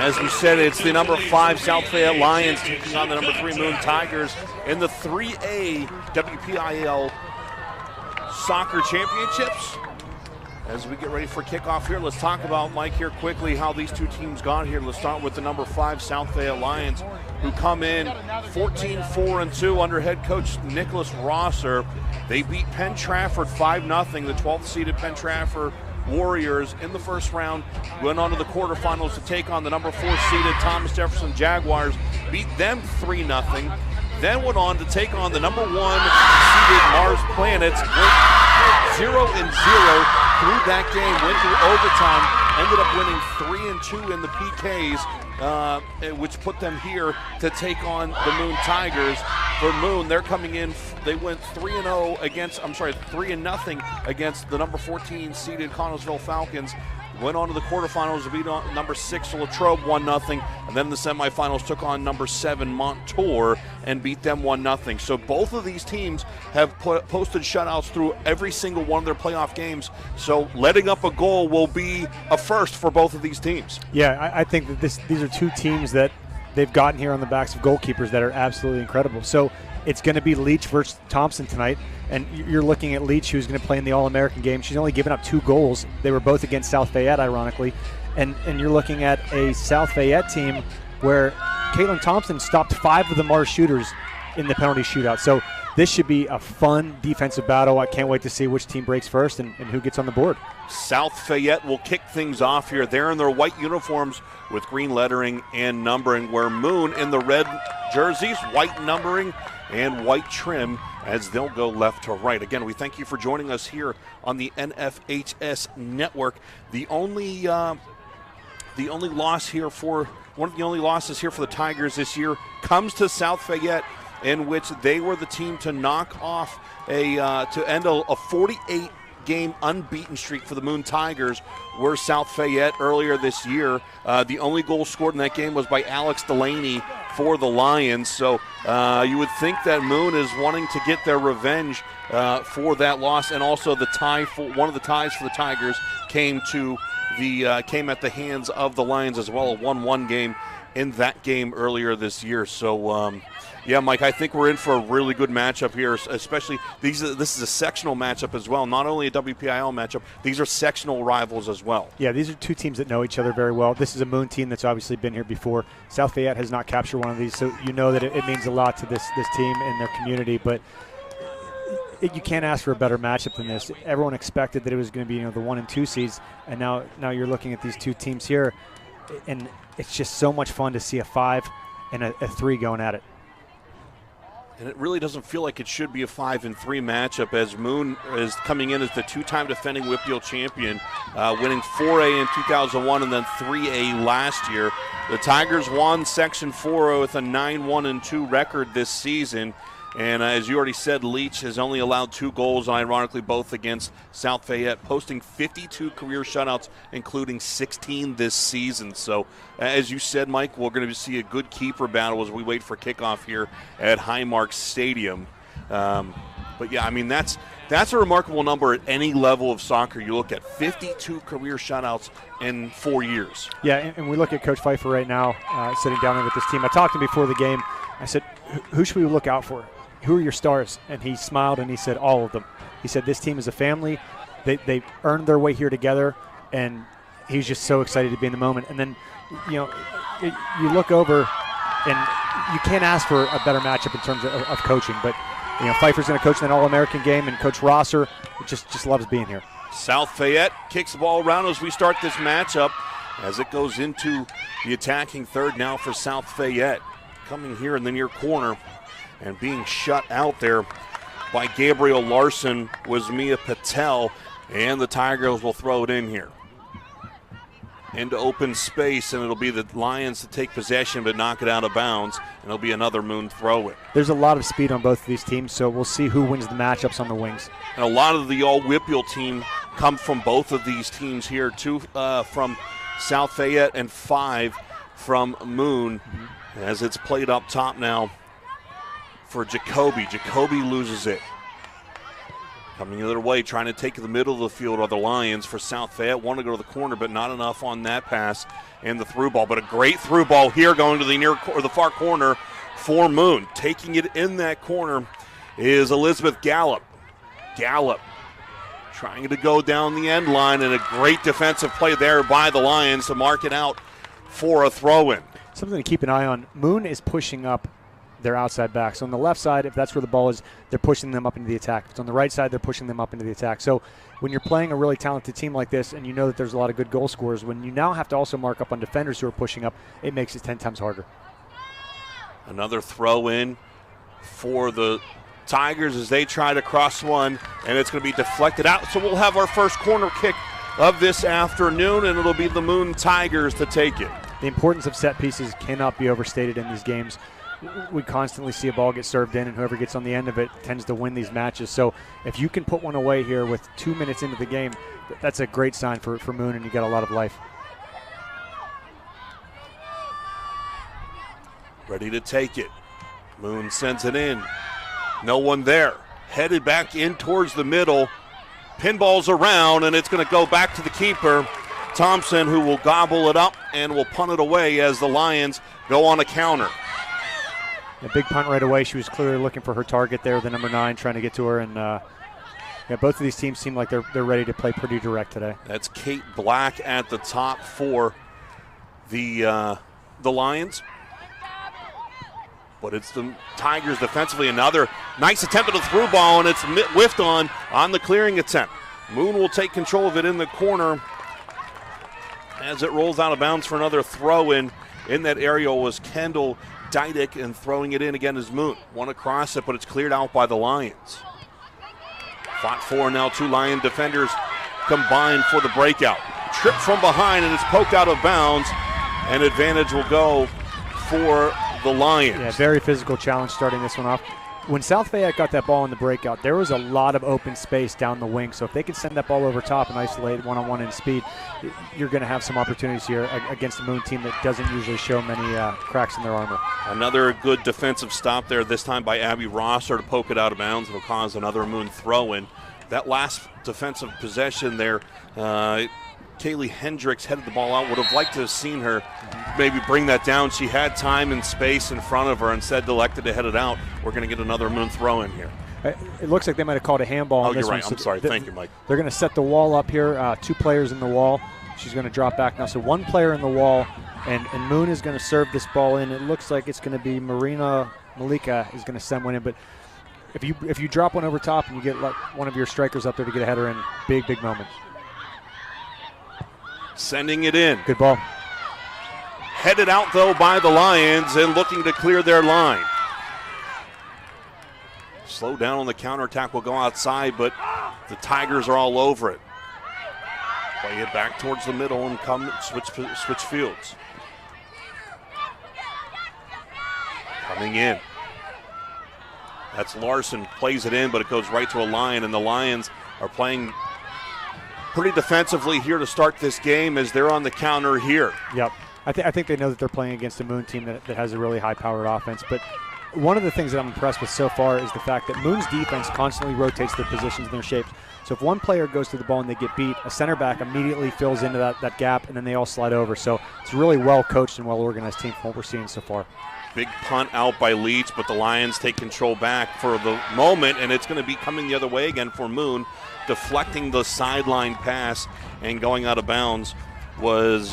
As we said, it's the number 5 South Fayette Lions taking on the number 3 Moon Tigers in the 3A WPIAL Soccer Championships. As we get ready for kickoff here, let's talk about, Mike, here quickly how these two teams got here. Let's start with the number 5 South Fayette Lions, who come in 14-4-2 under head coach Nicholas Rosser. They beat Penn Trafford 5-0, the 12th seeded Penn Trafford Warriors in the first round, went on to the quarterfinals to take on the number 4 seeded Thomas Jefferson Jaguars, beat them 3-0, then went on to take on the number 1 seeded Mars Planets, went 0-0 through that game, went through overtime, ended up winning 3-2 in the PKs, which put them here to take on the Moon Tigers. For Moon, they're coming in, they went 3-0 against the number 14 seeded Connellsville Falcons. Went on to the quarterfinals to beat number 6 Latrobe 1-0, and then in the semifinals took on number 7 Montour and beat them 1-0. So both of these teams have posted shutouts through every single one of their playoff games. So letting up a goal will be a first for both of these teams. Yeah, I think that these are two teams that they've gotten here on the backs of goalkeepers that are absolutely incredible. So it's going to be Leach versus Thompson tonight, and you're looking at Leach, who's going to play in the All-American game. She's only given up 2 goals. They were both against South Fayette, ironically. And you're looking at a South Fayette team where Caitlin Thompson stopped 5 of the Mars shooters in the penalty shootout. So this should be a fun defensive battle. I can't wait to see which team breaks first and who gets on the board. South Fayette will kick things off here. They're in their white uniforms with green lettering and numbering, where Moon in the red jerseys, white numbering and white trim, as they'll go left to right. Again, we thank you for joining us here on the NFHS Network. The only loss here for one of the only losses here for the Tigers this year comes to South Fayette, in which they were the team to knock off to end a 48-game unbeaten streak for the Moon Tigers. Were South Fayette earlier this year. The only goal scored in that game was by Alex Delaney for the Lions. So you would think that Moon is wanting to get their revenge for that loss, and also the tie for one of the ties for the Tigers came at the hands of the Lions as well, a 1-1 game in that game earlier this year. So yeah, Mike, I think we're in for a really good matchup here, especially this is a sectional matchup as well, not only a WPIAL matchup, these are sectional rivals as well. Yeah, these are two teams that know each other very well. This is a Moon team that's obviously been here before. South Fayette has not captured one of these, so you know that it means a lot to this team and their community, but you can't ask for a better matchup than this. Everyone expected that it was going to be the 1 and 2 seeds, and now you're looking at these two teams here, and it's just so much fun to see a 5 and a 3 going at it. And it really doesn't feel like it should be a 5-3 matchup, as Moon is coming in as the 2-time defending WPIAL champion, winning 4A in 2001 and then 3A last year. The Tigers won Section 4 with a 9-1-2 record this season. And as you already said, Leach has only allowed 2 goals, ironically both against South Fayette, posting 52 career shutouts, including 16 this season. So as you said, Mike, we're going to see a good keeper battle as we wait for kickoff here at Highmark Stadium. But yeah, I mean, that's a remarkable number at any level of soccer. You look at 52 career shutouts in 4 years. Yeah, and we look at Coach Pfeiffer right now sitting down there with this team. I talked to him before the game. I said, who should we look out for? Who are your stars? And he smiled and he said, all of them. He said, this team is a family. They earned their way here together, and he's just so excited to be in the moment. And then, you look over, and you can't ask for a better matchup in terms of coaching. But, Pfeiffer's going to coach in that All-American game, and Coach Rosser just loves being here. South Fayette kicks the ball around as we start this matchup, as it goes into the attacking third now for South Fayette. Coming here in the near corner and being shut out there by Gabriel Larson was Mia Patel, and the Tigers will throw it in here into open space, and it'll be the Lions to take possession but knock it out of bounds, and it'll be another Moon throw-in. There's a lot of speed on both of these teams, so we'll see who wins the matchups on the wings. And a lot of the all-WPIAL team come from both of these teams here, 2 from South Fayette and 5 from Moon. As it's played up top now for Jacoby. Jacoby loses it. Coming the other way, trying to take the middle of the field are the Lions for South Fayette. Want to go to the corner, but not enough on that pass and the through ball. But a great through ball here going to the far corner for Moon. Taking it in that corner is Elizabeth Gallup. Gallup trying to go down the end line, and a great defensive play there by the Lions to mark it out for a throw-in. Something to keep an eye on. Moon is pushing up their outside backs. So on the left side, if that's where the ball is, they're pushing them up into the attack. If it's on the right side, they're pushing them up into the attack. So when you're playing a really talented team like this and you know that there's a lot of good goal scorers, when you now have to also mark up on defenders who are pushing up, it makes it 10 times harder. Another throw-in for the Tigers as they try to cross one, and it's going to be deflected out. So we'll have our first corner kick of this afternoon, and it'll be the Moon Tigers to take it. The importance of set pieces cannot be overstated in these games. We constantly see a ball get served in, and whoever gets on the end of it tends to win these matches. So if you can put one away here with 2 minutes into the game, that's a great sign for Moon, and you got a lot of life. Ready to take it. Moon sends it in. No one there. Headed back in towards the middle. Pinball's around, and it's going to go back to the keeper, Thompson, who will gobble it up and will punt it away as the Lions go on a counter. A big punt right away. She was clearly looking for her target there, the number 9, trying to get to her. And both of these teams seem like they're ready to play pretty direct today. That's Kate Black at the top for the Lions. But it's the Tigers defensively. Another nice attempt at a through ball, and it's whiffed on the clearing attempt. Moon will take control of it in the corner as it rolls out of bounds for another throw-in. In that area was Kendall Dydick, and throwing it in again is Moon. One across it, but it's cleared out by the Lions. Fought for now, 2 Lion defenders combined for the breakout. Trip from behind, and it's poked out of bounds, and advantage will go for the Lions. Yeah, very physical challenge starting this one off. When South Fayette got that ball in the breakout, there was a lot of open space down the wing. So if they can send that ball over top and isolate one-on-one in speed, you're going to have some opportunities here against a Moon team that doesn't usually show many cracks in their armor. Another good defensive stop there, this time by Abby Rosser to poke it out of bounds. It'll cause another Moon throw-in. That last defensive possession there, Kaylee Hendricks headed the ball out. Would have liked to have seen her maybe bring that down. She had time and space in front of her, instead elected to head it out. We're going to get another Moon throw in here. It looks like they might have called a handball on this you're right. one. I'm sorry. Thank you, Mike. They're going to set the wall up here. 2 players in the wall. She's going to drop back now. So 1 player in the wall, and Moon is going to serve this ball in. It looks like it's going to be Marina Malika is going to send one in, but if you drop one over top and you get like one of your strikers up there to get a header in, big moment. Sending it in. Good ball. Headed out, though, by the Lions and looking to clear their line. Slow down on the counterattack, will go outside, but the Tigers are all over it. Play it back towards the middle and switch fields. Coming in. That's Larson, plays it in, but it goes right to a Lion, and the Lions are playing pretty defensively here to start this game as they're on the counter here. Yep. I think they know that they're playing against a Moon team that has a really high-powered offense. But one of the things that I'm impressed with so far is the fact that Moon's defense constantly rotates their positions and their shapes. So if one player goes to the ball and they get beat, a center back immediately fills into that gap, and then they all slide over. So it's a really well-coached and well-organized team from what we're seeing so far. Big punt out by Leach, but the Lions take control back for the moment, and it's going to be coming the other way again for Moon. Deflecting the sideline pass and going out of bounds was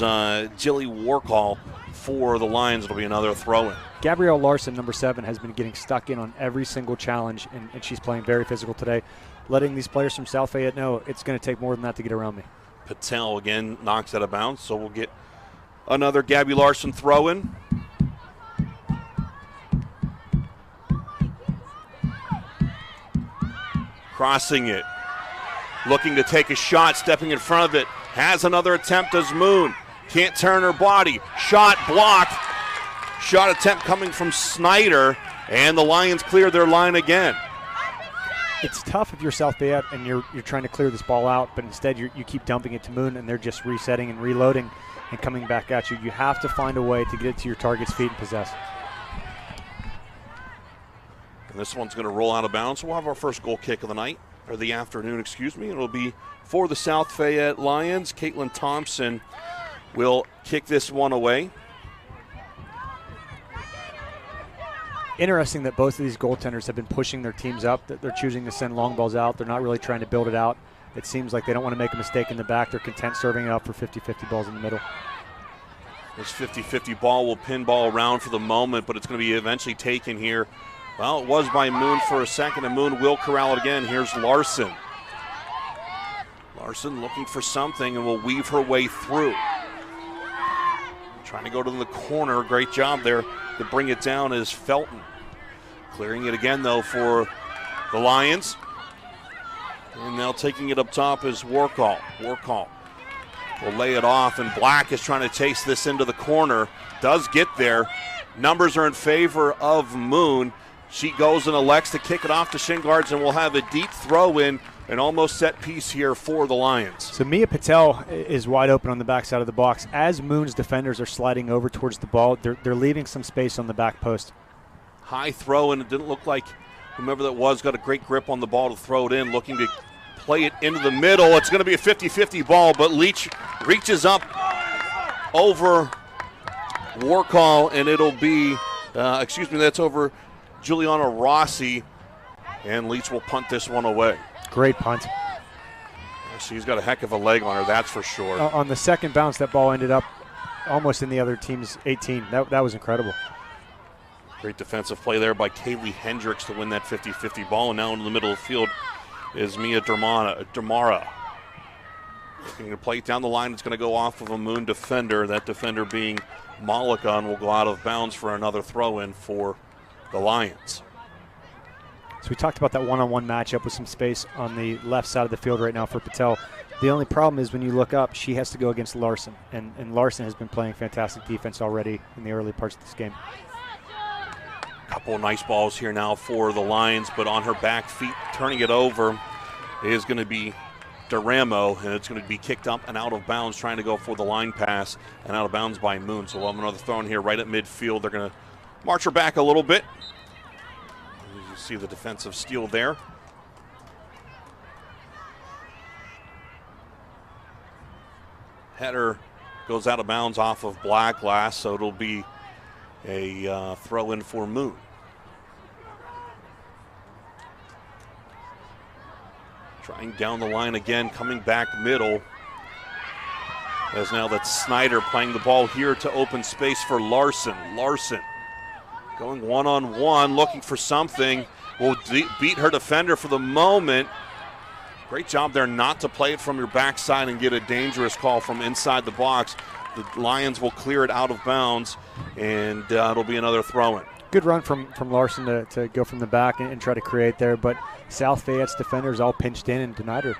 Jilly Warcall for the Lions. It'll be another throw-in. Gabrielle Larson, number 7, has been getting stuck in on every single challenge, and she's playing very physical today, letting these players from South Fayette know it's going to take more than that to get around me. Patel again knocks out of bounds, so we'll get another Gabby Larson throw-in. Crossing it. Looking to take a shot, stepping in front of it. Has another attempt as Moon. Can't turn her body. Shot blocked. Shot attempt coming from Snyder, and the Lions clear their line again. It's tough if you're South Fayette and you're trying to clear this ball out, but instead you keep dumping it to Moon, and they're just resetting and reloading and coming back at you. You have to find a way to get it to your target's feet and possess. And this one's going to roll out of bounds. So we'll have our first goal kick of the night or the afternoon, excuse me. It'll be for the South Fayette Lions. Caitlin Thompson will kick this one away. Interesting that both of these goaltenders have been pushing their teams up, that they're choosing to send long balls out. They're not really trying to build it out. It seems like they don't want to make a mistake in the back. They're content serving it up for 50-50 balls in the middle. This 50-50 ball will pinball around for the moment, but it's going to be eventually taken here. Well, it was by Moon for a second, and Moon will corral it again. Here's Larson. Larson looking for something and will weave her way through. Trying to go to the corner. Great job there to bring it down is Felton. Clearing it again, though, for the Lions. And now taking it up top is Warcall. Warcall will lay it off, and Black is trying to chase this into the corner. Does get there. Numbers are in favor of Moon. She goes and elects to kick it off to Shingards, and we'll have a deep throw in, an almost set piece here for the Lions. So Mia Patel is wide open on the backside of the box. As Moon's defenders are sliding over towards the ball, they're leaving some space on the back post. High throw, and it didn't look like whomever that was got a great grip on the ball to throw it in, looking to play it into the middle. It's going to be a 50-50 ball, but Leach reaches up over Warcall, and it'll be, that's over Juliana Rossi, and Leach will punt this one away. Great punt. She's got a heck of a leg on her, that's for sure. On the second bounce, that ball ended up almost in the other team's 18. That was incredible. Great defensive play there by Kaylee Hendricks to win that 50-50 ball, and now in the middle of the field is Mia Damara. Looking to play it down the line. It's going to go off of a Moon defender. That defender being Malika, will go out of bounds for another throw-in for the Lions. So we talked about that one-on-one matchup with some space on the left side of the field right now for Patel. The only problem is when you look up, she has to go against Larson, and Larson has been playing fantastic defense already in the early parts of this game. Couple of nice balls here now for the Lions, but on her back feet, turning it over is going to be Duramo, and it's going to be kicked up and out of bounds, trying to go for the line pass, and out of bounds by Moon. So we'll have another throw in here right at midfield. They're going to march her back a little bit. You see the defensive steal there. Header goes out of bounds off of Black Glass, so it'll be a throw in for Moon. Trying down the line again, coming back middle. As now that's Snyder playing the ball here to open space for Larson. Larson going one-on-one, looking for something. Will beat her defender for the moment. Great job there not to play it from your backside and get a dangerous call from inside the box. The Lions will clear it out of bounds, and it'll be another throw-in. Good run from Larson to go from the back and try to create there, but South Fayette's defenders all pinched in and denied her.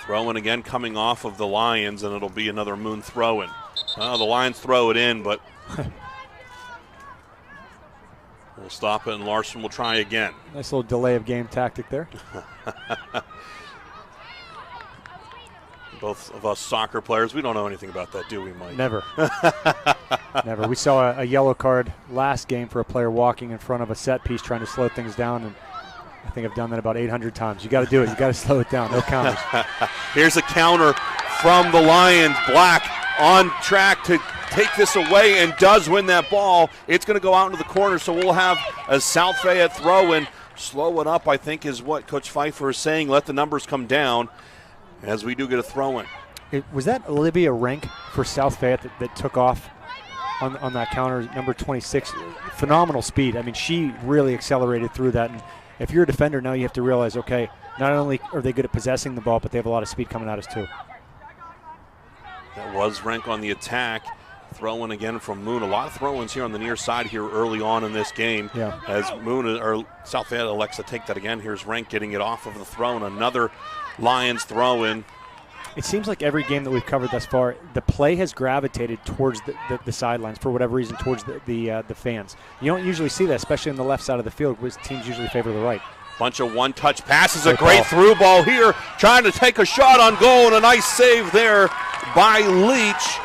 Throw-in again coming off of the Lions, and it'll be another Moon throw-in. The Lions throw it in, but we'll stop it, and Larson will try again. Nice little delay of game tactic there. Both of us soccer players, we don't know anything about that, do we, Mike? Never. Never. We saw a yellow card last game for a player walking in front of a set piece trying to slow things down, and I think I've done that about 800 times. You got to do it. You got to slow it down. No counters. Here's a counter from the Lions. Black on track to take this away and does win that ball. It's going to go out into the corner, so we'll have a South Fayette throw-in. Slow it up, I think, is what Coach Pfeiffer is saying. Let the numbers come down as we do get a throw-in. Was that Olivia Rank for South Fayette that took off on that counter, number 26? Phenomenal speed. I mean, she really accelerated through that. And if you're a defender now, you have to realize, okay, not only are they good at possessing the ball, but they have a lot of speed coming at us too. That was Rank on the attack. Throw-in again from Moon. A lot of throw-ins here on the near side here early on in this game. Yeah. As Moon or South Fayette elects to take that again. Here's Rank getting it off of the throw-in. Another Lions throw-in. It seems like every game that we've covered thus far, the play has gravitated towards the sidelines for whatever reason, towards the fans. You don't usually see that, especially on the left side of the field, where teams usually favor the right. Bunch of one-touch passes. A great through ball here, trying to take a shot on goal, and a nice save there by Leach.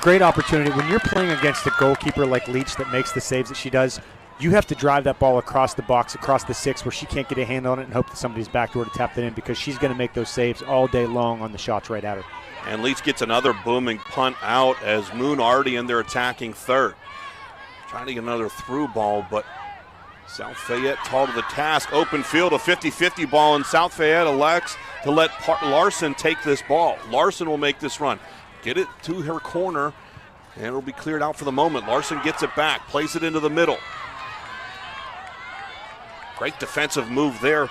Great opportunity. When you're playing against a goalkeeper like Leach that makes the saves that she does, you have to drive that ball across the box, across the 6, where she can't get a hand on it and hope that somebody's back door to tap that in, because she's going to make those saves all day long on the shots right at her. And Leach gets another booming punt out as Moon already in their attacking third. Trying to get another through ball, but South Fayette tall to the task. Open field, a 50-50 ball, and South Fayette elects to let Larson take this ball. Larson will make this run. Get it to her corner, and it'll be cleared out for the moment. Larson gets it back, plays it into the middle. Great defensive move there,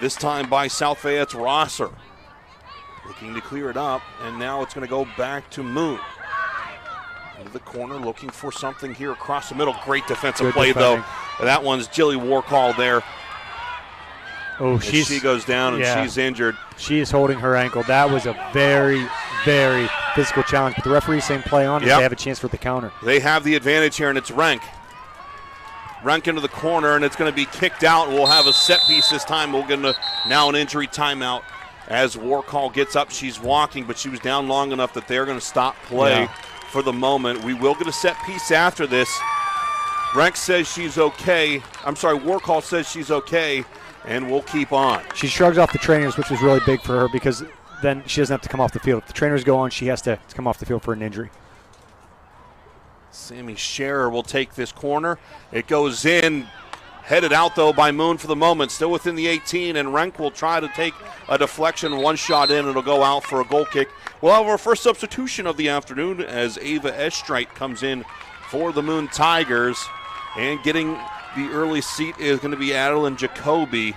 this time by South Fayette's Rosser. Looking to clear it up, and now it's going to go back to Moon. Into the corner, looking for something here across the middle. Great defensive play, though. That one's Jilly Warcall there. Oh, she goes down and she's injured. She is holding her ankle. That was a very, very physical challenge. But the referee's saying play on, and they have a chance for the counter. They have the advantage here, and it's Renk. Renk into the corner, and it's going to be kicked out. We'll have a set piece this time. We'll get now an injury timeout as Warcall gets up. She's walking, but she was down long enough that they're going to stop play for the moment. We will get a set piece after this. Renk says she's okay. Warcall says she's okay, and we'll keep on. She shrugs off the trainers, which was really big for her, because then she doesn't have to come off the field. If the trainers go on, she has to come off the field for an injury. Sammy Scherer will take this corner. It goes in, headed out, though, by Moon for the moment. Still within the 18, and Renk will try to take a deflection. One shot in, it'll go out for a goal kick. We'll have our first substitution of the afternoon as Ava Estrite comes in for the Moon Tigers. And getting the early seat is going to be Adeline Jacoby.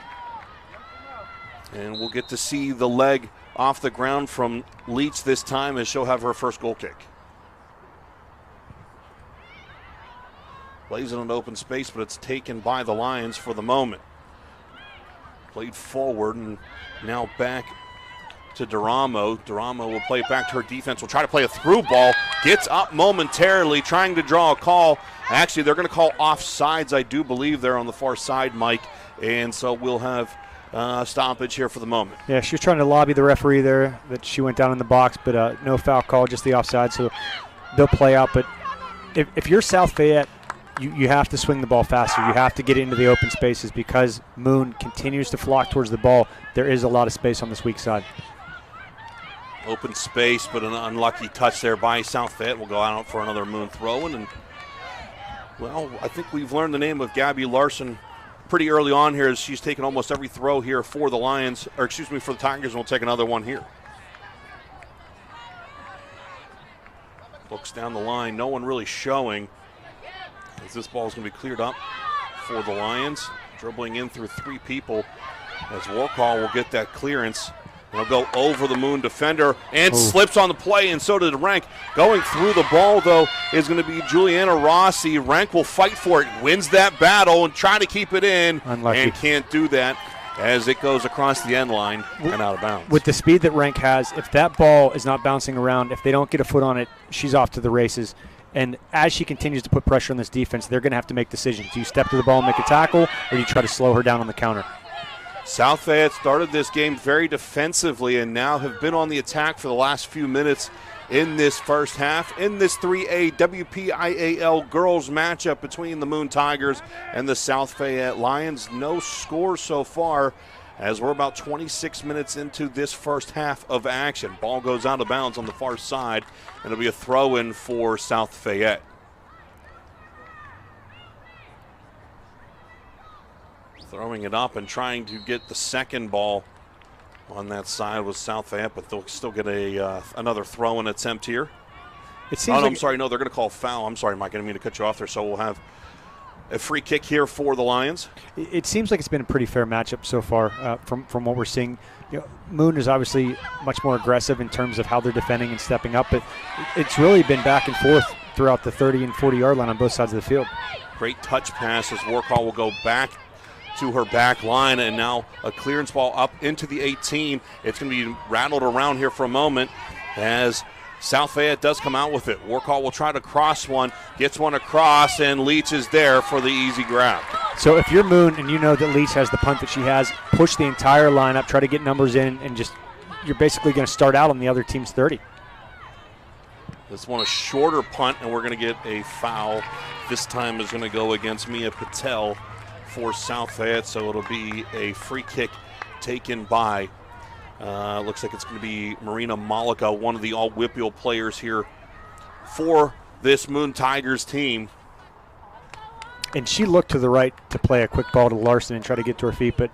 And we'll get to see the leg off the ground from Leach this time as she'll have her first goal kick. Plays in an open space, but it's taken by the Lions for the moment. Played forward and now back to Duramo. Duramo will play it back to her defense. Will try to play a through ball. Gets up momentarily, trying to draw a call. Actually, they're going to call offsides, I do believe, there on the far side, Mike. And so we'll have stoppage here for the moment. Yeah, she was trying to lobby the referee there that she went down in the box, but no foul call, just the offside. So they'll play out. But if you're South Fayette, you have to swing the ball faster. You have to get into the open spaces because Moon continues to flock towards the ball. There is a lot of space on this weak side. Open space, but an unlucky touch there by South Fayette. Will go out for another Moon throw-in. And, well, I think we've learned the name of Gabby Larson pretty early on here as she's taken almost every throw here for the Lions, or excuse me, for the Tigers, and we'll take another one here. Looks down the line, no one really showing as this ball is going to be cleared up for the Lions. Dribbling in through three people as Warcall will get that clearance. He'll go over the Moon defender and slips on the play, and so did Renk. Going through the ball, though, is going to be Juliana Rossi. Renk will fight for it, wins that battle, and try to keep it in. Unlucky. And can't do that as it goes across the end line and out of bounds. With the speed that Renk has, if that ball is not bouncing around, if they don't get a foot on it, she's off to the races. And as she continues to put pressure on this defense, they're going to have to make decisions. Do you step to the ball and make a tackle, or do you try to slow her down on the counter? South Fayette started this game very defensively and now have been on the attack for the last few minutes in this first half. In this 3A WPIAL girls matchup between the Moon Tigers and the South Fayette Lions. No score so far as we're about 26 minutes into this first half of action. Ball goes out of bounds on the far side, and it'll be a throw-in for South Fayette. Throwing it up and trying to get the second ball on that side was South Fayette, but they'll still get another throw-in attempt here. It seems I'm sorry, no, they're going to call foul. I'm sorry, Mike, I didn't mean to cut you off there. So we'll have a free kick here for the Lions. It seems like it's been a pretty fair matchup so far from what we're seeing. You know, Moon is obviously much more aggressive in terms of how they're defending and stepping up, but it's really been back and forth throughout the 30 and 40-yard line on both sides of the field. Great touch pass as Warcall will go back to her back line, and now a clearance ball up into the 18. It's going to be rattled around here for a moment as South Fayette does come out with it. Warcall will try to cross one, gets one across, and Leach is there for the easy grab. So if you're Moon and you know that Leach has the punt that she has, push the entire lineup, try to get numbers in, and just you're basically going to start out on the other team's 30. This one a shorter punt, and we're going to get a foul this time is going to go against Mia Patel for South Fayette, so it'll be a free kick taken by, looks like it's going to be Marina Malika, one of the all WPIAL players here for this Moon Tigers team. And she looked to the right to play a quick ball to Larson and try to get to her feet, but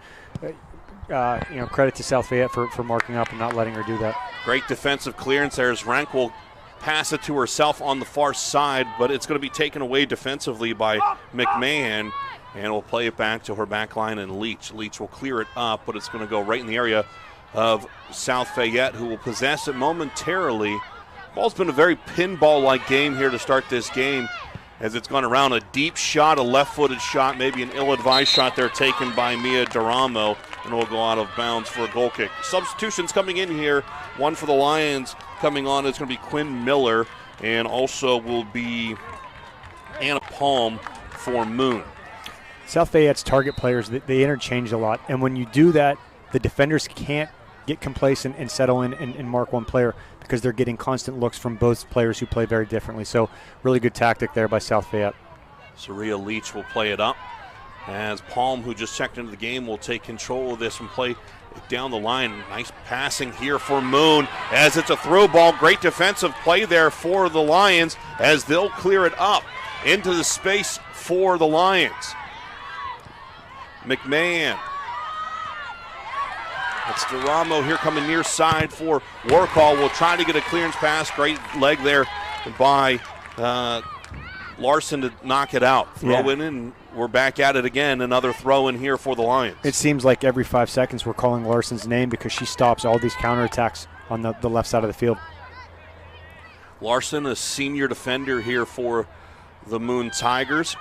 credit to South Fayette for marking up and not letting her do that. Great defensive clearance there as Rank will pass it to herself on the far side, but it's going to be taken away defensively by McMahon, and will play it back to her back line and Leach. Leach will clear it up, but it's going to go right in the area of South Fayette, who will possess it momentarily. Ball's been a very pinball-like game here to start this game, as it's gone around. A deep shot, a left-footed shot, maybe an ill-advised shot there taken by Mia Duramo, and will go out of bounds for a goal kick. Substitutions coming in here. One for the Lions coming on is going to be Quinn Miller, and also will be Anna Palm for Moon. South Fayette's target players, they interchange a lot, and when you do that, the defenders can't get complacent and settle in and mark one player because they're getting constant looks from both players who play very differently. So really good tactic there by South Fayette. Saria Leach will play it up as Palm, who just checked into the game, will take control of this and play it down the line. Nice passing here for Moon as it's a throw ball. Great defensive play there for the Lions as they'll clear it up into the space for the Lions. McMahon. It's Duramo here coming near side for Warcall. Will try to get a clearance pass. Great leg there by Larson to knock it out. Throw in, and we're back at it again. Another throw in here for the Lions. It seems like every 5 seconds we're calling Larson's name because she stops all these counterattacks on the left side of the field. Larson, a senior defender here for the Moon Tigers.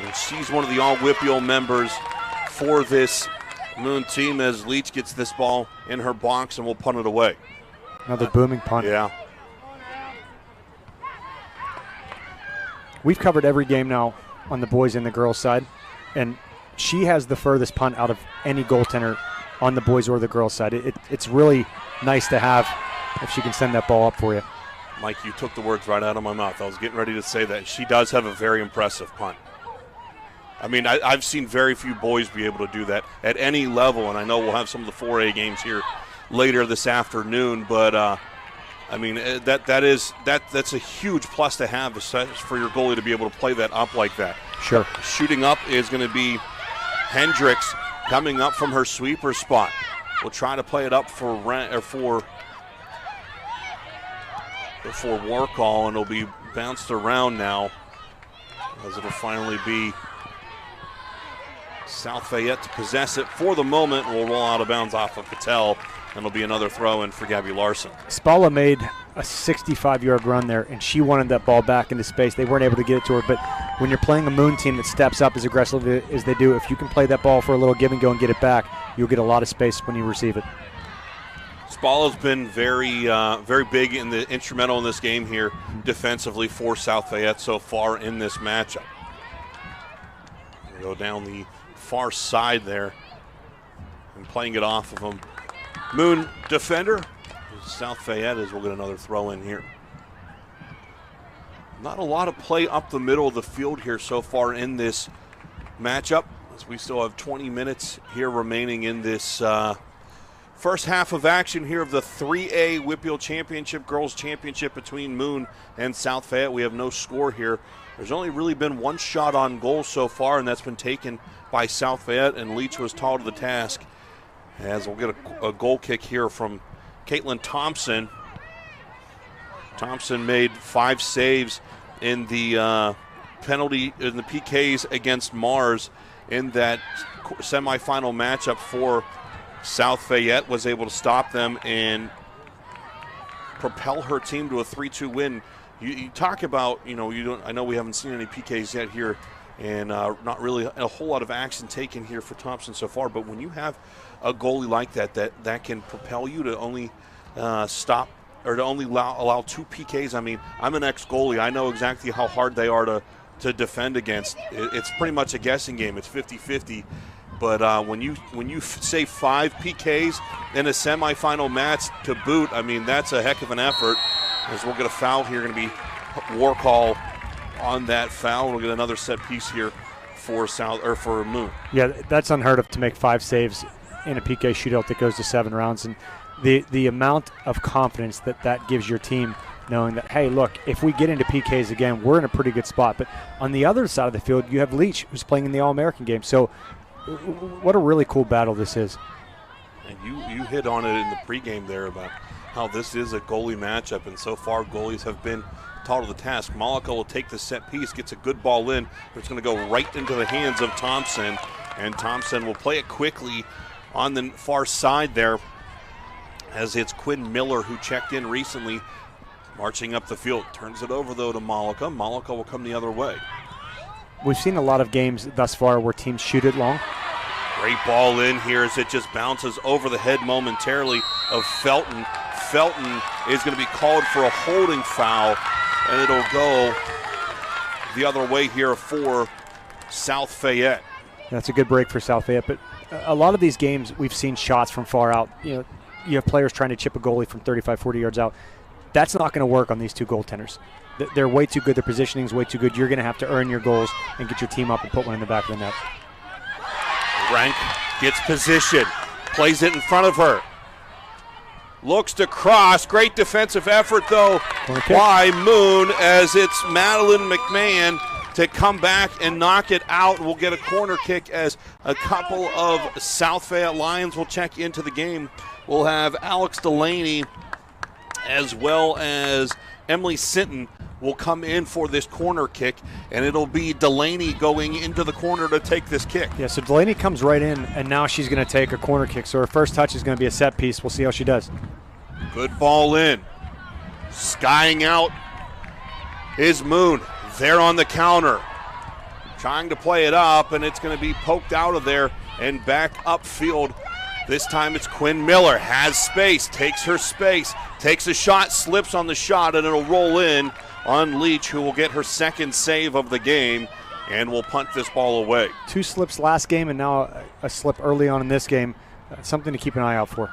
And she's one of the all WPIAL members for this Moon team as Leach gets this ball in her box and will punt it away. Another booming punt. Yeah. We've covered every game now on the boys and the girls side, and she has the furthest punt out of any goaltender on the boys or the girls side. It's really nice to have if she can send that ball up for you. Mike, you took the words right out of my mouth. I was getting ready to say that. She does have a very impressive punt. I mean, I've seen very few boys be able to do that at any level, and I know we'll have some of the 4A games here later this afternoon, but I mean, that's a huge plus to have for your goalie to be able to play that up like that. Sure. Shooting up is going to be Hendricks coming up from her sweeper spot. We'll try to play it up for Warcall, and it'll be bounced around now as it'll finally be South Fayette to possess it for the moment. Will roll out of bounds off of Patel, and it'll be another throw in for Gabby Larson. Spala made a 65-yard run there, and she wanted that ball back into space. They weren't able to get it to her, but when you're playing a Moon team that steps up as aggressively as they do, if you can play that ball for a little give and go and get it back, you'll get a lot of space when you receive it. Spala's been very big in the instrumental in this game here defensively for South Fayette so far in this matchup. Go down the far side there and playing it off of him. Moon defender. South Fayette as we'll get another throw in here. Not a lot of play up the middle of the field here so far in this matchup, as we still have 20 minutes here remaining in this first half of action here of the 3A WPIAL Championship, Girls Championship between Moon and South Fayette. We have no score here. There's only really been one shot on goal so far, and that's been taken by South Fayette, and Leach was tall to the task. As we'll get a goal kick here from Caitlin Thompson. Thompson made 5 saves in the PKs against Mars in that semifinal matchup for South Fayette. Was able to stop them and propel her team to a 3-2 win. You talk about, I know we haven't seen any PKs yet here, and not really a whole lot of action taken here for Thompson so far, but when you have a goalie like that can propel you to only stop or to only allow 2 PKs. I mean, I'm an ex-goalie. I know exactly how hard they are to defend against. It's pretty much a guessing game. It's 50-50. But when you say 5 PKs in a semifinal match to boot, I mean, that's a heck of an effort. as we'll get a foul here. Going to be war call on that foul. We'll get another set piece here for Moon. Yeah, that's unheard of to make 5 saves in a PK shootout that goes to 7 rounds. And the amount of confidence that gives your team, knowing that, hey, look, if we get into PKs again, we're in a pretty good spot. But on the other side of the field, you have Leach, who's playing in the All-American game. So what a really cool battle this is. And you hit on it in the pregame there about how this is a goalie matchup, and so far goalies have been taught to the task. Malika will take the set piece, gets a good ball in, but it's going to go right into the hands of Thompson, and Thompson will play it quickly on the far side there, as it's Quinn Miller, who checked in recently, marching up the field. Turns it over, though, to Malika. Malika will come the other way. We've seen a lot of games thus far where teams shoot it long. Great ball in here as it just bounces over the head momentarily of Felton. Felton is going to be called for a holding foul, and it'll go the other way here for South Fayette. That's a good break for South Fayette, but a lot of these games we've seen shots from far out. You have players trying to chip a goalie from 35, 40 yards out. That's not going to work on these two goaltenders. They're way too good. Their positioning is way too good. You're going to have to earn your goals and get your team up and put one in the back of the net. Rank gets position, plays it in front of her. Looks to cross. Great defensive effort, though, by Moon, as it's Madeline McMahon to come back and knock it out. We'll get a corner kick as a couple of South Fayette Lions will check into the game. We'll have Alex Delaney as well as Emily Sinton will come in for this corner kick, and it'll be Delaney going into the corner to take this kick. Yeah, so Delaney comes right in, and now she's going to take a corner kick. So her first touch is going to be a set piece. We'll see how she does. Good ball in. Skying out is Moon. There on the counter. Trying to play it up, and it's going to be poked out of there and back upfield. This time it's Quinn Miller. Has space, takes her space, takes a shot, slips on the shot, and it'll roll in on Leach, who will get her second save of the game and will punt this ball away. 2 slips last game and now a slip early on in this game. Something to keep an eye out for.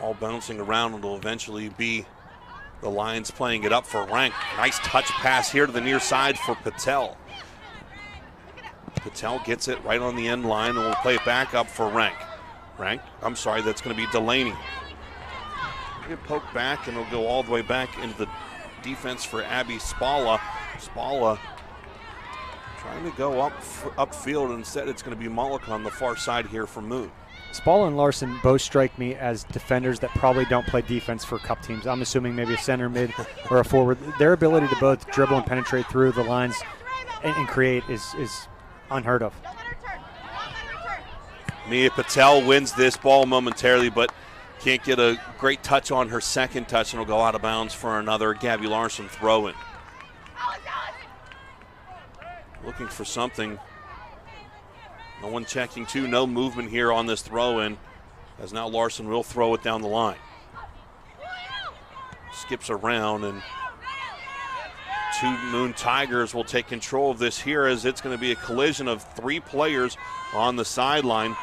All bouncing around, and it'll eventually be the Lions playing it up for Rank. Nice touch pass here to the near side for Patel. Patel gets it right on the end line, and we'll play it back up for Rank. That's going to be Delaney. Get poked back, and it'll go all the way back into the defense for Abby Spalla. Spalla trying to go upfield, and instead it's going to be Malika on the far side here for Moon. Spalla and Larson both strike me as defenders that probably don't play defense for cup teams. I'm assuming maybe a center, mid, or a forward. Their ability to both dribble and penetrate through the lines and create is unheard of. Mia Patel wins this ball momentarily, but can't get a great touch on her second touch, and will go out of bounds for another Gabby Larson throw-in. Looking for something. No one checking too. No movement here on this throw-in, as now Larson will throw it down the line. Skips around, and 2 Moon Tigers will take control of this here, as it's going to be a collision of 3 players on the sideline.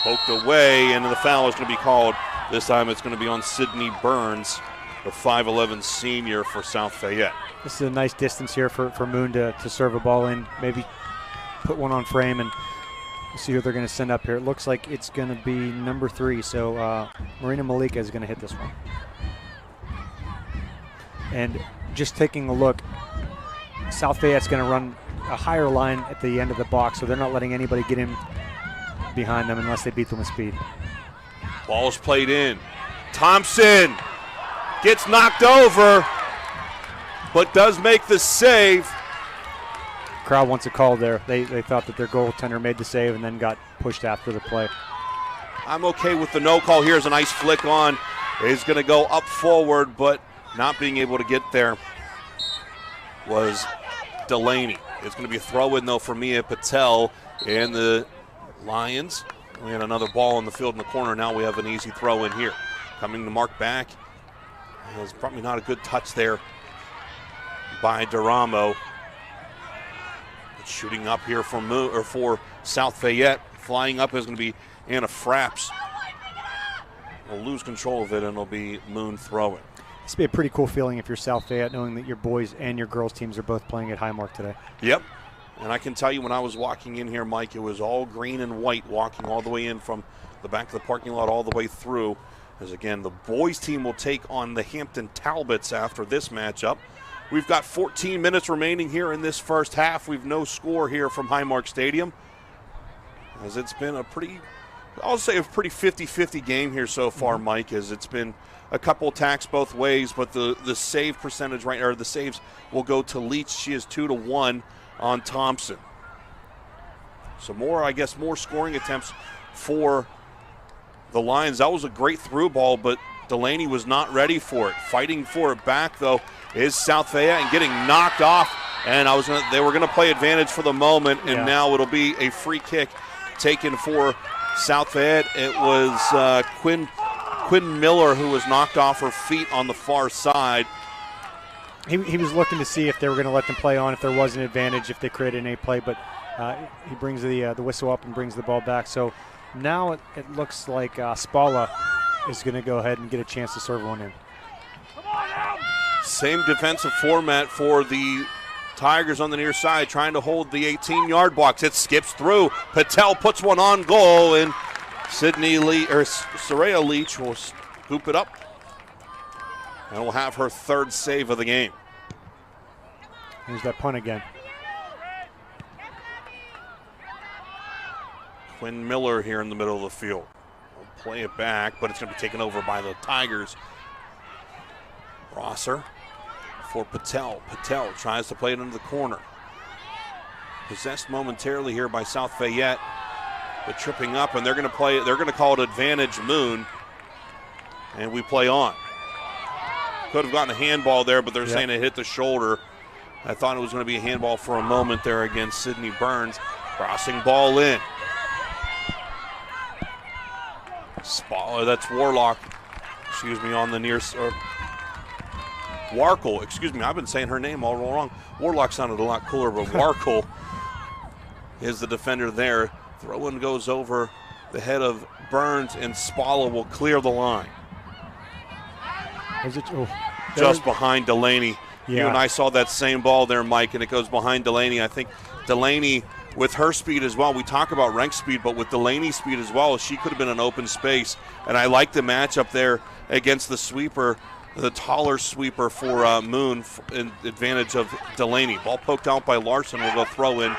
Poked away, and the foul is going to be called. This time it's going to be on Sydney Burns, the 5'11 senior for South Fayette. This is a nice distance here for Moon to serve a ball in, maybe put one on frame, and we'll see who they're going to send up here. It looks like it's going to be number 3, so Marina Malika is going to hit this one. And just taking a look, South Fayette's going to run a higher line at the end of the box, so they're not letting anybody get in behind them unless they beat them with speed. Ball's played in. Thompson gets knocked over, but does make the save. Crowd wants a call there. They thought that their goaltender made the save and then got pushed after the play. I'm okay with the no call. Here's a nice flick on. He's going to go up forward, but not being able to get there was Delaney. It's going to be a throw-in, though, for Mia Patel, and the Lions. We had another ball in the field in the corner. Now we have an easy throw in here. Coming to mark back. It was probably not a good touch there by Duramo. But shooting up here for South Fayette. Flying up is going to be Anna Fraps. will lose control of it, and it'll be Moon throwing. This would be a pretty cool feeling if you're South Fayette, knowing that your boys and your girls teams are both playing at Highmark today. Yep. And I can tell you when I was walking in here, Mike, it was all green and white walking all the way in from the back of the parking lot all the way through. As again, the boys team will take on the Hampton Talbots after this matchup. We've got 14 minutes remaining here in this first half. We've no score here from Highmark Stadium, as it's been a pretty, I'll say a pretty 50-50 game here so far, Mike, as it's been a couple attacks both ways, but the save percentage right, or the saves will go to Leach. She is 2-1 on Thompson. So more scoring attempts for the Lions. That was a great through ball, but Delaney was not ready for it. Fighting for it back, though, is South Fayette and getting knocked off. And they were going to play advantage for the moment, and now it'll be a free kick taken for South Fayette. It was Quinn Miller who was knocked off her feet on the far side. He was looking to see if they were going to let them play on, if there was an advantage, if they created a play, but he brings the whistle up and brings the ball back. So now it looks like Spalla is going to go ahead and get a chance to serve one in. Same defensive format for the Tigers on the near side, trying to hold the 18-yard box. It skips through. Patel puts one on goal, and Soraya Leach will scoop it up and will have her third save of the game. Here's that punt again. Quinn Miller here in the middle of the field. We'll play it back, but it's going to be taken over by the Tigers. Rosser for Patel. Patel tries to play it into the corner. Possessed momentarily here by South Fayette, but tripping up, and they're going to call it advantage Moon, and we play on. Could have gotten a handball there, but they're saying it hit the shoulder. I thought it was going to be a handball for a moment there against Sydney Burns. Crossing ball in. Spalla, that's Warlock, on the near, Warkle, I've been saying her name all wrong. Warlock sounded a lot cooler, but Warkle is the defender there. Throw-in goes over the head of Burns, and Spalla will clear the line. Just behind Delaney. Yeah. You and I saw that same ball there, Mike, and it goes behind Delaney. I think Delaney, with her speed as well, we talk about rank speed, but with Delaney's speed as well, she could have been an open space. And I like the matchup there against the sweeper, the taller sweeper for Moon, in advantage of Delaney. Ball poked out by Larson. We'll go throw in.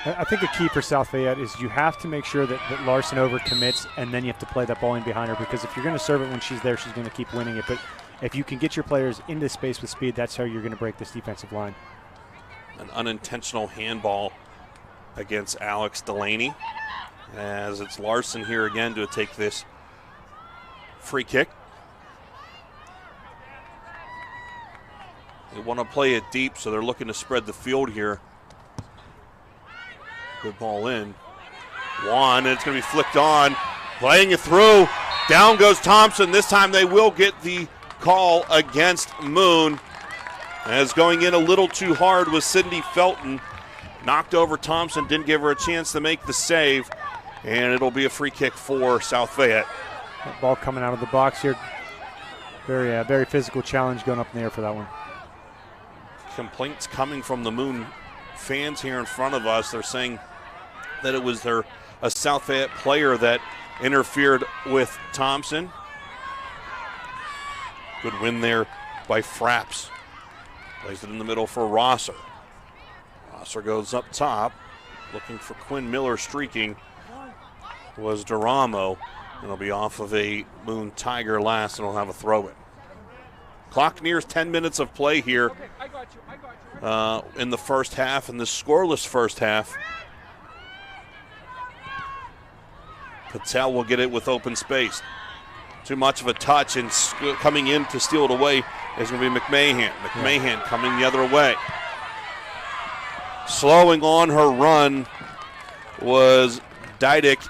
I think a key for South Fayette is you have to make sure that Larson overcommits, and then you have to play that ball in behind her, because if you're going to serve it when she's there, she's going to keep winning it. But if you can get your players into space with speed, that's how you're going to break this defensive line. An unintentional handball against Alex Delaney, as it's Larson here again to take this free kick. They want to play it deep, so they're looking to spread the field here. Good ball in. One, and it's going to be flicked on. Playing it through. Down goes Thompson. This time they will get the call against Moon. As going in a little too hard was Sydney Felton. Knocked over Thompson, didn't give her a chance to make the save. And it'll be a free kick for South Fayette. That ball coming out of the box here. Very physical challenge going up in the air for that one. Complaints coming from the Moon fans here in front of us. They're saying that it was a South Fayette player that interfered with Thompson. Good win there by Fraps. Plays it in the middle for Rosser. Rosser goes up top, looking for Quinn Miller. Streaking was Duramo. It'll be off of a Moon Tiger last, and we'll have a throw-in. Clock nears 10 minutes of play here in the first half, in the scoreless first half. Patel will get it with open space. Too much of a touch, and coming in to steal it away is going to be McMahon. McMahon coming the other way. Slowing on her run was Dydick.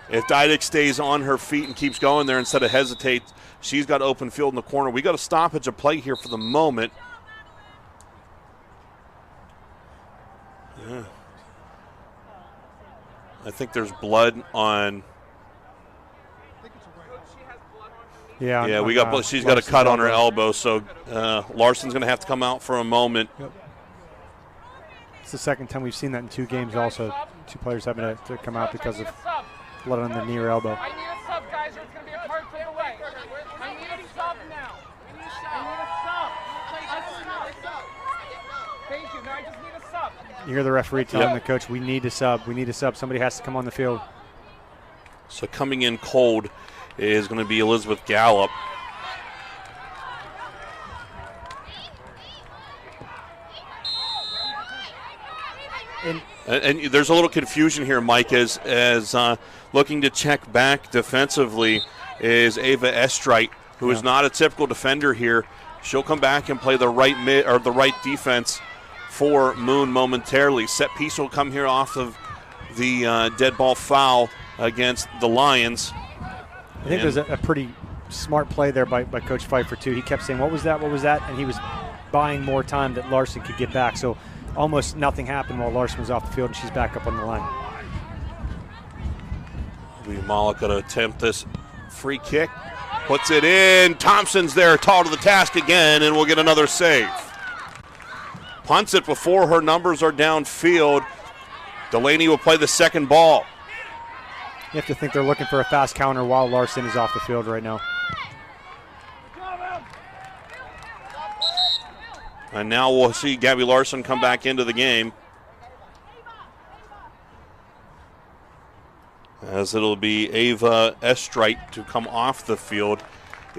If Dydick stays on her feet and keeps going there instead of hesitate, she's got open field in the corner. We got a stoppage of play here for the moment. Yeah. I think there's blood on Yeah, she's got a cut on her elbow, so Larson's going to have to come out for a moment. Yep. It's the second time we've seen that in 2 games also. 2 players having to come out because of blood on the knee or elbow. I need a sub, guys, or it's going to be a hard play away. I need a sub now. I need a sub. Thank you. Now I just need a sub. You hear the referee telling the coach, we need a sub. We need a sub. Somebody has to come on the field. So coming in cold is going to be Elizabeth Gallup. And there's a little confusion here, Mike, as looking to check back defensively is Ava Estrite, who is not a typical defender here. She'll come back and play the right mid or the right defense for Moon momentarily. Set piece will come here off of the dead ball foul against the Lions. I think there's a pretty smart play there by Coach Pfeiffer, too. He kept saying, what was that? What was that? And he was buying more time that Larson could get back. So almost nothing happened while Larson was off the field, and she's back up on the line. Malika to attempt this free kick. Puts it in. Thompson's there, tall to the task again, and we'll get another save. Punts it before her numbers are downfield. Delaney will play the second ball. You have to think they're looking for a fast counter while Larson is off the field right now. And now we'll see Gabby Larson come back into the game, as it'll be Ava Estrite to come off the field.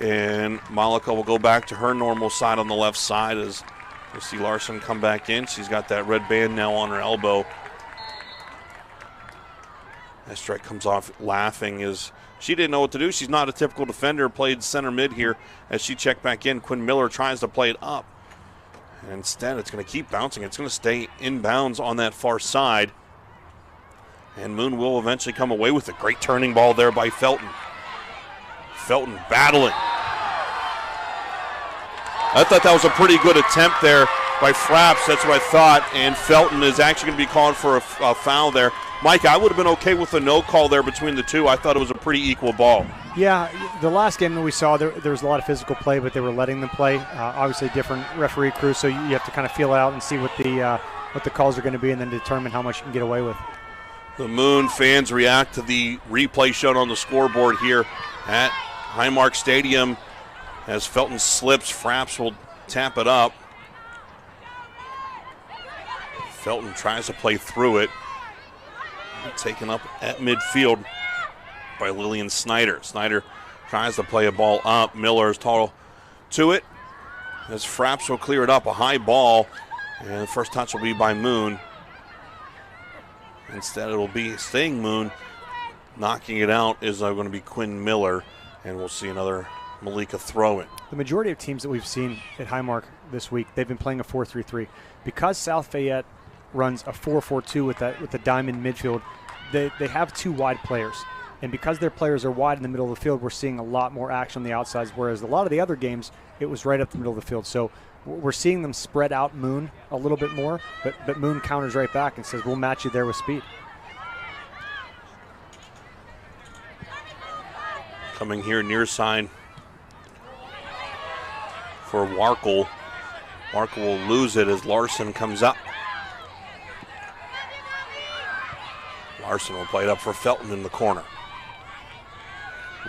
And Malika will go back to her normal side on the left side as we'll see Larson come back in. She's got that red band now on her elbow. Estrite comes off laughing as she didn't know what to do. She's not a typical defender, played center mid here as she checked back in. Quinn Miller tries to play it up. And instead, it's going to keep bouncing. It's going to stay inbounds on that far side. And Moon will eventually come away with a great turning ball there by Felton. Felton battling. I thought that was a pretty good attempt there by Fraps. That's what I thought. And Felton is actually going to be called for a foul there. Mike, I would have been okay with a no call there between the two. I thought it was a pretty equal ball. Yeah, the last game that we saw, there was a lot of physical play, but they were letting them play. Obviously, different referee crew, so you have to kind of feel it out and see what the calls are going to be and then determine how much you can get away with. The Moon fans react to the replay shown on the scoreboard here at Highmark Stadium. As Felton slips, Fraps will tap it up. Felton tries to play through it. Taken up at midfield by Lillian Snyder. Snyder tries to play a ball up. Miller is tall to it as Fraps will clear it up. A high ball, and the first touch will be by Moon. Instead, it'll be staying Moon. Knocking it out is going to be Quinn Miller, and we'll see another Malika throw it. The majority of teams that we've seen at Highmark this week, they've been playing a 4-3-3. Because South Fayette runs a 4-4-2 with the diamond midfield, they have 2 wide players. And because their players are wide in the middle of the field, we're seeing a lot more action on the outsides, whereas a lot of the other games, it was right up the middle of the field. So we're seeing them spread out Moon a little bit more, but Moon counters right back and says, we'll match you there with speed. Coming here near side for Warkle. Warkle will lose it as Larson comes up. Larson will play it up for Felton in the corner.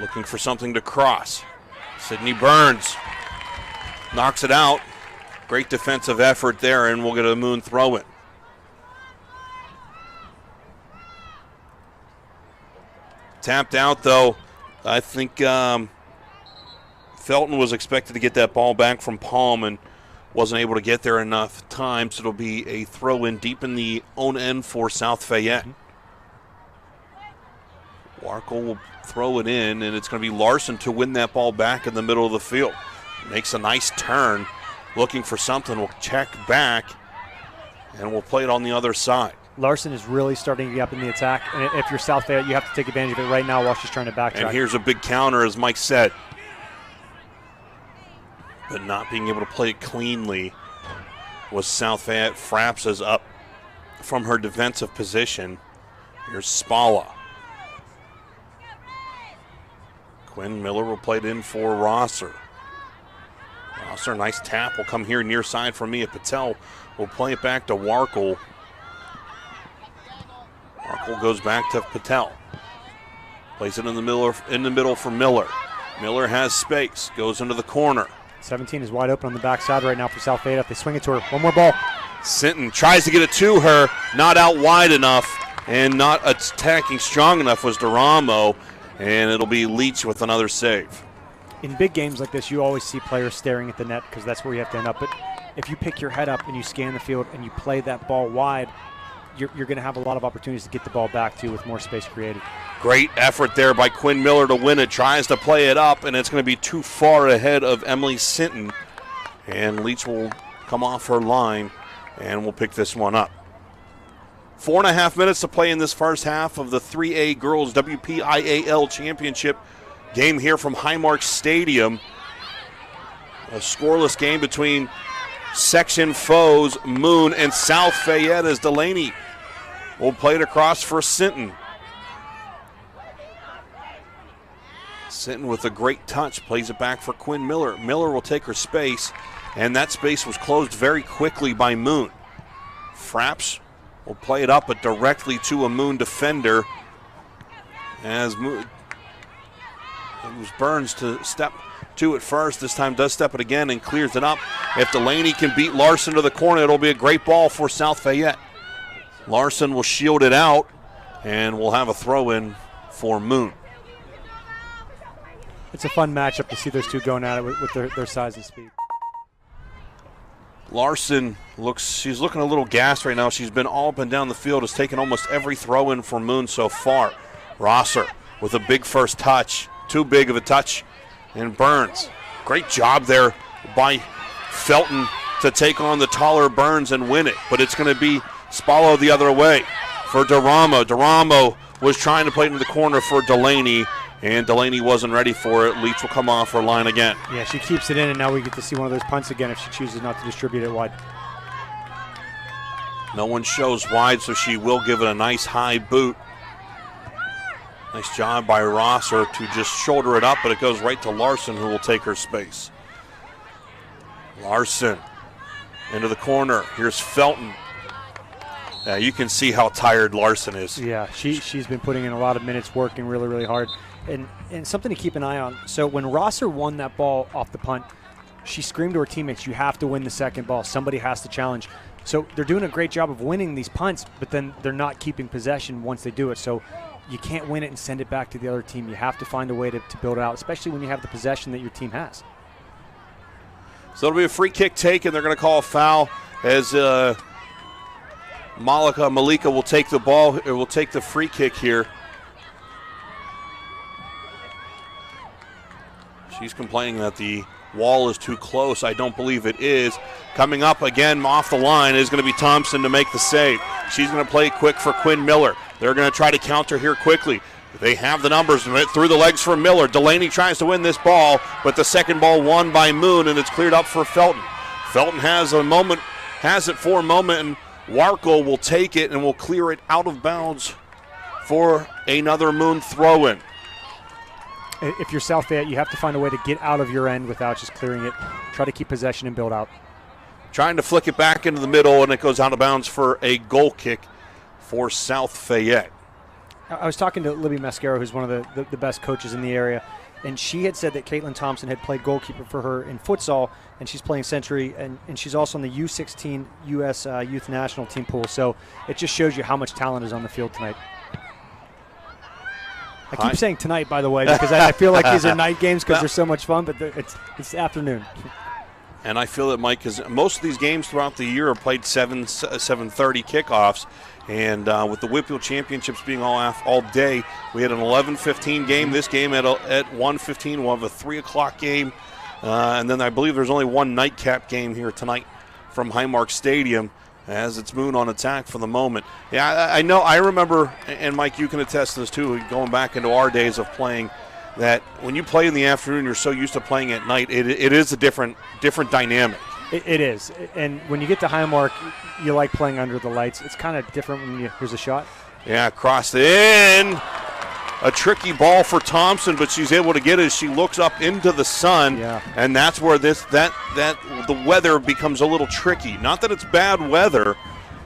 Looking for something to cross. Sydney Burns knocks it out. Great defensive effort there, and we'll get a Moon throw it. Tapped out, though. I think Felton was expected to get that ball back from Palm and wasn't able to get there enough time, so it'll be a throw-in deep in the own end for South Fayette. Warkle will throw it in, and it's going to be Larson to win that ball back in the middle of the field. Makes a nice turn, looking for something. We'll check back, and we'll play it on the other side. Larson is really starting to get up in the attack, and if you're South Fayette, you have to take advantage of it right now while she's trying to backtrack. And here's a big counter, as Mike said. But not being able to play it cleanly was South Fayette. Fraps is up from her defensive position. Here's Spala. Quinn Miller will play it in for Rosser. Rosser, nice tap, will come here near side for Mia Patel. Will play it back to Warkle. Warkle goes back to Patel. Plays it in the middle for Miller. Miller has space, goes into the corner. 17 is wide open on the backside right now for South Fayette. If they swing it to her, one more ball. Sinton tries to get it to her, not out wide enough, and not attacking strong enough was Duramo, and it'll be Leach with another save. In big games like this, you always see players staring at the net because that's where you have to end up. But if you pick your head up and you scan the field and you play that ball wide, you're going to have a lot of opportunities to get the ball back to you with more space created. Great effort there by Quinn Miller to win it. Tries to play it up, and it's going to be too far ahead of Emily Sinton. And Leach will come off her line, and we'll pick this one up. 4.5 minutes to play in this first half of the 3A Girls WPIAL Championship game here from Highmark Stadium. A scoreless game between section foes Moon and South Fayette as Delaney will play it across for Sinton. Sinton with a great touch plays it back for Quinn Miller. Miller will take her space, and that space was closed very quickly by Moon. Fraps will play it up, but directly to a Moon defender as Moon, it was Burns to step to it first. This time does step it again and clears it up. If Delaney can beat Larson to the corner, it'll be a great ball for South Fayette. Larson will shield it out, and we'll have a throw-in for Moon. It's a fun matchup to see those two going at it with their size and speed. Larson she's looking a little gassed right now. She's been all up and down the field, has taken almost every throw-in for Moon so far. Rosser with a big first touch, too big of a touch, and Burns. Great job there by Felton to take on the taller Burns and win it, but it's going to be Spallo the other way for Duramo. Duramo was trying to play into the corner for Delaney, and Delaney wasn't ready for it. Leach will come off her line again. Yeah, she keeps it in, and now we get to see one of those punts again if she chooses not to distribute it wide. No one shows wide, so she will give it a nice high boot. Nice job by Rosser to just shoulder it up, but it goes right to Larson, who will take her space. Larson into the corner. Here's Felton. Yeah, you can see how tired Larson is. Yeah, she's been putting in a lot of minutes, working really, really hard. And something to keep an eye on. So when Rosser won that ball off the punt, she screamed to her teammates, you have to win the second ball. Somebody has to challenge. So they're doing a great job of winning these punts, but then they're not keeping possession once they do it. So you can't win it and send it back to the other team. You have to find a way to build it out, especially when you have the possession that your team has. So it'll be a free kick taken. They're going to call a foul as Malika will take the ball. It will take the free kick here. She's complaining that the wall is too close. I don't believe it is. Coming up again off the line is going to be Thompson to make the save. She's going to play quick for Quinn Miller. They're going to try to counter here quickly. They have the numbers through the legs for Miller. Delaney tries to win this ball, but the second ball won by Moon, and it's cleared up for Felton. Felton has it for a moment, and Warkle will take it and will clear it out of bounds for another Moon throw-in. If you're South Fayette, you have to find a way to get out of your end without just clearing it. Try to keep possession and build out. Trying to flick it back into the middle, and it goes out of bounds for a goal kick for South Fayette. I was talking to Libby Mascaro, who's one of the best coaches in the area, and she had said that Caitlin Thompson had played goalkeeper for her in futsal, and she's playing Century, and she's also on the U16 U.S. Youth National Team pool. So it just shows you how much talent is on the field tonight. I keep saying tonight, by the way, because I feel like these are night games because they're so much fun, but it's afternoon. And I feel that, Mike, because most of these games throughout the year are played 7:30 kickoffs. And with the WPIAL Championships being all day, we had an 11:15 game. This game at 1:15, we'll have a 3 o'clock game. And then I believe there's only one nightcap game here tonight from Highmark Stadium as it's Moon on attack for the moment. Yeah, I know. I remember, and Mike, you can attest to this too, going back into our days of playing, that when you play in the afternoon, you're so used to playing at night. It is a different dynamic. It is. And when you get to Highmark, you like playing under the lights. It's kind of different when here's a shot. Yeah, crossed in. a tricky ball for Thompson, but she's able to get it as she looks up into the sun, and that's where the weather becomes a little tricky. Not that it's bad weather,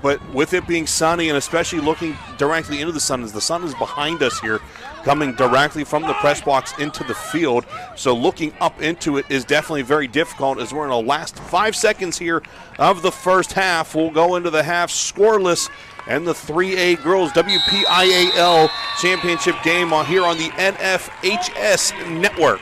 but with it being sunny and especially looking directly into the sun, as the sun is behind us here, coming directly from the press box into the field. So looking up into it is definitely very difficult as we're in the last 5 seconds here of the first half. We'll go into the half scoreless, and the 3A Girls WPIAL Championship game here on the NFHS Network.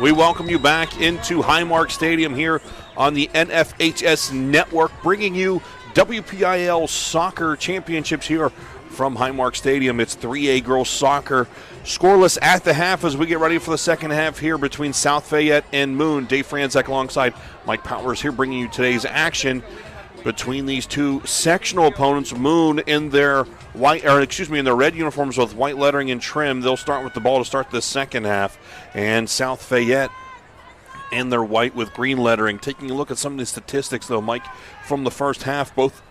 We welcome you back into Highmark Stadium here on the NFHS Network, bringing you WPIAL Soccer Championships here from Highmark Stadium. It's 3A Girls Soccer. Scoreless at the half as we get ready for the second half here between South Fayette and Moon. Dave Franzek alongside Mike Powers here bringing you today's action between these two sectional opponents. Moon in their in their red uniforms with white lettering and trim. They'll start with the ball to start the second half. And South Fayette in their white with green lettering. Taking a look at some of the statistics though, Mike, from the first half, both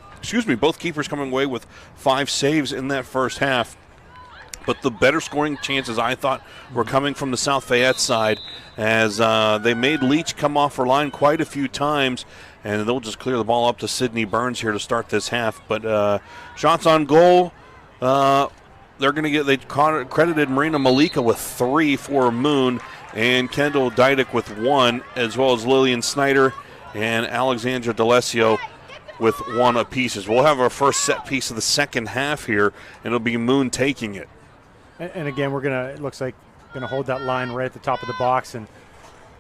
keepers coming away with 5 saves in that first half. But the better scoring chances, I thought, were coming from the South Fayette side as they made Leach come off her line quite a few times, and they'll just clear the ball up to Sydney Burns here to start this half. But shots on goal, they credited Marina Malika with 3 for Moon, and Kendall Dydick with 1, as well as Lillian Snyder and Alexandra D'Alessio with 1 apiece. We'll have our first set piece of the second half here, and it'll be Moon taking it. And again, it looks like going to hold that line right at the top of the box, and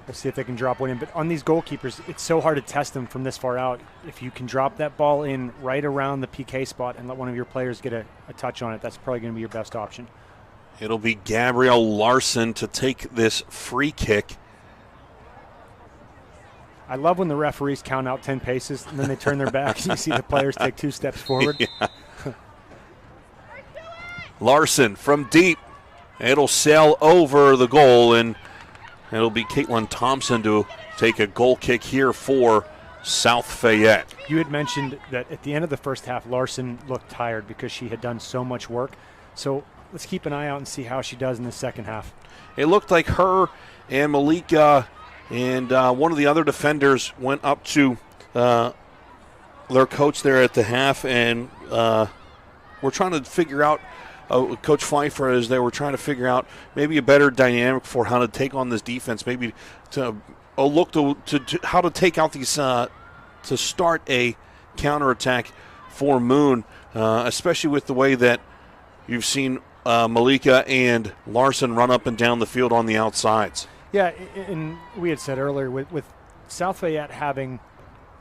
we'll see if they can drop one in. But on these goalkeepers, it's so hard to test them from this far out. If you can drop that ball in right around the PK spot and let one of your players get a touch on it, that's probably going to be your best option. It'll be Gabrielle Larson to take this free kick. I love when the referees count out 10 paces and then they turn their back and you see the players take 2 steps forward. Yeah. Larson from deep. It'll sail over the goal, and it'll be Caitlin Thompson to take a goal kick here for South Fayette. You had mentioned that at the end of the first half, Larson looked tired because she had done so much work. So let's keep an eye out and see how she does in the second half. It looked like her and Malika and one of the other defenders went up to their coach there at the half, and we're trying to figure out, Coach Pfeiffer, as they were trying to figure out maybe a better dynamic for how to take on this defense, maybe to look to how to take out these, to start a counterattack for Moon, especially with the way that you've seen Malika and Larson run up and down the field on the outsides. Yeah, and we had said earlier with South Fayette having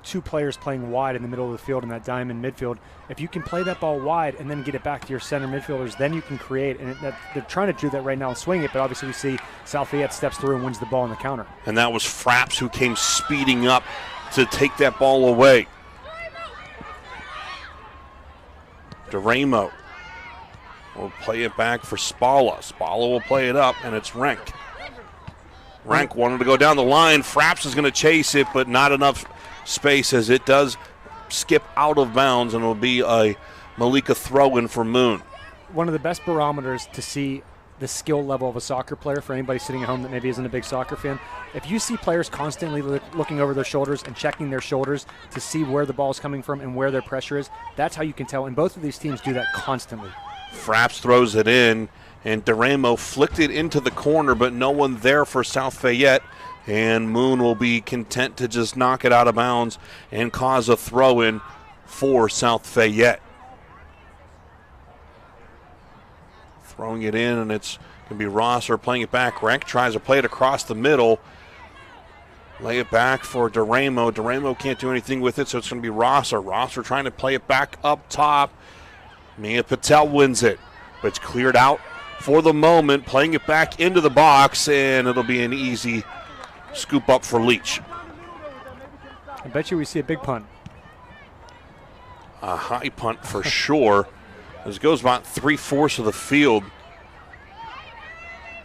two players playing wide in the middle of the field in that diamond midfield, if you can play that ball wide and then get it back to your center midfielders, then you can create. And they're trying to do that right now and swing it, but obviously we see South Fayette steps through and wins the ball on the counter. And that was Fraps who came speeding up to take that ball away. DeRamo will play it back for Spalla. Spalla will play it up, and it's Rank. Rank wanted to go down the line. Fraps is going to chase it, but not enough space as it does skip out of bounds, and it'll be a Malika throw-in for Moon. One of the best barometers to see the skill level of a soccer player for anybody sitting at home that maybe isn't a big soccer fan. If you see players constantly looking over their shoulders and checking their shoulders to see where the ball is coming from and where their pressure is, that's how you can tell. And both of these teams do that constantly. Fraps throws it in, and DeRamo flicked it into the corner, but no one there for South Fayette. And Moon will be content to just knock it out of bounds and cause a throw-in for South Fayette. Throwing it in, and it's going to be Rosser playing it back. Rank tries to play it across the middle. Lay it back for DeRamo. DeRamo can't do anything with it, so it's going to be Rosser. Rosser trying to play it back up top. Mia Patel wins it, but it's cleared out for the moment. Playing it back into the box, and it'll be an easy scoop up for Leach. I bet you we see a big punt. A high punt for sure. As it goes about 3/4 of the field.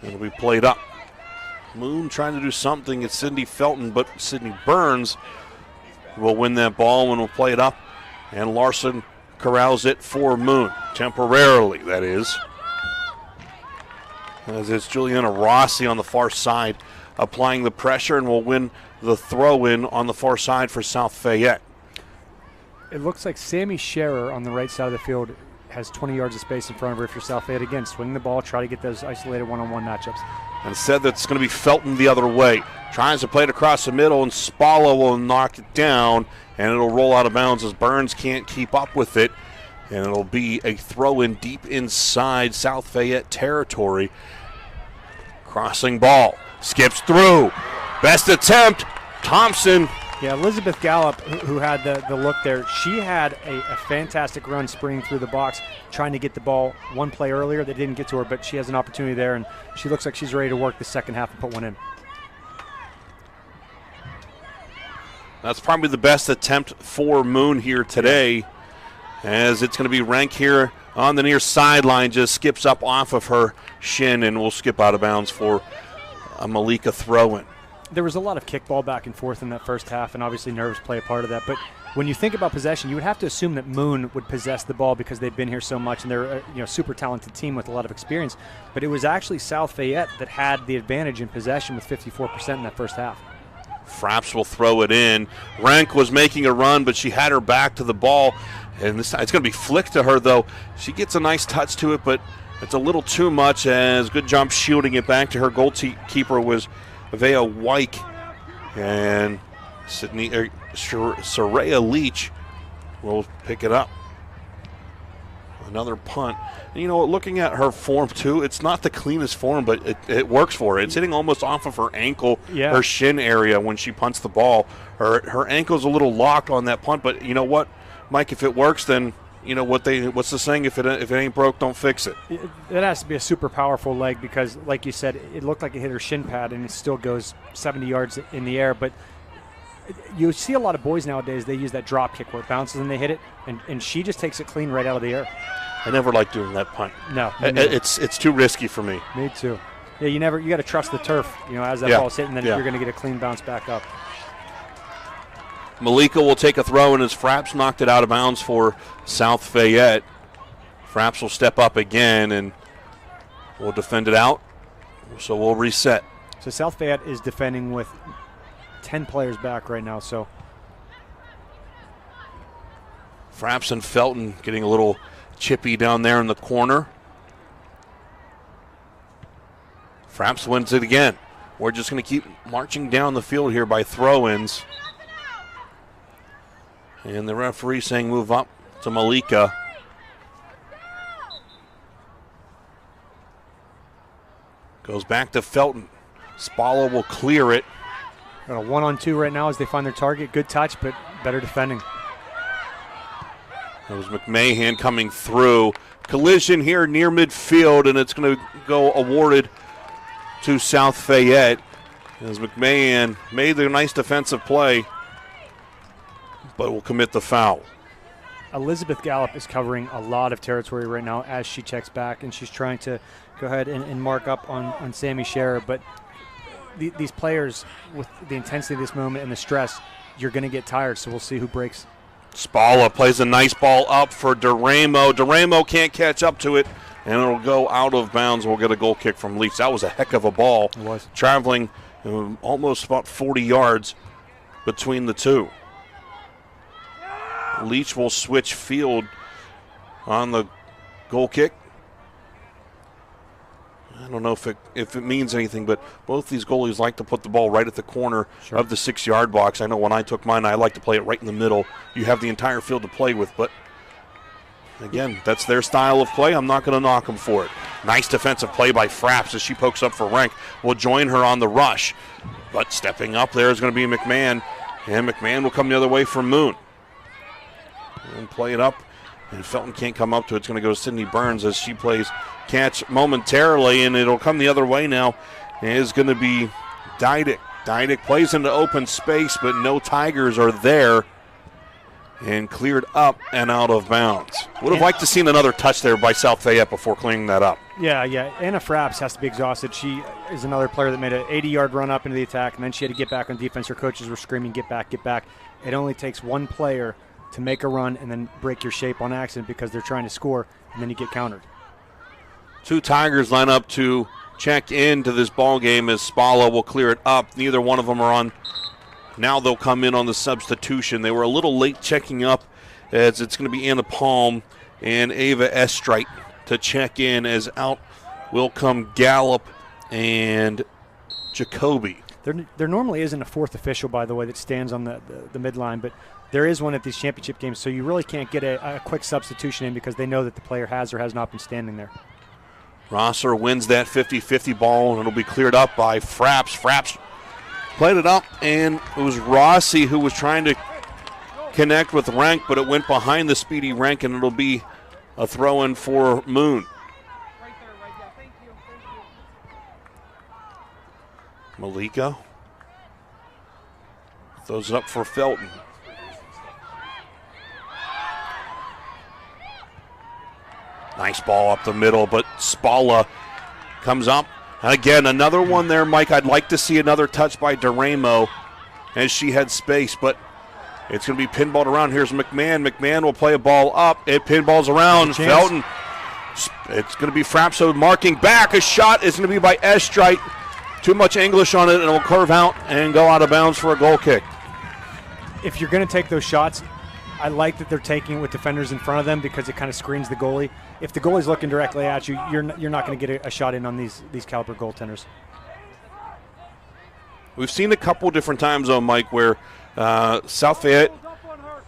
It'll be played up. Moon trying to do something. It's Sydney Felton, but Sydney Burns will win that ball and will play it up. And Larson corrals it for Moon. Temporarily, that is. As it's Juliana Rossi on the far side applying the pressure, and will win the throw-in on the far side for South Fayette. It looks like Sammy Scherer on the right side of the field has 20 yards of space in front of her if you're South Fayette. Again, swing the ball, try to get those isolated one-on-one matchups. And said that's going to be Felton the other way. Tries to play it across the middle, and Spalla will knock it down, and it'll roll out of bounds as Burns can't keep up with it. And it'll be a throw-in deep inside South Fayette territory. Crossing ball. Skips through. Best attempt. Thompson. Yeah, Elizabeth Gallup, who had the look there, she had a fantastic run sprinting through the box, trying to get the ball one play earlier. That didn't get to her, but she has an opportunity there, and she looks like she's ready to work the second half and put one in. That's probably the best attempt for Moon here today, as it's going to be Rank here on the near sideline, just skips up off of her shin and will skip out of bounds for a Malika throw-in. There was a lot of kickball back and forth in that first half, and obviously nerves play a part of that. But when you think about possession, you would have to assume that Moon would possess the ball because they've been here so much, and they're a super talented team with a lot of experience. But it was actually South Fayette that had the advantage in possession with 54% in that first half. Fraps will throw it in. Rank was making a run, but she had her back to the ball, and this time it's going to be flicked to her, though. She gets a nice touch to it, but it's a little too much, as good job shielding it back to her goalkeeper was Vea Wyke, and Soraya Leach will pick it up. Another punt. And you know what, looking at her form too, it's not the cleanest form, but it works for her. It's hitting almost off of her ankle, her shin area when she punts the ball. Her ankle's a little locked on that punt, but you know what, Mike, if it works, then you know what's the saying? If it ain't broke, don't fix it. It has to be a super powerful leg because, like you said, it looked like it hit her shin pad and it still goes 70 yards in the air. But you see a lot of boys nowadays, they use that drop kick where it bounces and they hit it, and she just takes it clean right out of the air. I never like doing that punt. No, it's too risky for me. Me too. Yeah, you got to trust the turf. As that ball's hitting, then you're going to get a clean bounce back up. Malika will take a throw, and as Fraps knocked it out of bounds for South Fayette, Fraps will step up again and will defend it out. So we'll reset. So South Fayette is defending with 10 players back right now. So Fraps and Felton getting a little chippy down there in the corner. Fraps wins it again. We're just going to keep marching down the field here by throw-ins. And the referee saying move up to Malika. Goes back to Felton. Spalla will clear it. Got a 1-on-2 right now as they find their target. Good touch, but better defending. That was McMahon coming through. Collision here near midfield, and it's going to go awarded to South Fayette as McMahon made the nice defensive play, but will commit the foul. Elizabeth Gallup is covering a lot of territory right now as she checks back, and she's trying to go ahead and mark up on Sammy Scherer. But these players, with the intensity of this moment and the stress, you're going to get tired, so we'll see who breaks. Spalla plays a nice ball up for Duramo. Duramo can't catch up to it, and it'll go out of bounds. We'll get a goal kick from Leach. That was a heck of a ball. It was. Traveling almost about 40 yards between the two. Leach will switch field on the goal kick. I don't know if it means anything, but both these goalies like to put the ball right at the corner of the 6-yard box. I know when I took mine, I like to play it right in the middle. You have the entire field to play with, but again, that's their style of play. I'm not going to knock them for it. Nice defensive play by Fraps as she pokes up for Rank. Will join her on the rush, but stepping up there is going to be McMahon, and McMahon will come the other way from Moon. And play it up, and Felton can't come up to it. It's going to go to Sydney Burns as she plays catch momentarily, and it'll come the other way now. It is going to be Dydick. Dydick plays into open space, but no Tigers are there, and cleared up and out of bounds. Would have liked to seen another touch there by South Fayette before cleaning that up. Yeah. Anna Fraps has to be exhausted. She is another player that made an 80-yard run up into the attack, and then she had to get back on defense. Her coaches were screaming, get back, get back. It only takes one player to make a run and then break your shape on accident because they're trying to score, and then you get countered. Two Tigers line up to check into this ball game as Spalla will clear it up. Neither one of them are on. Now they'll come in on the substitution. They were a little late checking up as it's going to be Anna Palm and Ava Estrite to check in, as out will come Gallup and Jacoby. There normally isn't a fourth official, by the way, that stands on the midline, but there is one at these championship games, so you really can't get a quick substitution in because they know that the player has or has not been standing there. Rosser wins that 50-50 ball, and it'll be cleared up by Fraps. Fraps played it up, and it was Rossi who was trying to connect with Rank, but it went behind the speedy Rank, and it'll be a throw-in for Moon. Right there. Thank you. Malika throws it up for Felton. Nice ball up the middle, but Spalla comes up. And again, another one there, Mike. I'd like to see another touch by Duramo as she had space, but it's going to be pinballed around. Here's McMahon. McMahon will play a ball up. It pinballs around. Felton. It's going to be Frapso marking back. A shot is going to be by Estrite. Too much English on it, and it will curve out and go out of bounds for a goal kick. If you're going to take those shots, I like that they're taking it with defenders in front of them because it kind of screens the goalie. If the goalie's looking directly at you, you're not going to get a shot in on these caliber goaltenders. We've seen a couple different times, though, Mike, where South Fayette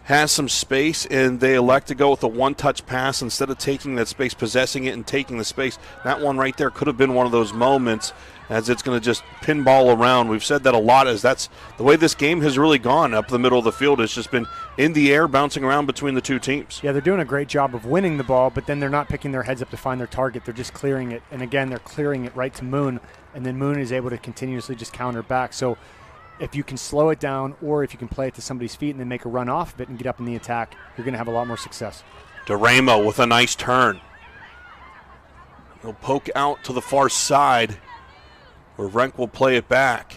has some space and they elect to go with a one-touch pass instead of taking that space, possessing it and taking the space. That one right there could have been one of those moments as it's going to just pinball around. We've said that a lot, as that's the way this game has really gone up the middle of the field. It's just been in the air, bouncing around between the two teams. Yeah, they're doing a great job of winning the ball, but then they're not picking their heads up to find their target. They're just clearing it. And again, they're clearing it right to Moon, and then Moon is able to continuously just counter back. So if you can slow it down, or if you can play it to somebody's feet and then make a run off of it and get up in the attack, you're going to have a lot more success. Duramo with a nice turn. He'll poke out to the far side, where Renk will play it back.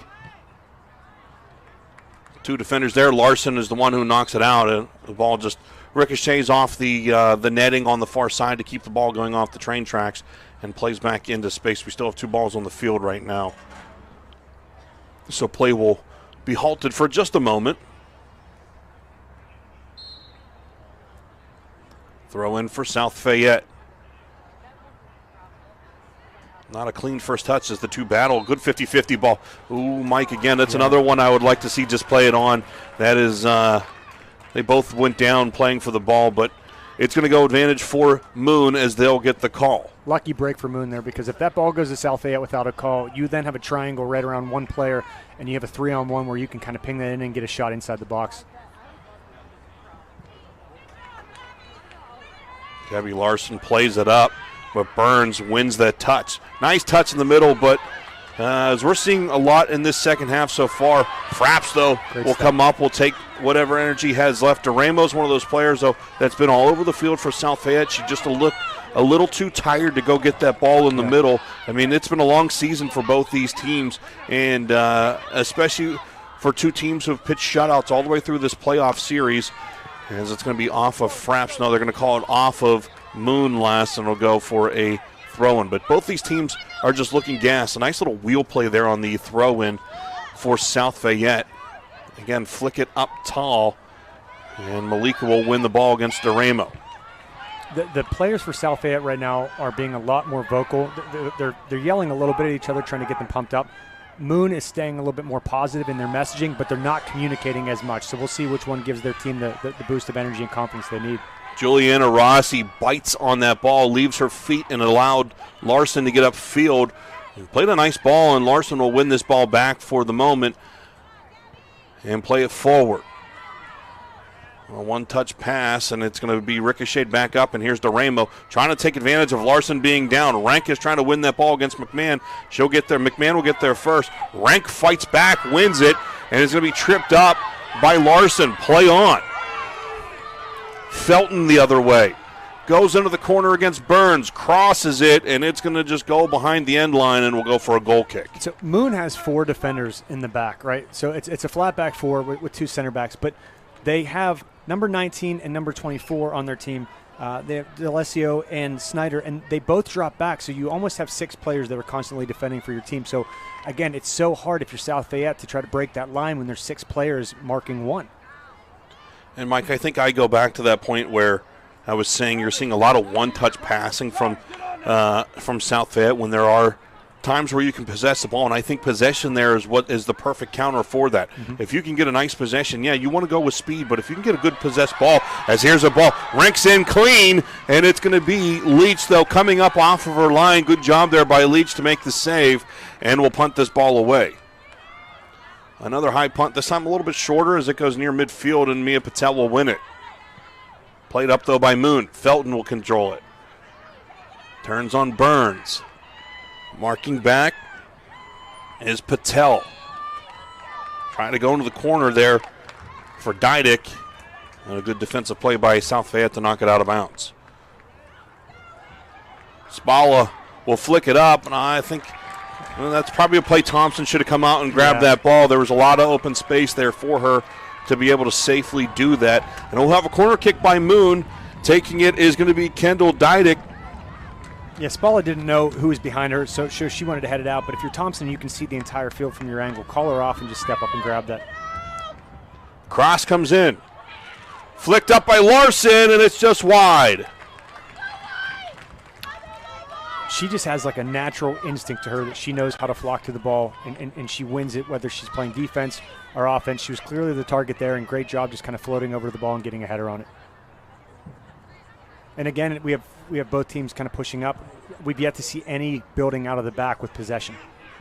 Two defenders there. Larson is the one who knocks it out, and the ball just ricochets off the netting on the far side to keep the ball going off the train tracks and plays back into space. We still have two balls on the field right now, so play will be halted for just a moment. Throw in for South Fayette. Not a clean first touch as the two battle. Good 50-50 ball. Ooh, Mike, again, that's another one I would like to see just play it on. That is, they both went down playing for the ball, but it's going to go advantage for Moon as they'll get the call. Lucky break for Moon there, because if that ball goes to South Fayette without a call, you then have a triangle right around one player, and you have a 3-on-1 where you can kind of ping that in and get a shot inside the box. Gabby Larson plays it up, but Burns wins that touch. Nice touch in the middle, but as we're seeing a lot in this second half so far, Fraps, though, will come up, will take whatever energy he has left. DeRamo's one of those players, though, that's been all over the field for South Fayette. She just a little too tired to go get that ball in the middle. I mean, it's been a long season for both these teams, and especially for two teams who have pitched shutouts all the way through this playoff series. As it's going to be off of Fraps. No, they're going to call it off of Moon last, and it'll go for a throw-in. But both these teams are just looking gassed. A nice little wheel play there on the throw-in for South Fayette. Again, flick it up tall, and Malika will win the ball against DeRamo. The players for South Fayette right now are being a lot more vocal. They're yelling a little bit at each other, trying to get them pumped up. Moon is staying a little bit more positive in their messaging, but they're not communicating as much. So we'll see which one gives their team the boost of energy and confidence they need. Juliana Rossi bites on that ball, leaves her feet, and allowed Larson to get upfield. Played a nice ball, and Larson will win this ball back for the moment and play it forward. A one-touch pass, and it's going to be ricocheted back up, and here's DeRamo trying to take advantage of Larson being down. Rank is trying to win that ball against McMahon. She'll get there. McMahon will get there first. Rank fights back, wins it, and is going to be tripped up by Larson. Play on. Felton the other way. Goes into the corner against Burns, crosses it, and it's going to just go behind the end line, and we'll go for a goal kick. So Moon has 4 defenders in the back, right? So it's a flat back 4 with 2 center backs, but they have number 19 and number 24 on their team. They have D'Alessio and Snyder, and they both drop back, so you almost have 6 players that are constantly defending for your team. So, again, it's so hard if you're South Fayette to try to break that line when there's 6 players marking 1. And, Mike, I think I go back to that point where I was saying you're seeing a lot of one-touch passing from South Fayette when there are times where you can possess the ball, and I think possession there is what is the perfect counter for that. Mm-hmm. If you can get a nice possession, yeah, you want to go with speed, but if you can get a good possessed ball, as here's a ball, Ranks in clean, and it's going to be Leach, though, coming up off of her line. Good job there by Leach to make the save, and we'll punt this ball away. Another high punt, this time a little bit shorter as it goes near midfield, and Mia Patel will win it. Played up, though, by Moon. Felton will control it. Turns on Burns. Marking back is Patel. Trying to go into the corner there for Dydick. And a good defensive play by South Fayette to knock it out of bounds. Spalla will flick it up, and I think that's probably a play Thompson should have come out and grabbed that ball. There was a lot of open space there for her to be able to safely do that. And we'll have a corner kick by Moon. Taking it is going to be Kendall Dydick. Yeah, Spalla didn't know who was behind her, so she wanted to head it out. But if you're Thompson, you can see the entire field from your angle. Call her off and just step up and grab that. Cross comes in. Flicked up by Larson, and it's just wide. She just has like a natural instinct to her that she knows how to flock to the ball, and she wins it whether she's playing defense or offense. She was clearly the target there, and great job just kind of floating over the ball and getting a header on it. And again, we have both teams kind of pushing up. We've yet to see any building out of the back with possession.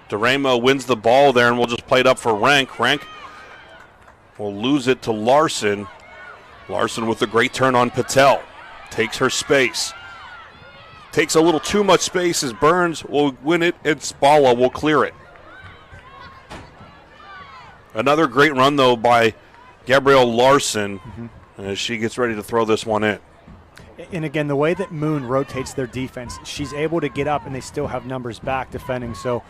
DeRamo wins the ball there, and we'll just play it up for Rank. Rank will lose it to Larson. Larson with a great turn on Patel. Takes her space. Takes a little too much space as Burns will win it, and Spalla will clear it. Another great run, though, by Gabrielle Larson as she gets ready to throw this one in. And again, the way that Moon rotates their defense, she's able to get up and they still have numbers back defending. So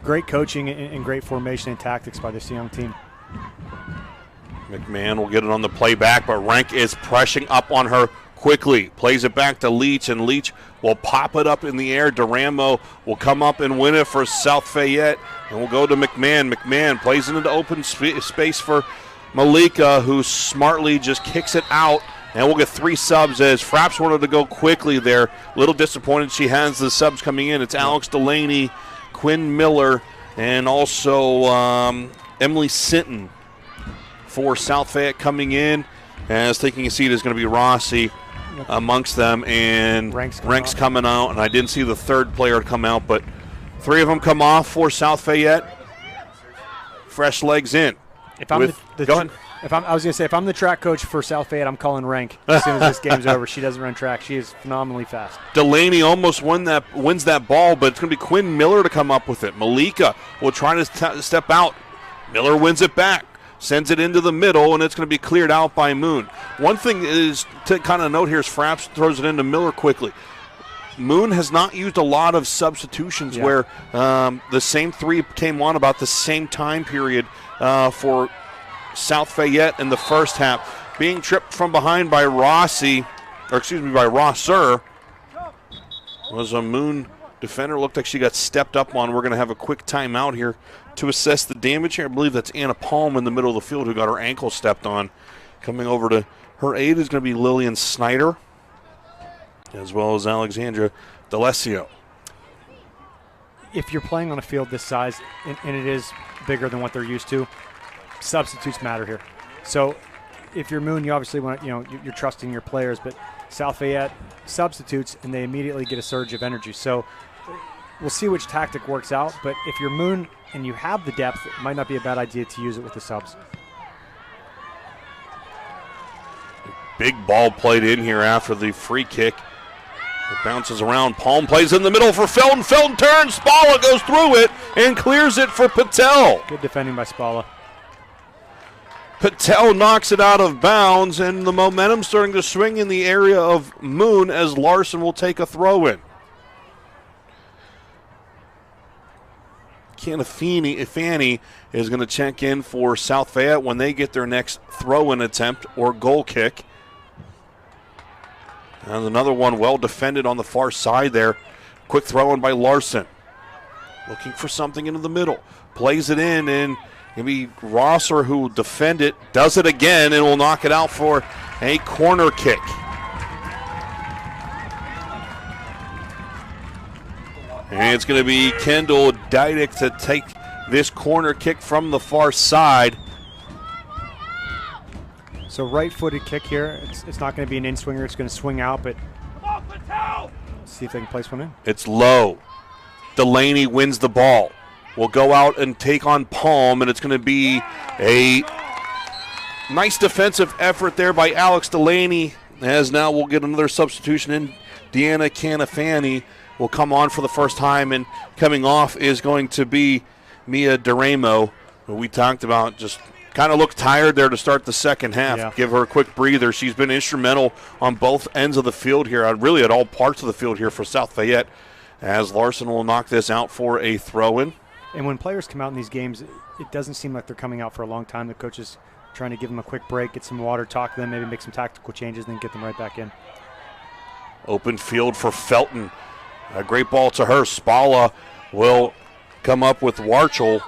great coaching and great formation and tactics by this young team. McMahon will get it on the play back, but Rank is pressing up on her quickly. Plays it back to Leach, and Leach will pop it up in the air. DeRamo will come up and win it for South Fayette, and we'll go to McMahon. McMahon plays it into open space for Malika, who smartly just kicks it out. And we'll get 3 subs as Fraps wanted to go quickly there. A little disappointed she has the subs coming in. It's Alex Delaney, Quinn Miller, and also Emily Sinton for South Fayette coming in. As taking a seat is going to be Rossi. amongst them, and Rank's coming out, and I didn't see the third player come out, but 3 of them come off for South Fayette. Fresh legs in. If I'm I was going to say, if I'm the track coach for South Fayette, I'm calling Rank as soon as this game's over. She doesn't run track. She is phenomenally fast. Delaney almost wins that ball, but it's going to be Quinn Miller to come up with it. Malika will try to step out. Miller wins it back, sends it into the middle, and it's going to be cleared out by Moon. One thing is to kind of note here is Fraps throws it into Miller quickly. Moon has not used a lot of substitutions where the same 3 came on about the same time period for South Fayette in the first half. Being tripped from behind by Rosser was a Moon defender. Looked like she got stepped up on. We're going to have a quick timeout here to assess the damage here. I believe that's Anna Palm in the middle of the field who got her ankle stepped on. Coming over to her aid is going to be Lillian Snyder, as well as Alexandra D'Alessio. If you're playing on a field this size, and it is bigger than what they're used to, substitutes matter here. So if you're Moon, you obviously want to, you're trusting your players, but South Fayette substitutes and they immediately get a surge of energy. So we'll see which tactic works out, but if you're Moon and you have the depth, it might not be a bad idea to use it with the subs. Big ball played in here after the free kick. It bounces around. Palm plays in the middle for Felton. Felton turns. Spalla goes through it and clears it for Patel. Good defending by Spalla. Patel knocks it out of bounds, and the momentum starting to swing in the area of Moon as Larson will take a throw-in. Fanny is going to check in for South Fayette when they get their next throw-in attempt or goal kick. And another one well defended on the far side there. Quick throw-in by Larson. Looking for something into the middle. Plays it in, and maybe Rosser, who will defend it, does it again and will knock it out for a corner kick. And it's going to be Kendall Dydick to take this corner kick from the far side. So right-footed kick here. It's not going to be an in-swinger. It's going to swing out, but let's see if they can place one in. It's low. Delaney wins the ball. Will go out and take on Palm, and it's going to be a nice defensive effort there by Alex Delaney, as now we'll get another substitution in. Deanna Canafani will come on for the first time, and coming off is going to be Mia Duramo, who we talked about just kind of looked tired there to start the second half. Yeah. Give her a quick breather. She's been instrumental on both ends of the field here, really at all parts of the field here for South Fayette, as Larson will knock this out for a throw-in. And when players come out in these games, it doesn't seem like they're coming out for a long time. The coach is trying to give them a quick break, get some water, talk to them, maybe make some tactical changes, and then get them right back in. Open field for Felton. A great ball to her. Spalla will come up with Warchel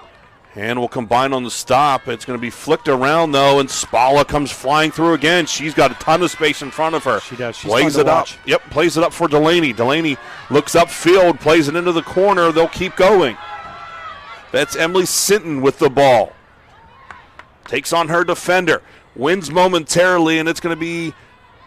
and will combine on the stop. It's going to be flicked around, though, and Spalla comes flying through again. She's got a ton of space in front of her. She does. She's plays fun to it watch. up. Yep, plays it up for Delaney. Delaney looks upfield, plays it into the corner. They'll keep going. That's Emily Sinton with the ball. Takes on her defender. Wins momentarily, and it's going to be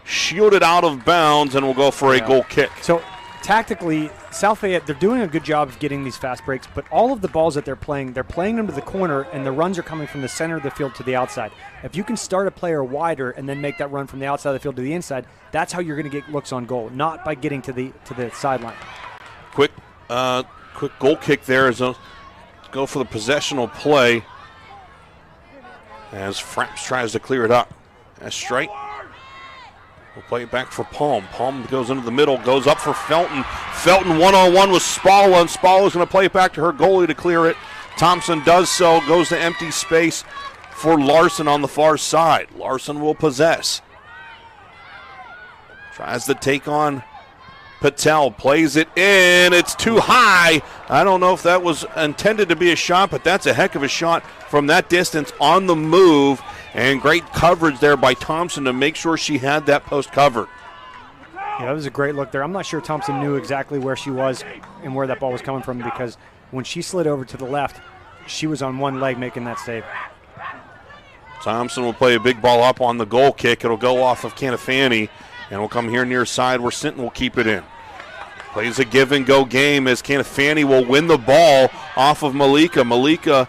shielded out of bounds, and will go for a goal kick. So tactically, South Fayette, they're doing a good job of getting these fast breaks, but all of the balls that they're playing them to the corner, and the runs are coming from the center of the field to the outside. If you can start a player wider and then make that run from the outside of the field to the inside, that's how you're going to get looks on goal, not by getting to the sideline. Quick goal kick there as go for the possessional play as Fraps tries to clear it up. That's straight. We'll play it back for Palm. Palm goes into the middle, goes up for Felton. Felton one-on-one with Spalla, and Spalla's going to play it back to her goalie to clear it. Thompson does so, goes to empty space for Larson on the far side. Larson will possess. Tries to take on Patel, plays it in. It's too high. I don't know if that was intended to be a shot, but that's a heck of a shot from that distance on the move. And great coverage there by Thompson to make sure she had that post covered. Yeah, that was a great look there. I'm not sure Thompson knew exactly where she was and where that ball was coming from, because when she slid over to the left, she was on one leg making that save. Thompson will play a big ball up on the goal kick. It'll go off of Canafani, And we'll come here near side where Sinton will keep it in. Plays a give-and-go game as Canifani will win the ball off of Malika. Malika,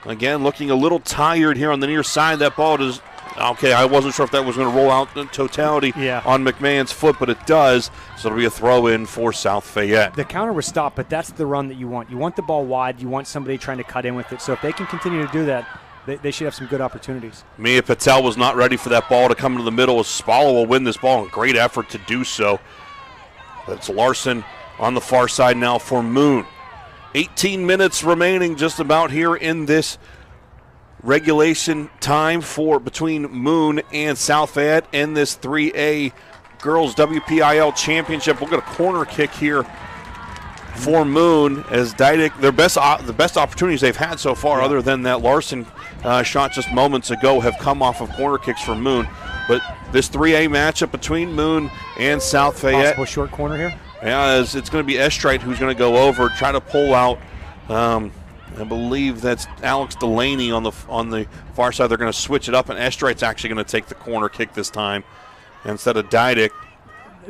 again, looking a little tired here on the near side. That ball is, okay, I wasn't sure if that was going to roll out in totality on McMahon's foot, but it does. So it'll be a throw-in for South Fayette. The counter was stopped, but that's the run that you want. You want the ball wide. You want somebody trying to cut in with it. So if they can continue to do that, they should have some good opportunities. Mia Patel was not ready for that ball to come into the middle. Spalla will win this ball, and great effort to do so. It's Larson on the far side now for Moon. 18 minutes remaining just about here in this regulation time for between Moon and South Fayette in this 3A Girls WPIAL Championship. We'll get a corner kick here for Moon as Dydick, the best opportunities they've had so far, other than that Larson shot just moments ago, have come off of corner kicks for Moon. But this 3A matchup between Moon and South Fayette. Possible short corner here? Yeah, it's going to be Estrite who's going to go over, try to pull out. I believe that's Alex Delaney on the far side. They're going to switch it up, and Estrite's actually going to take the corner kick this time instead of Dydick.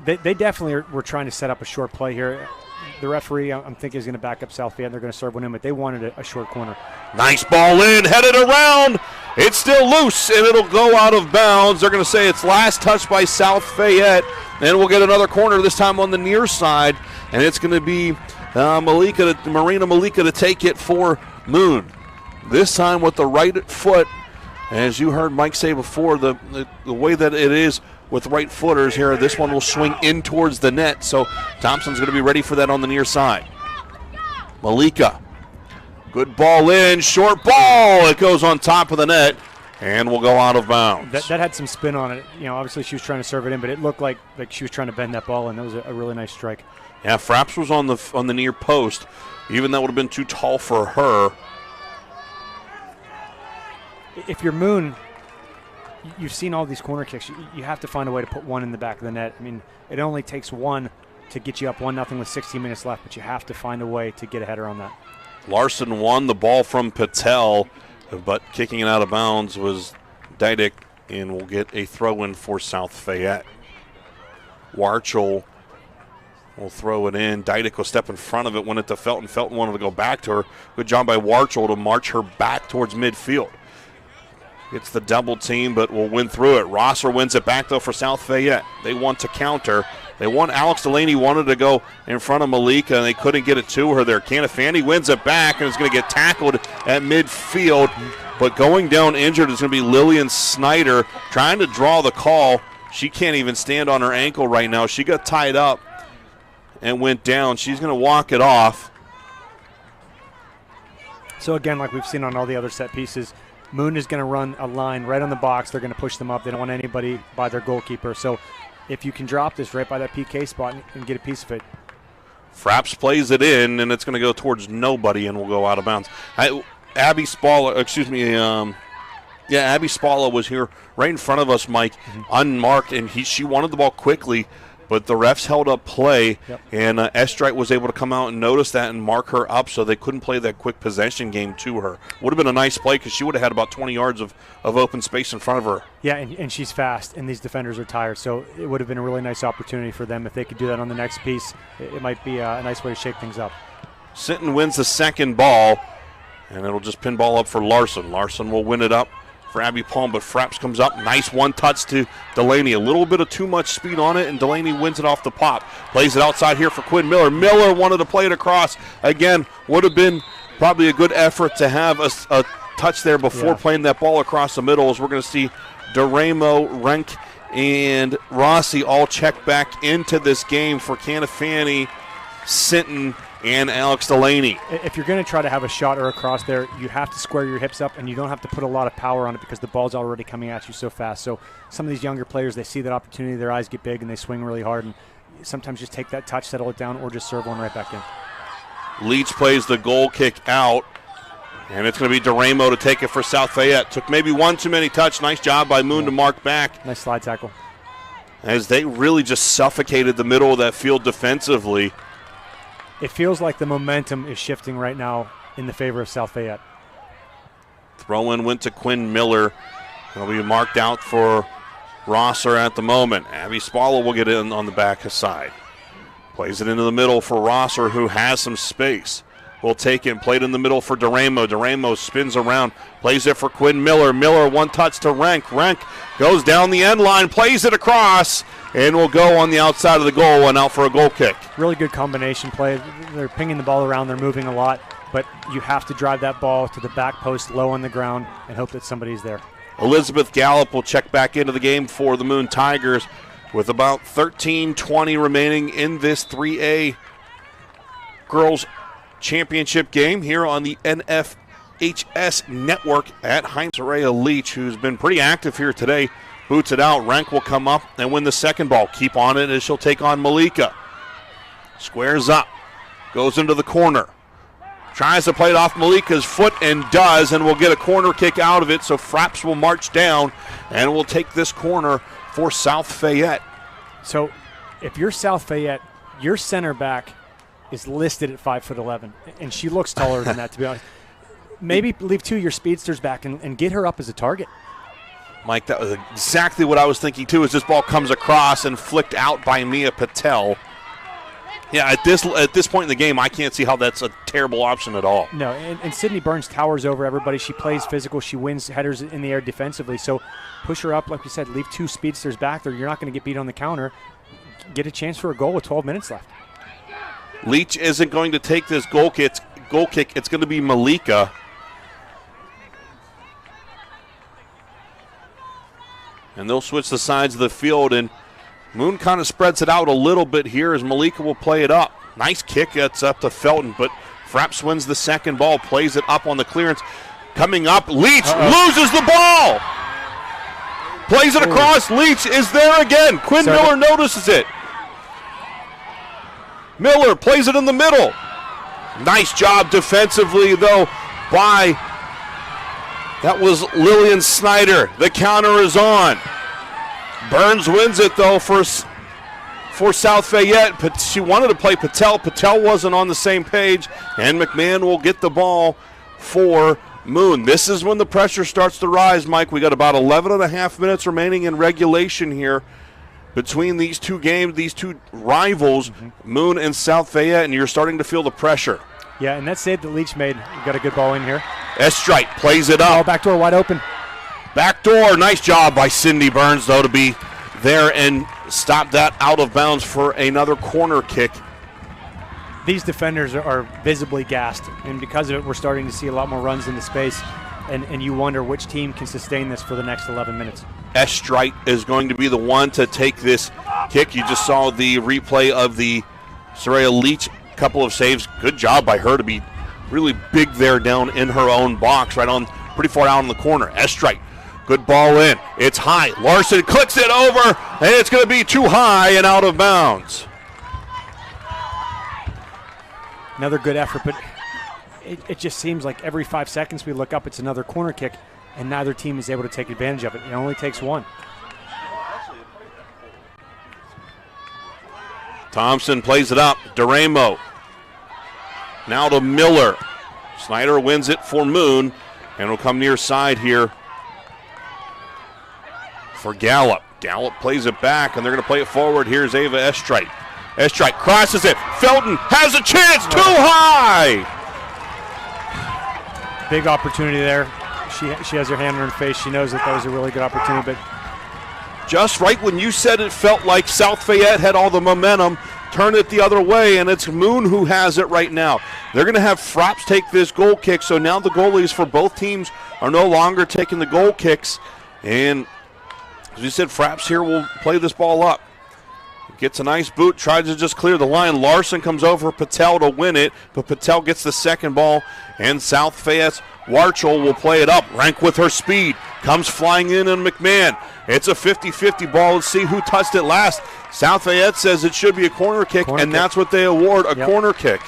They definitely were trying to set up a short play here. The referee, I'm thinking, is going to back up South Fayette, and they're going to serve one in, but they wanted a short corner. Nice ball in, headed around. It's still loose, and it'll go out of bounds. They're going to say it's last touch by South Fayette, and we'll get another corner this time on the near side, and it's going to be Marina Malika to take it for Moon. This time with the right foot, as you heard Mike say before, the way that it is with right footers here, this one will swing in towards the net, so Thompson's going to be ready for that on the near side. Malika, good ball in, short ball, it goes on top of the net, and will go out of bounds. That had some spin on it. Obviously she was trying to serve it in, but it looked like she was trying to bend that ball, and that was a really nice strike. Yeah, Frapps was on the near post. Even that would have been too tall for her. If you're Moon, you've seen all these corner kicks. You have to find a way to put one in the back of the net. I mean, it only takes one to get you up 1-0 with 16 minutes left, but you have to find a way to get a header on that. Larson won the ball from Patel, but kicking it out of bounds was Dydick, and will get a throw-in for South Fayette. Warchel will throw it in. Dydick will step in front of it, went it to Felton. Felton wanted to go back to her. Good job by Warchel to march her back towards midfield. Gets the double team, but will win through it. Rosser wins it back, though, for South Fayette. They want to counter. Alex Delaney wanted to go in front of Malika, and they couldn't get it to her there. Canifani wins it back and is going to get tackled at midfield. But going down injured is going to be Lillian Snyder trying to draw the call. She can't even stand on her ankle right now. She got tied up and went down. She's going to walk it off. So, again, like we've seen on all the other set pieces, Moon is going to run a line right on the box. They're going to push them up. They don't want anybody by their goalkeeper. So if you can drop this right by that PK spot and get a piece of it. Frapps plays it in, and it's going to go towards nobody and will go out of bounds. Abby Spalla was here right in front of us, Mike, unmarked, and she wanted the ball quickly, but the refs held up play, and Estrite was able to come out and notice that and mark her up so they couldn't play that quick possession game to her. Would have been a nice play because she would have had about 20 yards of open space in front of her. Yeah, and she's fast, and these defenders are tired, so it would have been a really nice opportunity for them. If they could do that on the next piece, it might be a nice way to shake things up. Sinton wins the second ball, and it'll just pinball up for Larson. Larson will win it up for Abby Palm, but Frapps comes up. Nice one touch to Delaney. A little bit of too much speed on it, and Delaney wins it off the pop. Plays it outside here for Quinn Miller. Miller wanted to play it across. Again, would have been probably a good effort to have a touch there before playing that ball across the middle, as we're going to see Duramo, Renk, and Rossi all check back into this game for Canifani, Sinton, and Alex Delaney. If you're going to try to have a shot or a cross there, you have to square your hips up, and you don't have to put a lot of power on it because the ball's already coming at you so fast. So some of these younger players, they see that opportunity, their eyes get big, and they swing really hard, and sometimes just take that touch, settle it down, or just serve one right back in. Leach plays the goal kick out, and it's going to be Duramo to take it for South Fayette. Took maybe one too many touch. Nice job by Moon to mark back. Nice slide tackle. As they really just suffocated the middle of that field defensively. It feels like the momentum is shifting right now in the favor of South Fayette. Throw-in went to Quinn Miller. It'll be marked out for Rosser at the moment. Abby Spalla will get in on the back side. Plays it into the middle for Rosser, who has some space. Will take it, played in the middle for Duramo. Duramo spins around, plays it for Quinn Miller. Miller, one touch to Renk. Renk goes down the end line, plays it across, and will go on the outside of the goal and out for a goal kick. Really good combination play. They're pinging the ball around, they're moving a lot, but you have to drive that ball to the back post, low on the ground, and hope that somebody's there. Elizabeth Gallup will check back into the game for the Moon Tigers with about 13:20 remaining in this 3A Girls Championship game here on the NFHS Network at Heinz. Soraya Leach, who's been pretty active here today, boots it out. Rank will come up and win the second ball. Keep on it as she'll take on Malika. Squares up, goes into the corner. Tries to play it off Malika's foot and does, and will get a corner kick out of it, so Fraps will march down and will take this corner for South Fayette. So if you're South Fayette, your center back is listed at 5'11", and she looks taller than that, to be honest. Maybe leave two of your speedsters back and get her up as a target. Mike, that was exactly what I was thinking too, as this ball comes across and flicked out by Mia Patel. Yeah, at this point in the game, I can't see how that's a terrible option at all. No, and Sydney Burns towers over everybody. She plays physical. She wins headers in the air defensively. So push her up, like we said, leave two speedsters back there. You're not going to get beat on the counter. Get a chance for a goal with 12 minutes left. Leach isn't going to take this goal kick. It's going to be Malika. And they'll switch the sides of the field, and Moon kind of spreads it out a little bit here as Malika will play it up. Nice kick. It's up to Felton, but Fraps wins the second ball, plays it up on the clearance. Coming up, Leach loses the ball. Plays it across. Leach is there again. Quinn Miller notices it. Miller plays it in the middle. Nice job defensively, though, by, that was Lillian Snyder. The counter is on. Burns wins it, though, for South Fayette. But she wanted to play Patel. Patel wasn't on the same page, and McMahon will get the ball for Moon. This is when the pressure starts to rise, Mike. We got about 11 and a half minutes remaining in regulation here between these two games, these two rivals, Moon and South Fayette, and you're starting to feel the pressure. Yeah, and that save that Leach made, got a good ball in here. Estrite plays it up. Back door wide open. Back door, nice job by Cindy Burns, though, to be there and stop that out of bounds for another corner kick. These defenders are visibly gassed, and because of it, we're starting to see a lot more runs into space, and you wonder which team can sustain this for the next 11 minutes. Estrite is going to be the one to take this kick. You just saw the replay of the Soraya Leach couple of saves. Good job by her to be really big there down in her own box, right on, pretty far out in the corner. Estrite, good ball in. It's high. Larson clicks it over, and it's going to be too high and out of bounds. Another good effort, but it just seems like every 5 seconds we look up, it's another corner kick, and neither team is able to take advantage of it. It only takes one. Thompson plays it up. Duramo. Now to Miller. Snyder wins it for Moon, and will come near side here for Gallup. Gallup plays it back, and they're going to play it forward. Here's Ava Estrite. Estrite crosses it. Felton has a chance. Too high. Big opportunity there. She has her hand on her face. She knows that was a really good opportunity, but just right when you said it felt like South Fayette had all the momentum, turn it the other way, and it's Moon who has it right now. They're going to have Fraps take this goal kick, so now the goalies for both teams are no longer taking the goal kicks. And as you said, Fraps here will play this ball up. Gets a nice boot, tries to just clear the line. Larson comes over Patel to win it, but Patel gets the second ball, and South Fayette's Warchel will play it up. Rank with her speed, comes flying in on McMahon. It's a 50-50 ball. Let's see who touched it last. South Fayette says it should be a corner kick, that's what they award, a corner kick.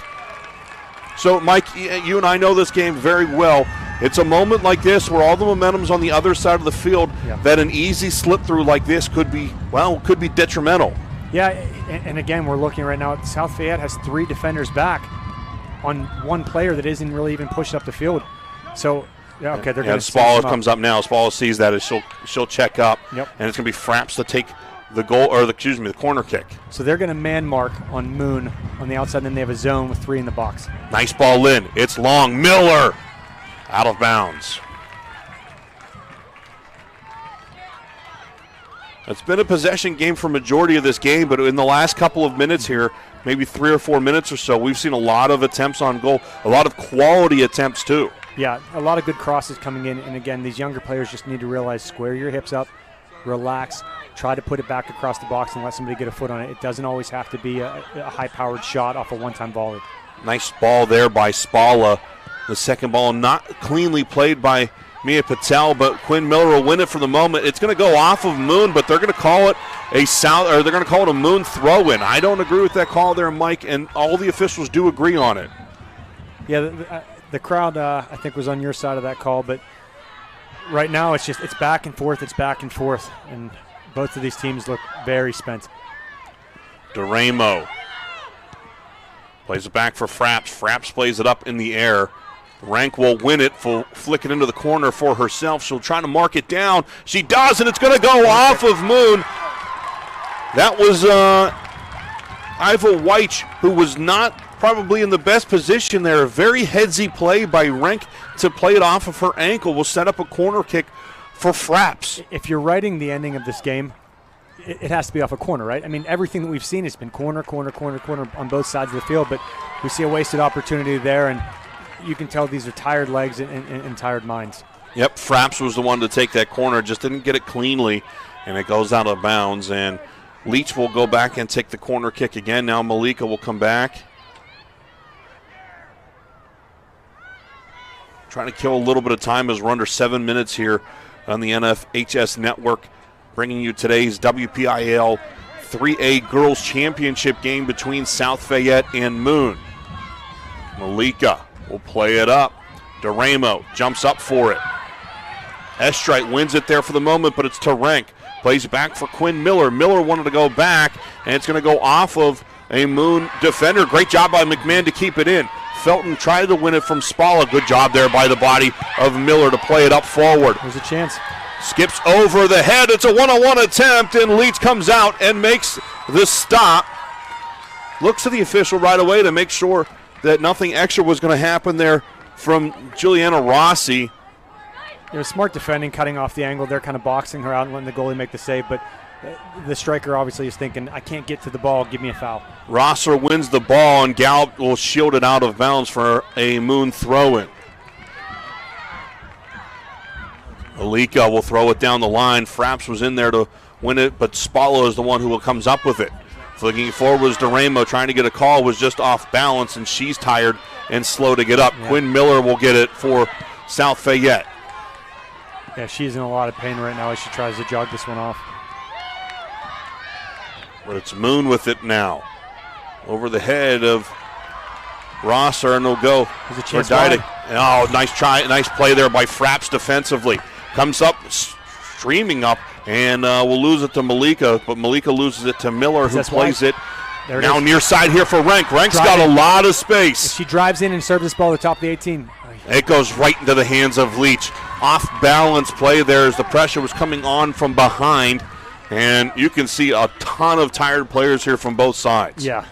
So, Mike, you and I know this game very well. It's a moment like this where all the momentum's on the other side of the field that an easy slip-through like this could be detrimental. Yeah, and again, we're looking right now. South Fayette has 3 defenders back on one player that isn't really even pushed up the field. So Yeah, okay, they're going to Spalla comes up now. Spalla sees that as she'll check up. Yep. And it's going to be Fraps to take the goal, or the corner kick. So they're going to man mark on Moon on the outside, and then they have a zone with 3 in the box. Nice ball in. It's long. Miller out of bounds. It's been a possession game for majority of this game, but in the last couple of minutes here, maybe 3 or 4 minutes or so, we've seen a lot of attempts on goal, a lot of quality attempts too. Yeah, a lot of good crosses coming in, and again, these younger players just need to realize, square your hips up, relax, try to put it back across the box and let somebody get a foot on it. It doesn't always have to be a high-powered shot off a one-time volley. Nice ball there by Spalla. The second ball not cleanly played by Mia Patel, but Quinn Miller will win it for the moment. It's going to go off of Moon, but they're going to call it a Moon throw-in. I don't agree with that call there, Mike, and all the officials do agree on it. Yeah, the crowd, I think, was on your side of that call, but right now it's back and forth, and both of these teams look very spent. DeRamo plays it back for Fraps. Fraps plays it up in the air. Rank will win it, flick it into the corner for herself. She'll try to mark it down. She does, and it's going to go off of Moon. That was Iva White, who was not probably in the best position there. A very headsy play by Rank to play it off of her ankle. Will set up a corner kick for Fraps. If you're writing the ending of this game, it has to be off a corner, right? I mean, everything that we've seen has been corner on both sides of the field, but we see a wasted opportunity there, and you can tell these are tired legs and tired minds. Yep, Fraps was the one to take that corner, just didn't get it cleanly, and it goes out of bounds, and Leach will go back and take the corner kick again. Now Malika will come back. Trying to kill a little bit of time as we're under 7 minutes here on the NFHS Network, bringing you today's WPIAL 3A Girls Championship game between South Fayette and Moon. Malika will play it up. DeRamo jumps up for it. Estrite wins it there for the moment, but it's to Rank. Plays it back for Quinn Miller. Miller wanted to go back, and it's going to go off of a Moon defender. Great job by McMahon to keep it in. Felton tried to win it from Spalla. Good job there by the body of Miller to play it up forward. There's a chance. Skips over the head. It's a one-on-one attempt, and Leach comes out and makes the stop. Looks to the official right away to make sure that nothing extra was going to happen there from Juliana Rossi. It was smart defending, cutting off the angle. They're kind of boxing her out and letting the goalie make the save, but the striker obviously is thinking, I can't get to the ball, give me a foul. Rosser wins the ball, and Gallup will shield it out of bounds for a Moon throw-in. Alika will throw it down the line. Fraps was in there to win it, but Spalla is the one who comes up with it. Flicking forward was DeRamo, trying to get a call, was just off balance, and she's tired and slow to get up. Yeah. Quinn Miller will get it for South Fayette. Yeah, she's in a lot of pain right now as she tries to jog this one off. But it's Moon with it now. Over the head of Rosser, and they'll go There's a chance. Oh, nice try, nice play there by Fraps defensively. Comes up, streaming up, and will lose it to Malika, but Malika loses it to Miller, who plays it. Now near side here for Rank. Rank's got a lot of space. She drives in and serves this ball to the top of the 18. It goes right into the hands of Leach. Off balance play there as the pressure was coming on from behind. And you can see a ton of tired players here from both sides. Yeah,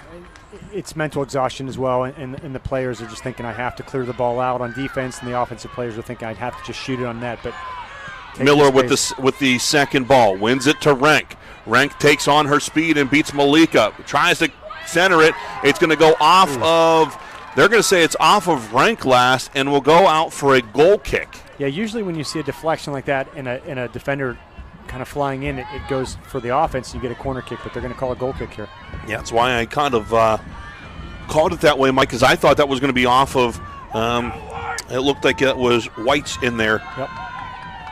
it's mental exhaustion as well, and the players are just thinking, I have to clear the ball out on defense, and the offensive players are thinking, I'd have to just shoot it on net. But Miller with the second ball, wins it to Rank. Rank takes on her speed and beats Malika. Tries to center it. It's going to go off of, they're going to say it's off of Rank last, and will go out for a goal kick. Yeah, usually when you see a deflection like that and a defender kind of flying in, it goes for the offense, you get a corner kick, but they're going to call a goal kick here. Yeah, that's why I kind of called it that way, Mike, because I thought that was going to be off of, it looked like it was White's in there. Yep.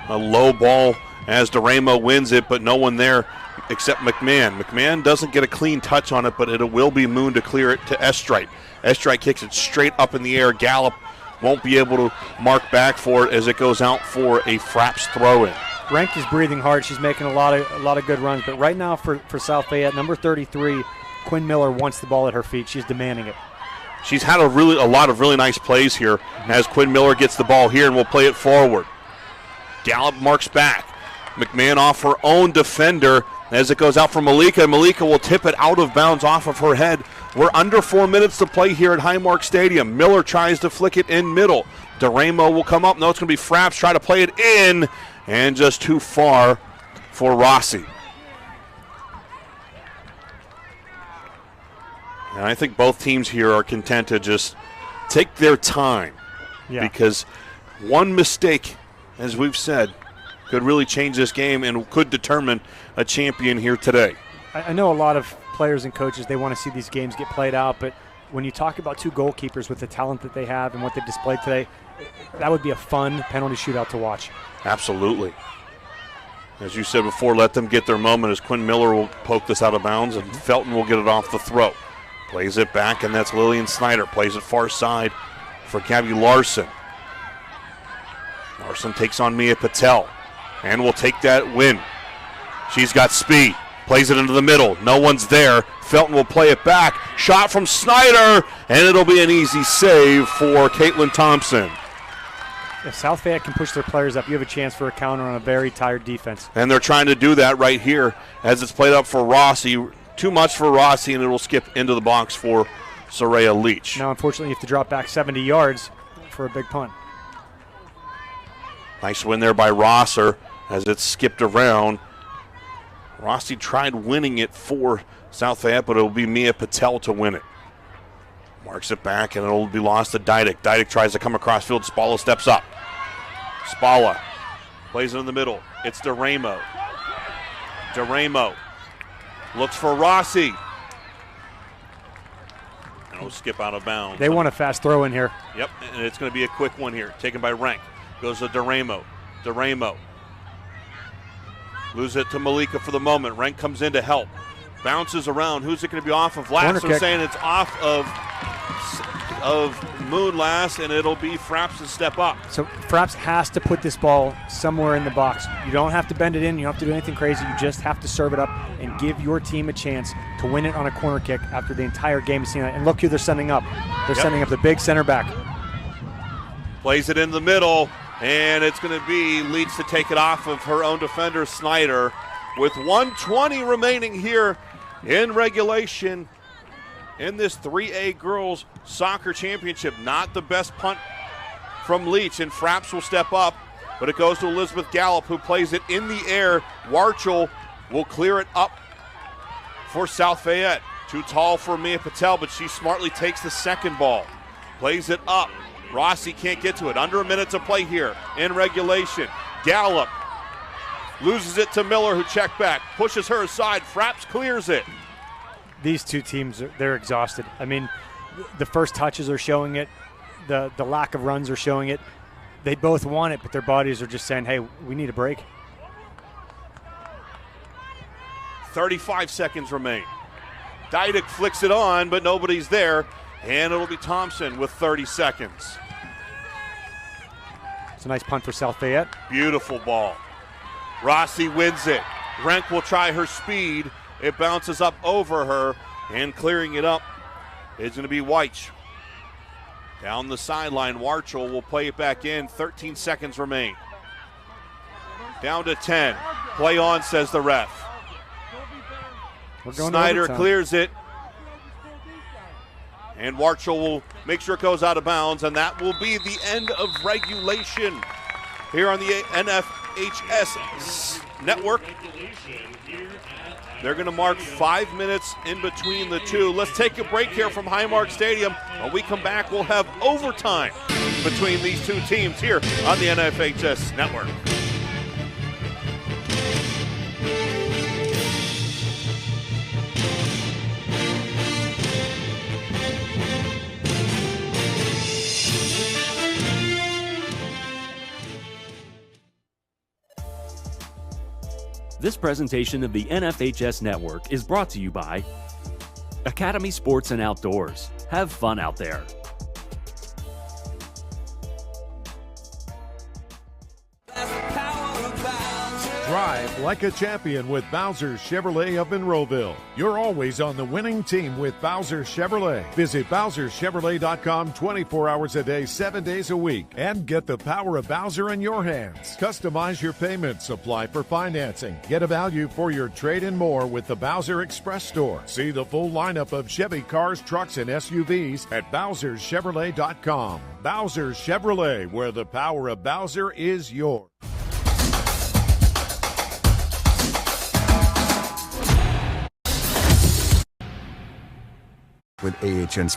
A low ball as DeRamo wins it, but no one there except McMahon. McMahon doesn't get a clean touch on it, but it will be Moon to clear it to Estrite. Estrite kicks it straight up in the air. Gallup won't be able to mark back for it as it goes out for a Fraps throw-in. Rank is breathing hard. She's making a lot of good runs. But right now for South Fayette, number 33, Quinn Miller wants the ball at her feet. She's demanding it. She's had a lot of really nice plays here as Quinn Miller gets the ball here and will play it forward. Gallup marks back. McMahon off her own defender as it goes out for Malika. Malika will tip it out of bounds off of her head. We're under 4 minutes to play here at Highmark Stadium. Miller tries to flick it in middle. DeRamo will come up. No, it's going to be Frapps try to play it in, and just too far for Rossi. And I think both teams here are content to just take their time, because one mistake, as we've said, could really change this game and could determine a champion here today. I know a lot of players and coaches, they want to see these games get played out, but when you talk about two goalkeepers with the talent that they have and what they've displayed today, that would be a fun penalty shootout to watch. Absolutely. As you said before, let them get their moment as Quinn Miller will poke this out of bounds and Felton will get it off the throat. Plays it back, and that's Lillian Snyder. Plays it far side for Gabby Larson. Larson takes on Mia Patel and will take that win. She's got speed. Plays it into the middle. No one's there. Felton will play it back. Shot from Snyder, and it'll be an easy save for Caitlin Thompson. If South Fayette can push their players up, you have a chance for a counter on a very tired defense. And they're trying to do that right here as it's played up for Rossi. Too much for Rossi, and it'll skip into the box for Soraya Leach. Now, unfortunately, you have to drop back 70 yards for a big punt. Nice win there by Rosser as it's skipped around. Rossi tried winning it for South Fayette, but it'll be Mia Patel to win it. Marks it back, and it'll be lost to Dydick. Dydick tries to come across field. Spalla steps up. Spalla plays it in the middle. It's DeRamo. DeRamo looks for Rossi. And it'll skip out of bounds. They want a fast throw in here. Yep, and it's going to be a quick one here. Taken by Rank. Goes to DeRamo. DeRamo loses it to Malika for the moment. Rank comes in to help. Bounces around. Who's it going to be off of last? They're saying it's off of Moon last, and it'll be Frapps to step up. So Frapps has to put this ball somewhere in the box. You don't have to bend it in. You don't have to do anything crazy. You just have to serve it up and give your team a chance to win it on a corner kick after the entire game is seen. And look who they're sending up. They're sending up the big center back. Plays it in the middle, and it's going to be Leach to take it off of her own defender, Snyder, with 1:20 remaining here in regulation in this 3A Girls Soccer Championship. Not the best punt from Leach, and Frapps will step up, but it goes to Elizabeth Gallup, who plays it in the air. Warchel will clear it up for South Fayette. Too tall for Mia Patel, but she smartly takes the second ball. Plays it up. Rossi can't get to it. Under a minute to play here in regulation. Gallup loses it to Miller, who checked back. Pushes her aside. Frapps clears it. These two teams, they're exhausted. I mean, the first touches are showing it. The lack of runs are showing it. They both want it, but their bodies are just saying, hey, we need a break. 35 seconds remain. Dydick flicks it on, but nobody's there, and it'll be Thompson with 30 seconds. It's a nice punt for South Fayette. Beautiful ball. Rossi wins it. Renk will try her speed. It bounces up over her, and clearing it up is going to be Weich. Down the sideline, Warchel will play it back in. 13 seconds remain. Down to 10. Play on, says the ref. Snyder clears it. And Warchel will make sure it goes out of bounds, and that will be the end of regulation here on the NFHS network. They're going to mark 5 minutes in between the two. Let's take a break here from Highmark Stadium. When we come back, we'll have overtime between these two teams here on the NFHS network. This presentation of the NFHS Network is brought to you by Academy Sports and Outdoors. Have fun out there. Drive like a champion with Bowser Chevrolet of Monroeville. You're always on the winning team with Bowser Chevrolet. Visit BowserChevrolet.com 24 hours a day, 7 days a week, and get the power of Bowser in your hands. Customize your payments, apply for financing, get a value for your trade and more with the Bowser Express store. See the full lineup of Chevy cars, trucks, and SUVs at BowserChevrolet.com. Bowser Chevrolet, where the power of Bowser is yours. With AHN.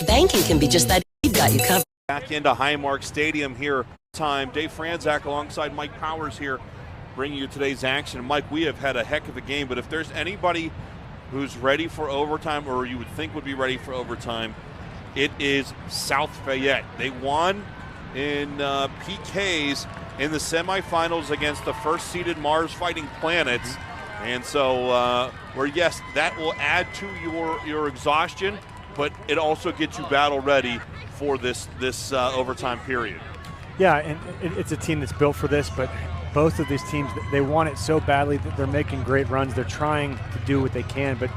Banking can be just that. We've got you covered. Back into Highmark Stadium here. Dave Franzak alongside Mike Powers here, bringing you today's action. Mike, we have had a heck of a game, but if there's anybody who's ready for overtime, or you would think would be ready for overtime, it is South Fayette. They won in PKs in the semifinals against the first-seeded Mars Fighting Planets. And so, yes, that will add to your exhaustion, but it also gets you battle ready for this overtime period. Yeah, and it's a team that's built for this, but both of these teams, they want it so badly that they're making great runs. They're trying to do what they can, but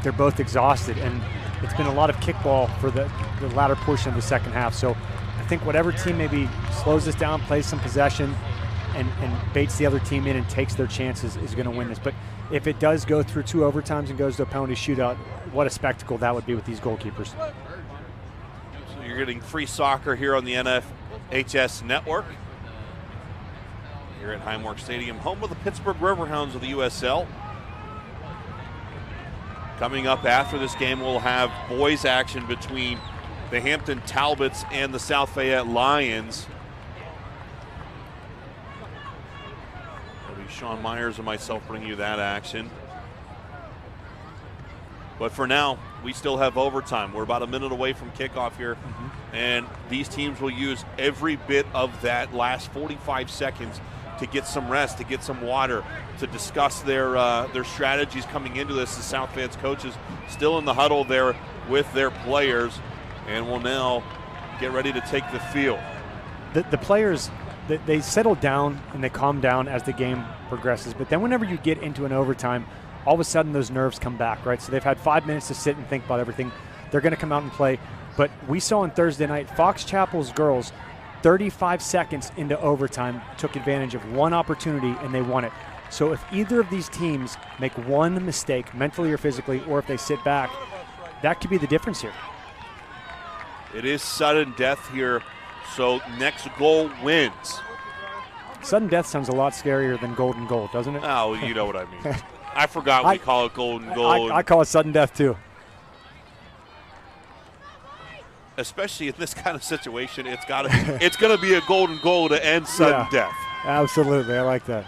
they're both exhausted, and it's been a lot of kickball for the latter portion of the second half. So I think whatever team maybe slows this down, plays some possession, and baits the other team in and takes their chances is going to win this. But if it does go through 2 overtimes and goes to a penalty shootout, what a spectacle that would be with these goalkeepers. So you're getting free soccer here on the NFHS network. Here at Highmark Stadium, home of the Pittsburgh Riverhounds of the USL. Coming up after this game, we'll have boys action between the Hampton Talbots and the South Fayette Lions. It'll be Sean Myers and myself bringing you that action. But for now, we still have overtime. We're about a minute away from kickoff here, and these teams will use every bit of that last 45 seconds to get some rest, to get some water, to discuss their strategies coming into this. The South Fayette's coaches still in the huddle there with their players, and will now get ready to take the field. The players, they settle down and they calm down as the game progresses, but then whenever you get into an overtime, all of a sudden those nerves come back, right? So they've had 5 minutes to sit and think about everything. They're going to come out and play. But we saw on Thursday night, Fox Chapel's girls, 35 seconds into overtime, took advantage of one opportunity and they won it. So if either of these teams make one mistake, mentally or physically, or if they sit back, that could be the difference here. It is sudden death here, so next goal wins. Sudden death sounds a lot scarier than golden goal, doesn't it? Oh, you know what I mean. I forgot we call it golden goal. I call it sudden death too. Especially in this kind of situation, it's going to be a golden goal to end sudden death. Absolutely, I like that.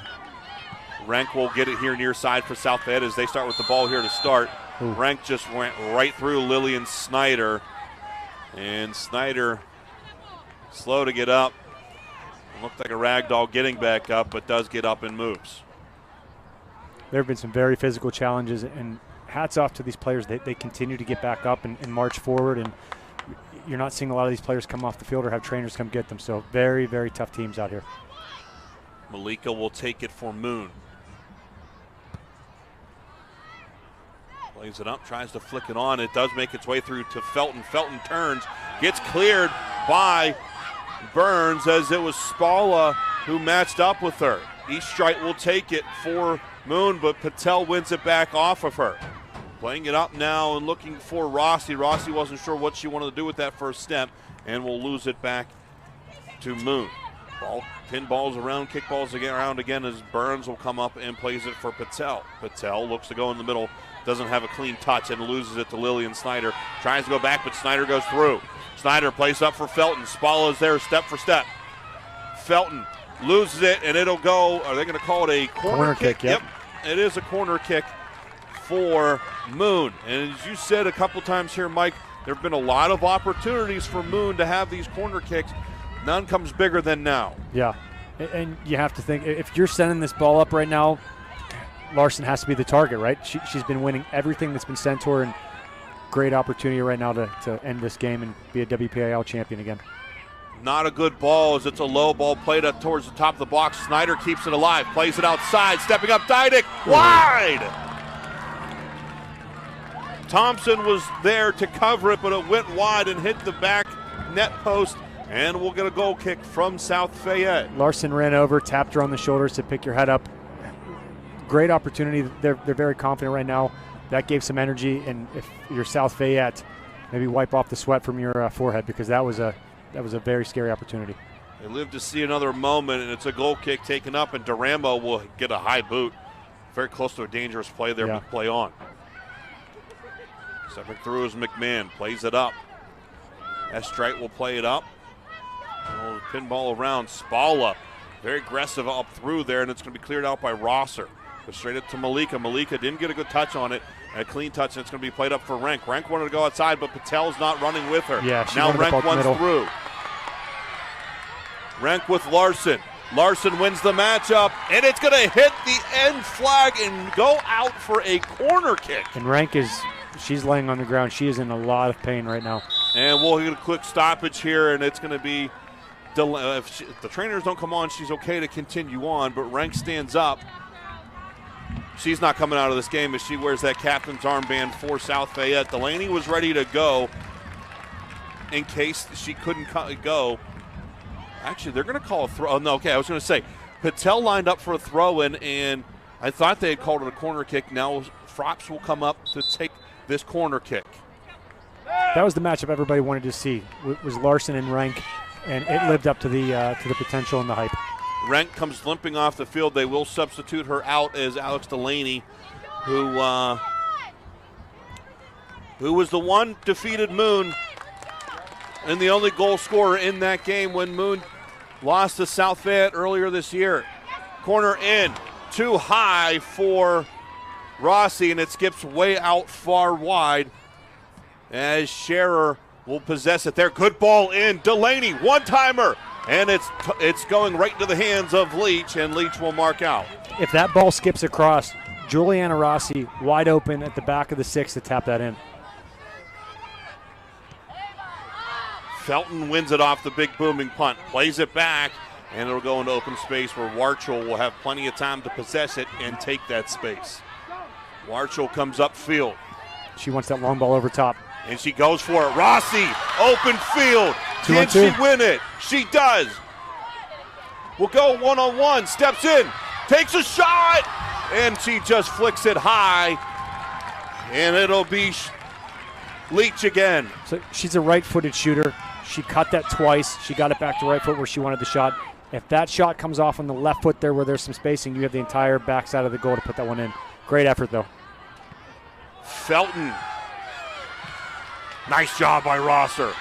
Rank will get it here near side for South Fayette as they start with the ball here to start. Ooh. Rank just went right through Lillian Snyder, and Snyder slow to get up. Looked like a rag doll getting back up, but does get up and moves. There have been some very physical challenges, and hats off to these players. They continue to get back up and march forward, and you're not seeing a lot of these players come off the field or have trainers come get them. So very, very tough teams out here. Malika will take it for Moon. Plays it up, tries to flick it on. It does make its way through to Felton. Felton turns, gets cleared by Burns as it was Spalla who matched up with her. East Stripe will take it for Moon, but Patel wins it back off of her. Playing it up now and looking for Rossi. Rossi wasn't sure what she wanted to do with that first step, and will lose it back to Moon. Pinballs around, kickballs around again as Burns will come up and plays it for Patel. Patel looks to go in the middle, doesn't have a clean touch and loses it to Lillian Snyder. Tries to go back, but Snyder goes through. Snyder plays up for Felton. Spalla is there step for step. Felton loses it, and it'll go, are they going to call it a corner kick? Yep, it is a corner kick for Moon. And as you said a couple times here, Mike, there have been a lot of opportunities for Moon to have these corner kicks. None comes bigger than now. Yeah, and you have to think, if you're sending this ball up right now, Larson has to be the target, right? She's been winning everything that's been sent to her, and great opportunity right now to end this game and be a WPIAL champion again. Not a good ball as it's a low ball played up towards the top of the box. Snyder keeps it alive, plays it outside, stepping up, Dydick, wide! Thompson was there to cover it, but it went wide and hit the back net post, and we'll get a goal kick from South Fayette. Larson ran over, tapped her on the shoulders to pick your head up. Great opportunity. They're very confident right now. That gave some energy, and if you're South Fayette, maybe wipe off the sweat from your forehead, because that was a very scary opportunity. They live to see another moment, and it's a goal kick taken up, and Duramo will get a high boot. Very close to a dangerous play there, but play on. Stepping through is McMahon, plays it up. Estrite will play it up. Pinball around. Spalla, very aggressive up through there, and it's going to be cleared out by Rosser. Goes straight up to Malika. Malika didn't get a good touch on it. A clean touch, and it's going to be played up for Renk. Renk wanted to go outside, but Patel's not running with her. Yeah, now Renk runs through. Renk with Larson. Larson wins the matchup, and it's going to hit the end flag and go out for a corner kick. And Renk she's laying on the ground. She is in a lot of pain right now. And we'll get a quick stoppage here, and it's going to be, if the trainers don't come on, she's okay to continue on, but Renk stands up. She's not coming out of this game as she wears that captain's armband for South Fayette. Delaney was ready to go in case she couldn't go. Actually, they're going to call a throw. Oh, no, okay, I was going to say, Patel lined up for a throw-in, and I thought they had called it a corner kick. Now Frops will come up to take this corner kick. That was the matchup everybody wanted to see. It was Larson and Renk, and it lived up to the potential and the hype. Renk comes limping off the field. They will substitute her out as Alex Delaney, who was the one defeated Moon and the only goal scorer in that game when Moon lost to South Fayette earlier this year. Corner in, too high for Rossi, and it skips way out far wide as Scherer will possess it there. Good ball in. Delaney, one-timer, and it's going right into the hands of Leach, and Leach will mark out. If that ball skips across, Juliana Rossi wide open at the back of the six to tap that in. Felton wins it off the big booming punt, plays it back, and it'll go into open space where Warchel will have plenty of time to possess it and take that space. Warchel comes upfield. She wants that long ball over top. And she goes for it. Rossi, open field. Can she win it? She does. Will go one-on-one, steps in, takes a shot, and she just flicks it high. And it'll be Leach again. So she's a right-footed shooter. She cut that twice. She got it back to right foot where she wanted the shot. If that shot comes off on the left foot there where there's some spacing, you have the entire backside of the goal to put that one in. Great effort, though. Felton. Nice job by Rosser.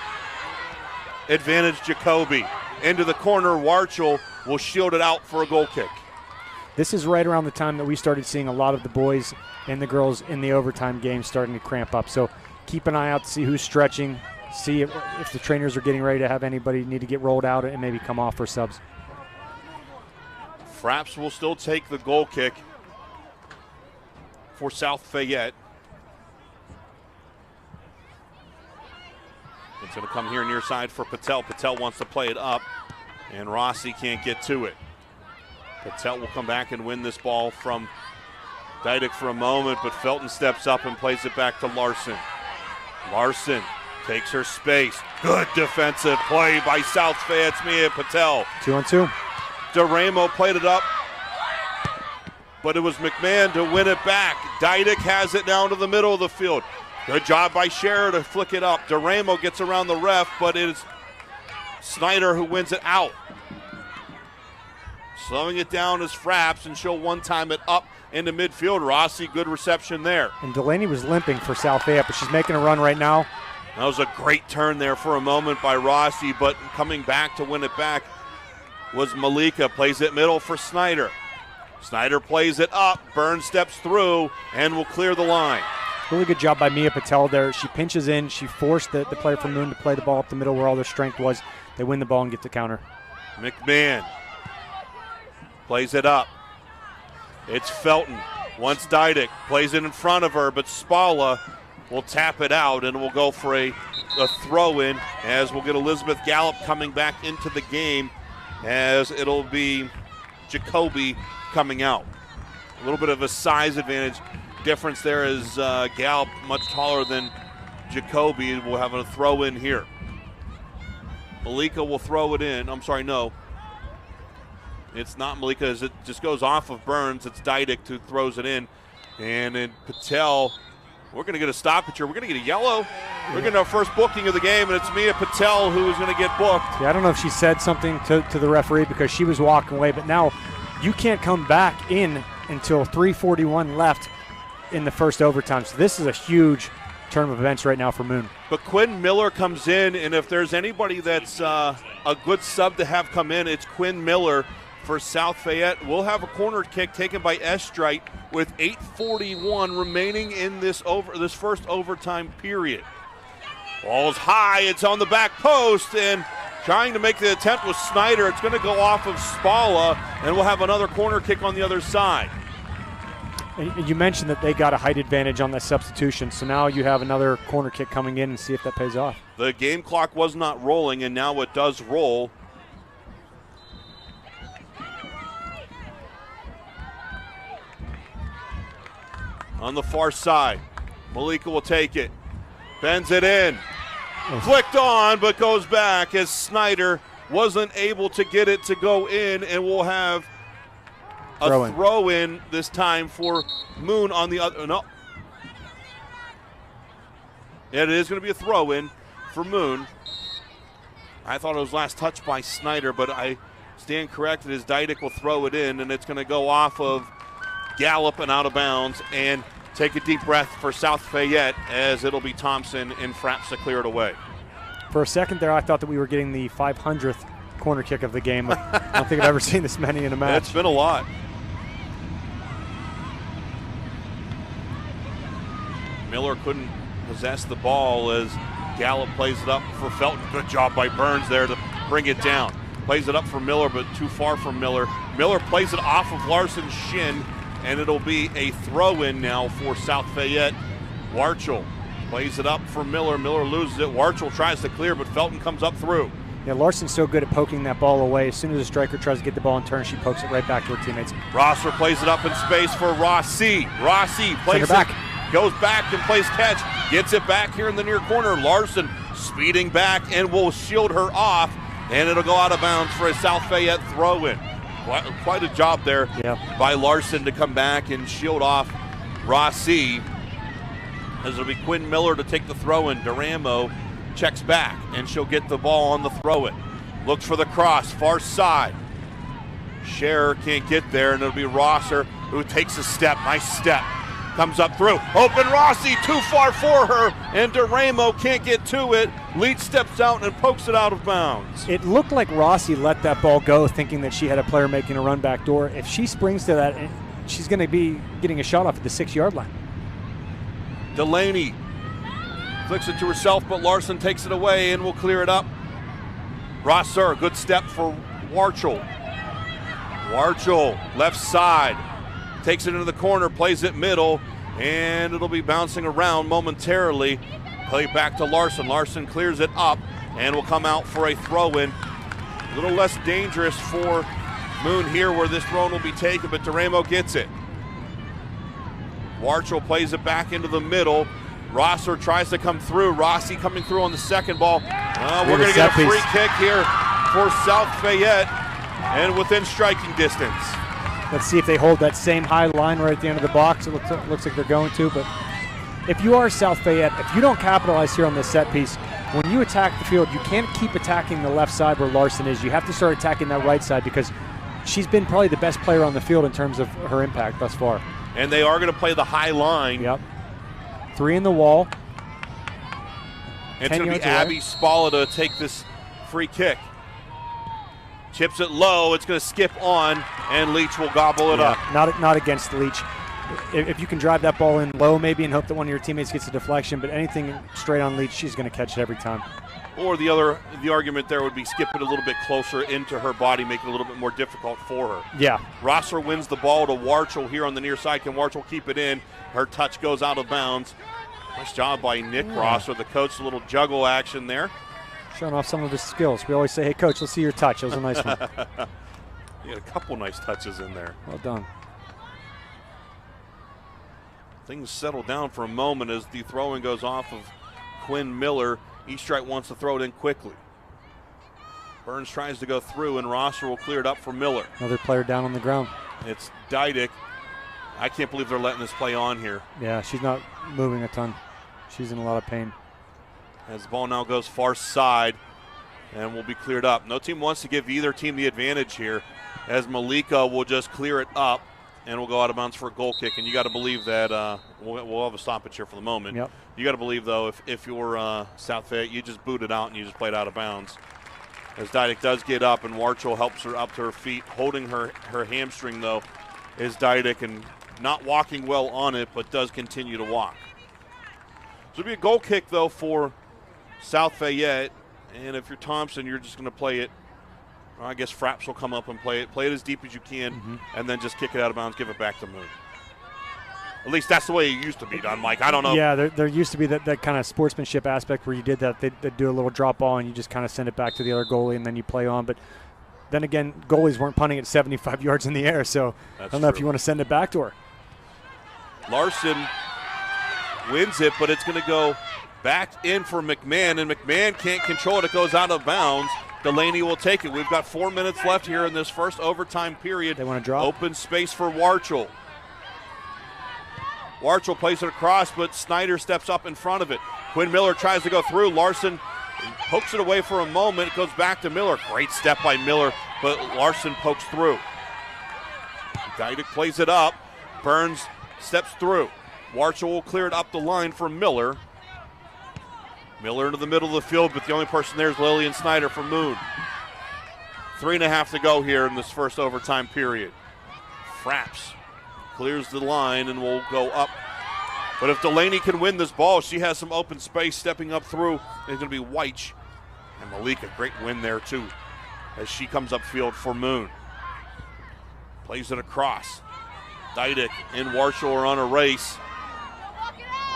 Advantage Jacoby. Into the corner, Warchel will shield it out for a goal kick. This is right around the time that we started seeing a lot of the boys and the girls in the overtime game starting to cramp up. So keep an eye out to see who's stretching, see if the trainers are getting ready to have anybody need to get rolled out and maybe come off for subs. Fraps will still take the goal kick for South Fayette. It's going to come here near side for Patel. Patel wants to play it up, and Rossi can't get to it. Patel will come back and win this ball from Dydick for a moment, but Felton steps up and plays it back to Larson. Larson takes her space. Good defensive play by South Fayette's Mia Patel. 2-on-2. Duramo played it up, but it was McMahon to win it back. Dydick has it down to the middle of the field. Good job by Scherer to flick it up. Duramo gets around the ref, but it is Snyder who wins it out. Slowing it down is Fraps, and she'll one-time it up into midfield. Rossi, good reception there. And Delaney was limping for South Fayette, but she's making a run right now. That was a great turn there for a moment by Rossi, but coming back to win it back was Malika. Plays it middle for Snyder. Snyder plays it up. Burns steps through and will clear the line. Really good job by Mia Patel there. She pinches in. She forced the player from Moon to play the ball up the middle where all their strength was. They win the ball and get the counter. McMahon plays it up. It's Felton. Once Dydick plays it in front of her, but Spalla will tap it out and will go for a a throw in, as we'll get Elizabeth Gallup coming back into the game, as it'll be Jacoby coming out. A little bit of a size advantage difference there, as Gallup much taller than Jacoby. We'll have a throw in here. Malika will throw it in. I'm sorry, no. It's not Malika, as it just goes off of Burns. It's Dydick who throws it in. And then Patel, we're going to get a stoppage here. We're going to get a yellow. We're getting our first booking of the game, and it's Mia Patel who is going to get booked. Yeah, I don't know if she said something to the referee because she was walking away, but now you can't come back in until 3:41 left in the first overtime. So this is a huge turn of events right now for Moon. But Quinn Miller comes in, and if there's anybody that's a good sub to have come in, it's Quinn Miller for South Fayette. We'll have a corner kick taken by Estrite with 8:41 remaining in this first overtime period. Ball's high, it's on the back post, and trying to make the attempt with Snyder. It's going to go off of Spala, and we'll have another corner kick on the other side. You mentioned that they got a height advantage on that substitution, so now you have another corner kick coming in and see if that pays off. The game clock was not rolling, and now it does roll. On the far side, Malika will take it, bends it in, flicked on, but goes back as Snyder wasn't able to get it to go in, and we'll have a throw in this time for Moon on the other. No. It is going to be a throw in for Moon. I thought it was last touched by Snyder, but I stand corrected as Dydick will throw it in, and it's going to go off of Gallup and out of bounds. And take a deep breath for South Fayette, as it'll be Thompson and Fraps to clear it away. For a second there, I thought that we were getting the 500th corner kick of the game. I don't think I've ever seen this many in a match. It's been a lot. Miller couldn't possess the ball as Gallup plays it up for Felton. Good job by Burns there to bring it down. Plays it up for Miller, but too far from Miller. Miller plays it off of Larson's shin, and it'll be a throw-in now for South Fayette. Warchel plays it up for Miller. Miller loses it. Warchel tries to clear, but Felton comes up through. Yeah, Larson's so good at poking that ball away. As soon as a striker tries to get the ball in turn, she pokes it right back to her teammates. Rosser plays it up in space for Rossi. Rossi plays it back. Goes back and plays catch, gets it back here in the near corner. Larson speeding back and will shield her off, and it'll go out of bounds for a South Fayette throw-in. Quite a job there by Larson to come back and shield off Rossi, as it'll be Quinn Miller to take the throw-in. Duramo checks back, and she'll get the ball on the throw-in. Looks for the cross, far side. Scherer can't get there, and it'll be Rosser who takes a step, nice step. Comes up through. Open Rossi, too far for her, and Duramo can't get to it. Leach steps out and pokes it out of bounds. It looked like Rossi let that ball go, thinking that she had a player making a run back door. If she springs to that, she's going to be getting a shot off at the 6-yard line. Delaney flicks it to herself, but Larson takes it away and will clear it up. Rosser, good step for Warchel. Warchel, left side. Takes it into the corner, plays it middle, and it'll be bouncing around momentarily. Play back to Larson. Larson clears it up and will come out for a throw-in. A little less dangerous for Moon here, where this throw-in will be taken, but Duramo gets it. Warchel plays it back into the middle. Rosser tries to come through. Rossi coming through on the second ball. We're going to get a free kick here for South Fayette, and within striking distance. Let's see if they hold that same high line right at the end of the box. It looks like they're going to, but if you are South Fayette, if you don't capitalize here on this set piece, when you attack the field, you can't keep attacking the left side where Larson is. You have to start attacking that right side, because she's been probably the best player on the field in terms of her impact thus far. And they are going to play the high line. Yep. 3 in the wall. It's going to be Abby Spala to take this free kick. Chips it low, it's going to skip on, and Leach will gobble it up. Not against Leach. If you can drive that ball in low maybe and hope that one of your teammates gets a deflection, but anything straight on Leach, she's going to catch it every time. Or the argument there would be skip it a little bit closer into her body, make it a little bit more difficult for her. Yeah. Rosser wins the ball to Warchel here on the near side. Can Warchel keep it in? Her touch goes out of bounds. Nice job by Nick Ross with the coach, a little juggle action there. Showing off some of his skills. We always say, hey, coach, let's see your touch. That was a nice one. He had a couple nice touches in there. Well done. Things settle down for a moment as the throwing goes off of Quinn Miller. Eaststrike wants to throw it in quickly. Burns tries to go through, and Rosser will clear it up for Miller. Another player down on the ground. It's Dydick. I can't believe they're letting this play on here. Yeah, she's not moving a ton. She's in a lot of pain. As the ball now goes far side and will be cleared up. No team wants to give either team the advantage here, as Malika will just clear it up and will go out of bounds for a goal kick. And you got to believe that we'll have a stoppage here for the moment. Yep. You got to believe, though, if you're South Fayette, you just boot it out and you just played out of bounds. As Dydick does get up, and Warchel helps her up to her feet. Holding her hamstring, though, is Dydick, and not walking well on it, but does continue to walk. So it'll be a goal kick, though, for South Fayette. And if you're Thompson, you're just going to play it. I guess Fraps will come up and play it. Play it as deep as you can, and then just kick it out of bounds, give it back to Moon. At least that's the way it used to be done, Mike. I don't know. Yeah, there used to be that kind of sportsmanship aspect where you did that. They'd do a little drop ball, and you just kind of send it back to the other goalie, and then you play on. But then again, goalies weren't punting it 75 yards in the air, so I don't know if you want to send it back to her. Larson wins it, but it's going to go back in for McMahon, and McMahon can't control it. It goes out of bounds. Delaney will take it. We've got 4 minutes left here in this first overtime period. They want to drop. Open space for Warchel. Warchel plays it across, but Snyder steps up in front of it. Quinn Miller tries to go through. Larson pokes it away for a moment. It goes back to Miller. Great step by Miller, but Larson pokes through. Dydick plays it up. Burns steps through. Warchel will clear it up the line for Miller. Miller into the middle of the field, but the only person there is Lillian Snyder from Moon. 3.5 to go here in this first overtime period. Fraps clears the line and will go up. But if Delaney can win this ball, she has some open space stepping up through. It's going to be Weich. And Malika, great win there too, as she comes upfield for Moon. Plays it across. Dydick and Warchel are on a race.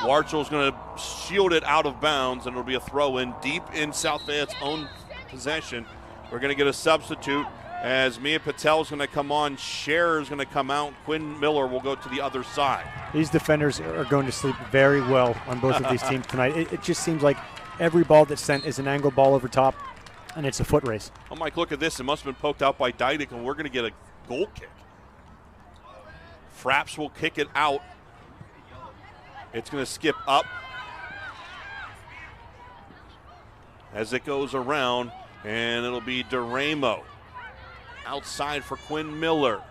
Warchel's going to shield it out of bounds, and it'll be a throw-in deep in South Fayette's own possession. We're going to get a substitute as Mia Patel's going to come on. Scherer's going to come out. Quinn Miller will go to the other side. These defenders are going to sleep very well on both of these teams tonight. It just seems like every ball that's sent is an angle ball over top, and it's a foot race. Oh, Mike, look at this. It must have been poked out by Dydick, and we're going to get a goal kick. Fraps will kick it out. It's going to skip up as it goes around, and it'll be DeRamo outside for Quinn Miller.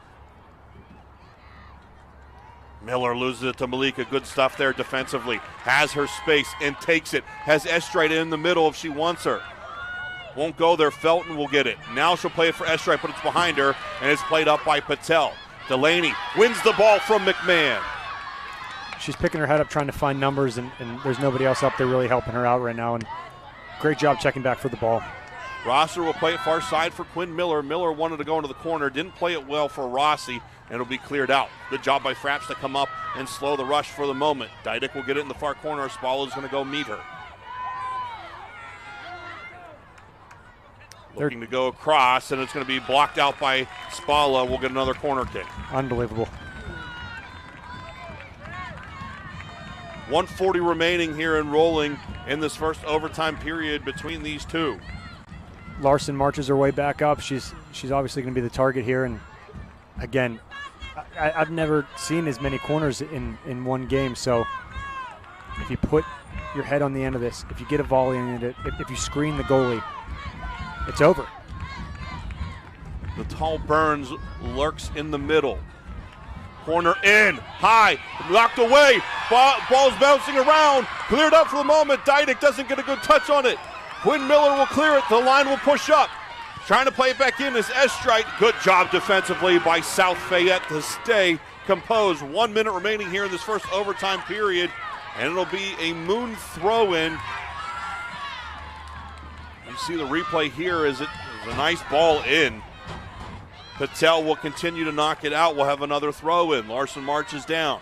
Miller loses it to Malika. Good stuff there defensively. Has her space and takes it. Has Estrite in the middle if she wants her. Won't go there. Felton will get it. Now she'll play it for Estrite, but it's behind her, and it's played up by Patel. Delaney wins the ball from McMahon. She's picking her head up trying to find numbers, and there's nobody else up there really helping her out right now. And great job checking back for the ball. Rosser will play it far side for Quinn Miller. Miller wanted to go into the corner. Didn't play it well for Rossi, and it'll be cleared out. Good job by Fraps to come up and slow the rush for the moment. Dydick will get it in the far corner. Spala's going to go meet her. Looking to go across, and it's going to be blocked out by Spala. We'll get another corner kick. Unbelievable. 1:40 remaining here and rolling in this first overtime period between these two. Larson marches her way back up. She's obviously going to be the target here. And again, I've never seen as many corners in one game. So if you put your head on the end of this, if you get a volley in it, if you screen the goalie, it's over. The tall Burns lurks in the middle. Corner in, high, knocked away. Ball's bouncing around. Cleared up for the moment. Dydick doesn't get a good touch on it. Quinn Miller will clear it. The line will push up. Trying to play it back in is Estrite. Good job defensively by South Fayette to stay composed. 1 minute remaining here in this first overtime period, and it'll be a Moon throw-in. You see the replay here as it was a nice ball in. Patel will continue to knock it out. We'll have another throw-in. Larson marches down.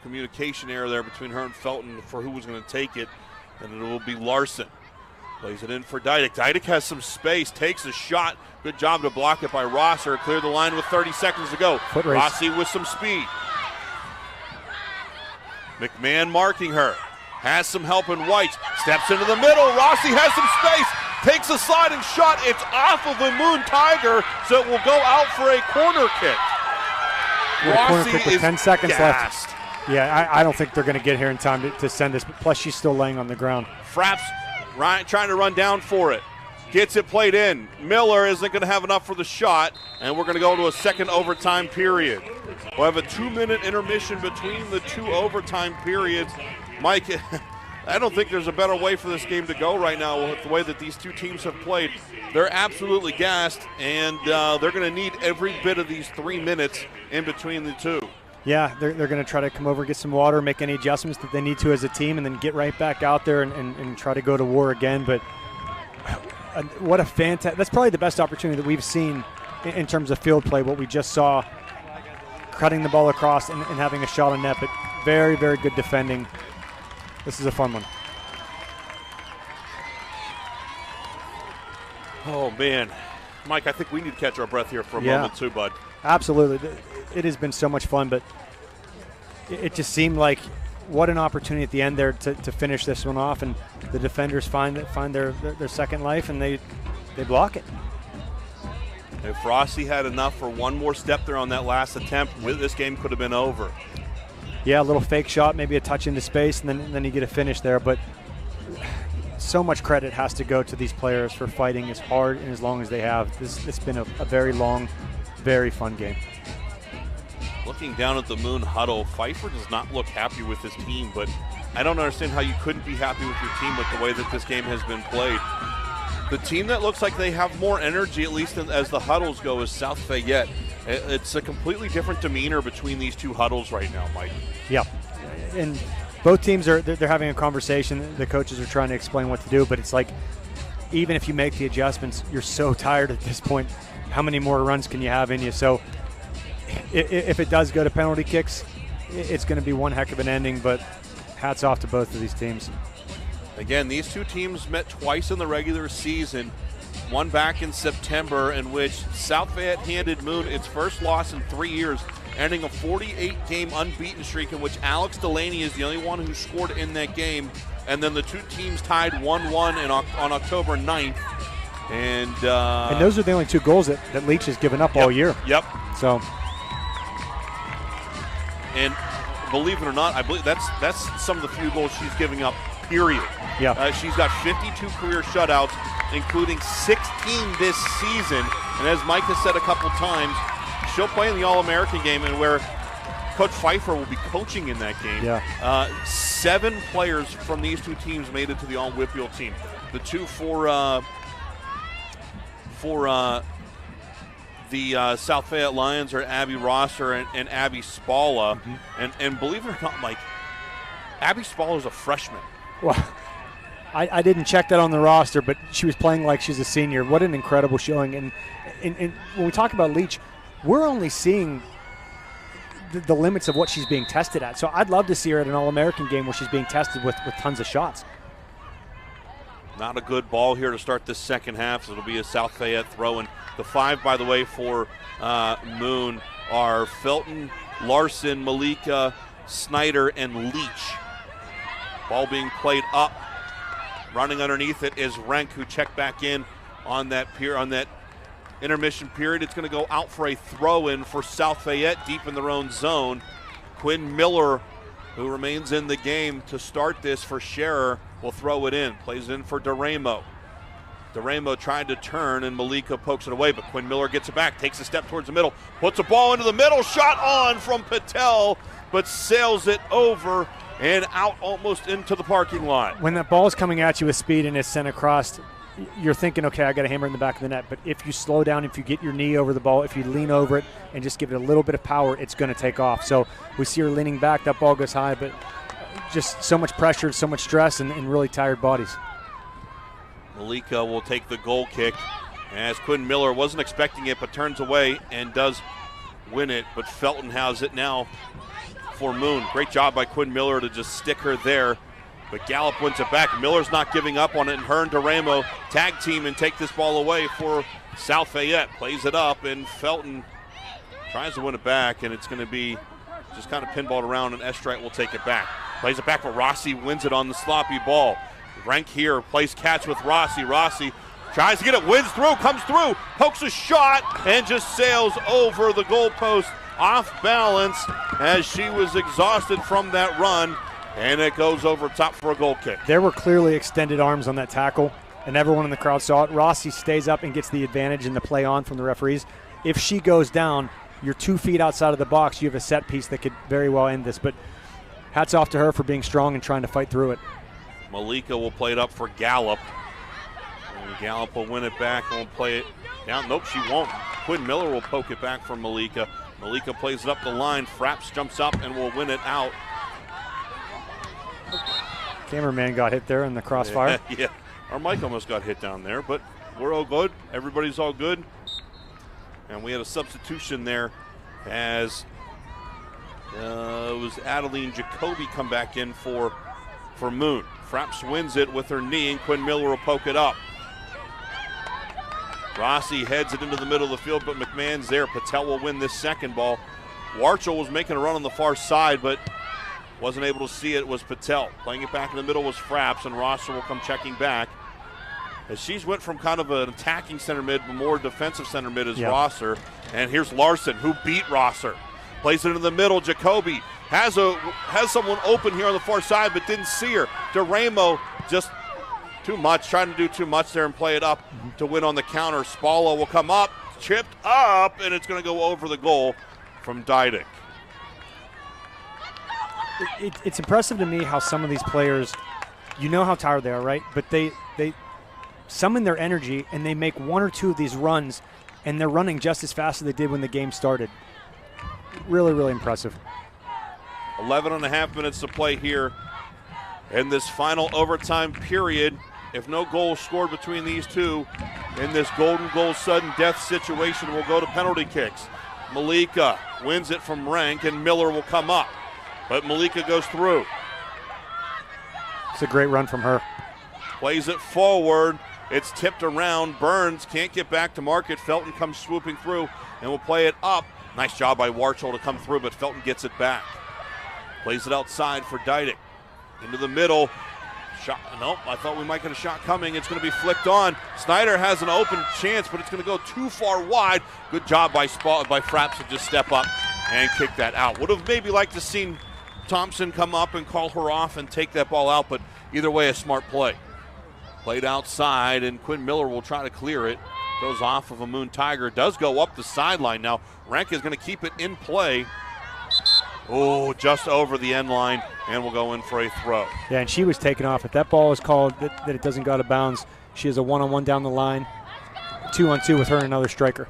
communication error there between her and Felton for who was going to take it, and it will be Larson. Plays it in for Dydick. Dydick has some space, takes a shot. Good job to block it by Rosser. Cleared the line with 30 seconds to go. Rossi with some speed. McMahon marking her. Has some help in White. Steps into the middle. Rossi has some space. Takes a sliding shot. It's off of the Moon Tiger, so it will go out for a corner kick. Rossi kick with is 10 seconds gassed. left. Yeah, I don't think they're going to get here in time to send this. Plus, she's still laying on the ground. Frapps trying to run down for it. Gets it played in. Miller isn't going to have enough for the shot, and we're going to go to a second overtime period. We'll have a 2-minute intermission between the two overtime periods. Mike, I don't think there's a better way for this game to go right now with the way that these two teams have played. They're absolutely gassed, and they're going to need every bit of these 3 minutes in between the two. Yeah, they're going to try to come over, get some water, make any adjustments that they need to as a team, and then get right back out there and try to go to war again. But what a fantastic – that's probably the best opportunity that we've seen in terms of field play, what we just saw, cutting the ball across and having a shot on net. But very, very good defending. This is a fun one. Oh, man. Mike, I think we need to catch our breath here for a moment too, bud. Absolutely. It has been so much fun, but it just seemed like what an opportunity at the end there to finish this one off, and the defenders find their second life, and they block it. If Rossi had enough for one more step there on that last attempt, this game could have been over. Yeah, a little fake shot, maybe a touch into space, and then you get a finish there. But so much credit has to go to these players for fighting as hard and as long as they have. It's been a very long, very fun game. Looking down at the Moon huddle, Pfeiffer does not look happy with his team, but I don't understand how you couldn't be happy with your team with the way that this game has been played. The team that looks like they have more energy, at least as the huddles go, is South Fayette. It's a completely different demeanor between these two huddles right now, Mike. Yeah, and both teams they're having a conversation. The coaches are trying to explain what to do, but it's like even if you make the adjustments, you're so tired at this point. How many more runs can you have in you? So if it does go to penalty kicks, it's going to be one heck of an ending, but hats off to both of these teams. Again, these two teams met twice in the regular season, one back in September, in which South Fayette handed Moon its first loss in 3 years, ending a 48-game unbeaten streak in which Alex Delaney is the only one who scored in that game. And then the two teams tied 1-1 on October 9th. And those are the only two goals that Leach has given up all year. Yep. So, and believe it or not, I believe that's some of the few goals she's giving up, period. Yeah. She's got 52 career shutouts, including 16 this season. And as Mike has said a couple times, she'll play in the All-American game, and where Coach Pfeiffer will be coaching in that game. Yeah. 7 players from these two teams made it to the All-WPIAL team. The two for the South Fayette Lions are Abby Rosser and Abby Spalla. Mm-hmm. And believe it or not, Mike, Abby Spalla is a freshman. Well, I didn't check that on the roster, but she was playing like she's a senior. What an incredible showing. And when we talk about Leach, we're only seeing the limits of what she's being tested at. So I'd love to see her at an All-American game where she's being tested with tons of shots. Not a good ball here to start this second half, so it'll be a South Fayette throw. And the 5, by the way, for Moon are Felton, Larson, Malika, Snyder, and Leach. Ball being played up. Running underneath it is Renk, who checked back in on that intermission period. It's going to go out for a throw-in for South Fayette deep in their own zone. Quinn Miller, who remains in the game to start this for Scherer, will throw it in. Plays in for DeRamo. DeRamo tried to turn, and Malika pokes it away, but Quinn Miller gets it back, takes a step towards the middle, puts a ball into the middle, shot on from Patel, but sails it over and out almost into the parking lot. When that ball is coming at you with speed and it's sent across, you're thinking, okay, I got to hammer in the back of the net. But if you slow down, if you get your knee over the ball, if you lean over it and just give it a little bit of power, it's going to take off. So we see her leaning back. That ball goes high, but just so much pressure, so much stress, and really tired bodies. Malika will take the goal kick as Quinn Miller wasn't expecting it but turns away and does win it. But Felton has it now. for Moon. Great job by Quinn Miller to just stick her there. But Gallup wins it back. Miller's not giving up on it, and her and DeRamo tag team and take this ball away for South Fayette. Plays it up, and Felton tries to win it back, and it's going to be just kind of pinballed around, and Estrite will take it back. Plays it back, but Rossi wins it on the sloppy ball. Rank here plays catch with Rossi. Rossi tries to get it, wins through, comes through, pokes a shot, and just sails over the goalpost off balance as she was exhausted from that run. And it goes over top for a goal kick. There were clearly extended arms on that tackle, and everyone in the crowd saw it. Rossi stays up and gets the advantage in the play on from the referees. If she goes down, you're 2 feet outside of the box. You have a set piece that could very well end this. But hats off to her for being strong and trying to fight through it. Malika will play it up for Gallup. And Gallup will win it back and will play it down. Nope, she won't. Quinn Miller will poke it back for Malika. Malika plays it up the line. Fraps jumps up and will win it out. Cameraman got hit there in the crossfire. Yeah, our mic almost got hit down there, but we're all good. Everybody's all good. And we had a substitution there as it was Adeline Jacoby come back in for Moon. Fraps wins it with her knee, and Quinn Miller will poke it up. Rossi heads it into the middle of the field, but McMahon's there. Patel will win this second ball. Warchel was making a run on the far side, but wasn't able to see it. Was Patel. Playing it back in the middle was Fraps, and Rosser will come checking back. As she's went from kind of an attacking center mid, but more defensive center mid as Rosser. And here's Larson, who beat Rosser. Plays it into the middle. Jacoby has someone open here on the far side, but didn't see her. DeRamo just too much, trying to do too much there and play it up to win on the counter. Spalla will come up, chipped up, and it's going to go over the goal from Dydick. It's impressive to me how some of these players, you know how tired they are, right? But they summon their energy and they make 1 or 2 of these runs, and they're running just as fast as they did when the game started. Really, really impressive. 11 and a half minutes to play here in this final overtime period. If no goals scored between these two in this golden goal sudden death situation, we'll go to penalty kicks. Malika wins it from Rank, and Miller will come up. But Malika goes through. It's a great run from her. Plays it forward. It's tipped around. Burns can't get back to mark it. Felton comes swooping through and will play it up. Nice job by Warchel to come through, but Felton gets it back. Plays it outside for Dydick. Into the middle. Shot. Nope, I thought we might get a shot coming. It's going to be flicked on. Snyder has an open chance, but it's going to go too far wide. Good job by Fraps to just step up and kick that out. Would have maybe liked to seen Thompson come up and call her off and take that ball out, but either way, a smart play. Played outside, and Quinn Miller will try to clear it. Goes off of a Moon Tiger. Does go up the sideline now. Rank is going to keep it in play. Oh, just over the end line, and will go in for a throw. Yeah, and she was taken off. If that ball is called that it doesn't go out of bounds, she has a one-on-one down the line, 2-on-2 with her and another striker.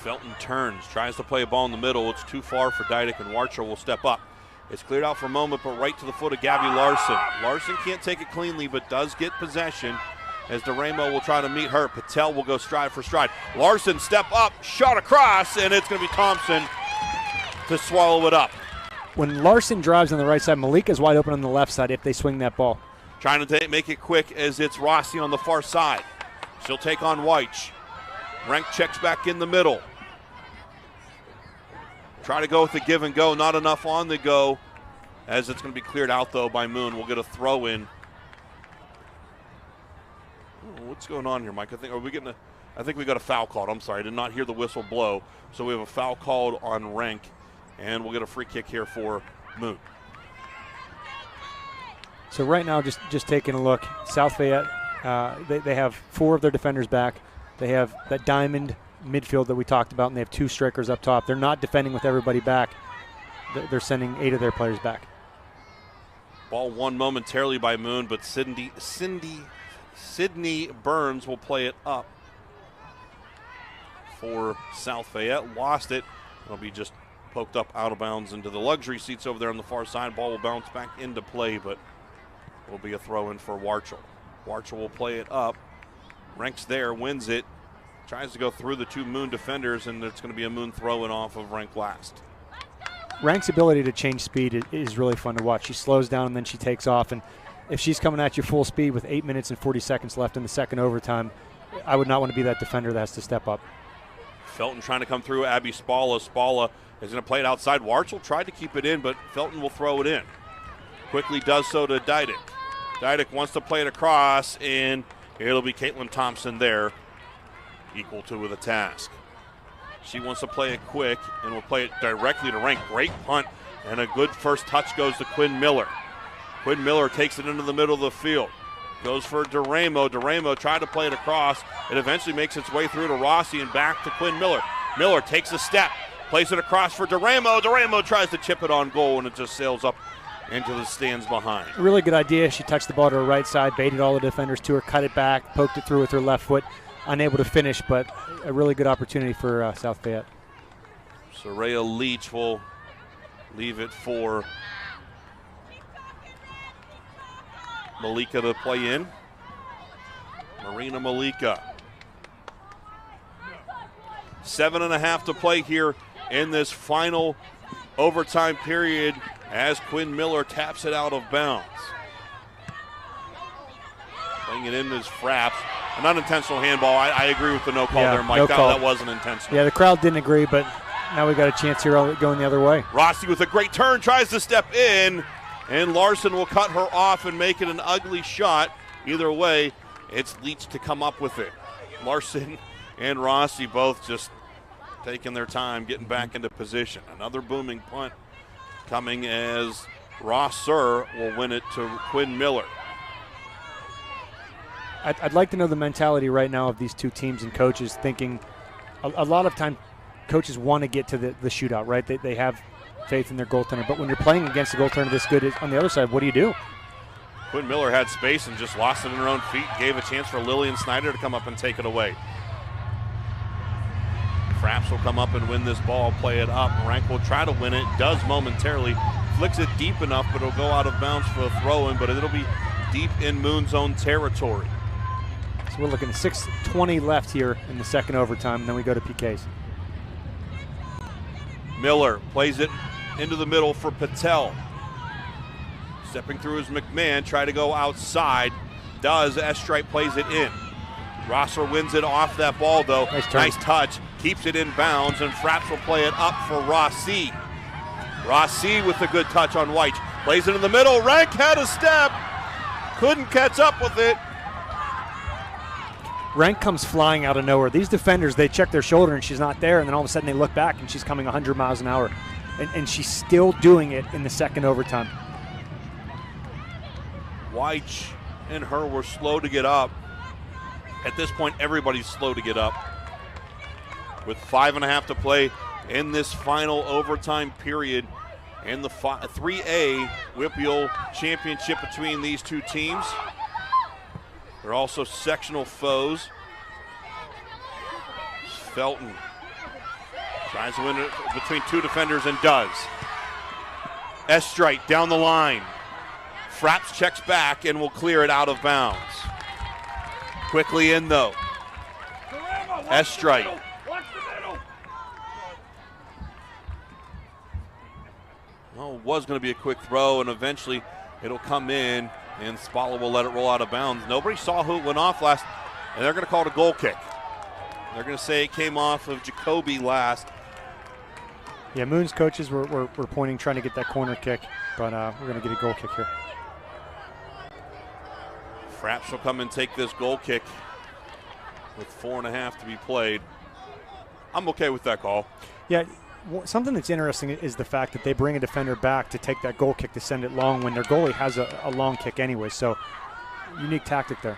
Felton turns, tries to play a ball in the middle. It's too far for Dydick, and Warcher will step up. It's cleared out for a moment, but right to the foot of Gabby Larson. Larson can't take it cleanly, but does get possession as DeRamo will try to meet her. Patel will go stride for stride. Larson step up, shot across, and it's going to be Thompson to swallow it up. When Larson drives on the right side, Malika's wide open on the left side if they swing that ball. Trying to make it quick as it's Rossi on the far side. She'll take on Weich. Rank checks back in the middle. Try to go with the give and go. Not enough on the go as it's going to be cleared out, though, by Moon. We'll get a throw in. What's going on here, Mike? I think we got a foul called. I'm sorry, I did not hear the whistle blow. So we have a foul called on Rank, and we'll get a free kick here for Moon. So right now, just taking a look, South Fayette, they have 4 of their defenders back. They have that diamond midfield that we talked about, and they have 2 strikers up top. They're not defending with everybody back. They're sending 8 of their players back. Ball won momentarily by Moon, but Sydney Burns will play it up for South Fayette. Lost it. It'll be just poked up out of bounds into the luxury seats over there on the far side. Ball will bounce back into play, but will be a throw in for Warchel. Warchel will play it up. Rank's there, wins it. Tries to go through the 2 Moon defenders, and it's going to be a Moon throw in off of Rank last. Rank's ability to change speed is really fun to watch. She slows down and then she takes off. And if she's coming at you full speed with 8 minutes and 40 seconds left in the second overtime, I would not want to be that defender that has to step up. Felton trying to come through. Abby Spalla. Spalla is going to play it outside. Warchel tried to keep it in, but Felton will throw it in. Quickly does so to Dydick. Dydick wants to play it across, and it'll be Caitlin Thompson there, equal to the task. She wants to play it quick, and will play it directly to Rank. Great punt, and a good first touch goes to Quinn Miller. Quinn Miller takes it into the middle of the field. Goes for Duramo. Duramo tried to play it across. It eventually makes its way through to Rossi and back to Quinn Miller. Miller takes a step, plays it across for Duramo. Duramo tries to chip it on goal, and it just sails up into the stands behind. A really good idea. She touched the ball to her right side, baited all the defenders to her, cut it back, poked it through with her left foot. Unable to finish, but a really good opportunity for South Fayette. Soraya Leach will leave it for Malika to play in. Marina Malika. 7.5 to play here in this final overtime period as Quinn Miller taps it out of bounds. Playing it in is Fraps. An unintentional handball. I agree with the no call there, Mike. No call. That wasn't intentional. Yeah, the crowd didn't agree, but now we got a chance here going the other way. Rossi with a great turn, tries to step in, and Larson will cut her off and make it an ugly shot. Either way, it's Leach to come up with it. Larson and Rossi both just taking their time, getting back into position. Another booming punt coming as Rosser will win it to Quinn Miller. I'd like to know the mentality right now of these two teams and coaches thinking a lot of time coaches want to get to the shootout, right? They have faith in their goaltender. But when you're playing against a goaltender this good on the other side, what do you do? Quinn Miller had space and just lost it in her own feet. Gave a chance for Lillian Snyder to come up and take it away. Fraps will come up and win this ball, play it up. Rank will try to win it, does momentarily. Flicks it deep enough, but it'll go out of bounds for a throw-in, but it'll be deep in Moon Zone territory. So we're looking at 6:20 left here in the second overtime, and then we go to PKs. Miller plays it into the middle for Patel. Stepping through is McMahon, try to go outside. Does, S-Stripe plays it in. Rosser wins it off that ball though. Nice touch, keeps it in bounds, and Fraps will play it up for Rossi. Rossi with a good touch on White. Plays it in the middle, Rank had a step. Couldn't catch up with it. Rank comes flying out of nowhere. These defenders, they check their shoulder and she's not there, and then all of a sudden they look back and she's coming 100 miles an hour. And she's still doing it in the second overtime. White and her were slow to get up. At this point, everybody's slow to get up. With 5.5 to play in this final overtime period and the 3A WPIAL championship between these two teams. They're also sectional foes. Felton tries to win it between two defenders and does. Estrite down the line. Fraps checks back and will clear it out of bounds. Quickly in though. Estrite. Well, it was going to be a quick throw, and eventually it'll come in, and Spalla will let it roll out of bounds. Nobody saw who it went off last, and they're going to call it a goal kick. They're going to say it came off of Jacoby last. Yeah, Moon's coaches were pointing, trying to get that corner kick, but we're going to get a goal kick here. Fraps will come and take this goal kick with 4.5 to be played. I'm okay with that call. Yeah, something that's interesting is the fact that they bring a defender back to take that goal kick to send it long when their goalie has a long kick anyway. So, unique tactic there.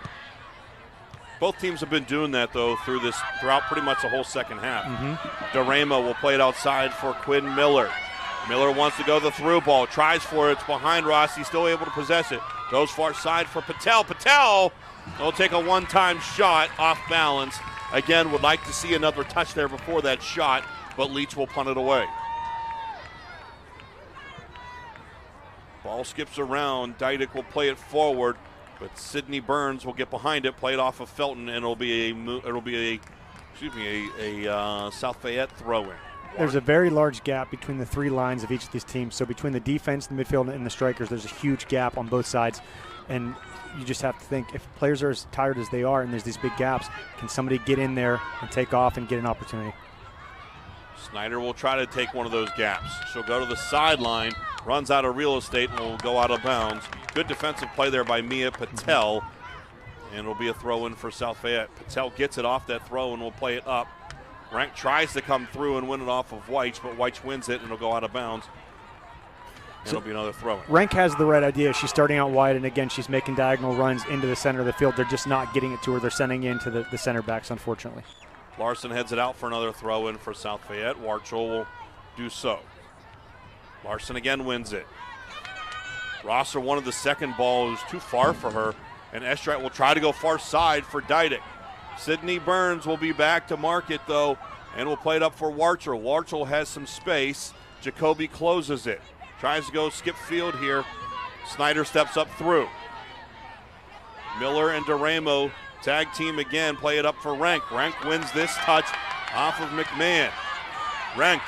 Both teams have been doing that, though, throughout pretty much the whole second half. Duramo will play it outside for Quinn Miller. Miller wants to go the through ball, tries for it. It's behind Rossi, still able to possess it. Goes far side for Patel. Patel will take a one-time shot off balance. Again, would like to see another touch there before that shot, but Leach will punt it away. Ball skips around. Dydick will play it forward, but Sydney Burns will get behind it, play it off of Felton, and it'll be a South Fayette throw-in. there's a very large gap between the three lines of each of these teams. So between the defense, the midfield, and the strikers, there's a huge gap on both sides. And you just have to think, if players are as tired as they are and there's these big gaps, can somebody get in there and take off and get an opportunity? Snyder will try to take one of those gaps. She'll go to the sideline, runs out of real estate, and will go out of bounds. Good defensive play there by Mia Patel, and it'll be a throw-in for South Fayette. Patel gets it off that throw and will play it up. Rank tries to come through and win it off of Weich, but Weich wins it and it'll go out of bounds. And it'll be another throw-in. Rank has the right idea. She's starting out wide, and again, she's making diagonal runs into the center of the field. They're just not getting it to her. They're sending it into the center backs, unfortunately. Larson heads it out for another throw-in for South Fayette. Warchel will do so. Larson again wins it. Rosser wanted the second ball. It was too far for her, and Estrat will try to go far side for Dydick. Sydney Burns will be back to mark it, though, and will play it up for Warchel. Warchel has some space. Jacoby closes it. Tries to go skip field here. Snyder steps up through. Miller and DeRamo tag team again, play it up for Rank. Rank wins this touch off of McMahon. Rank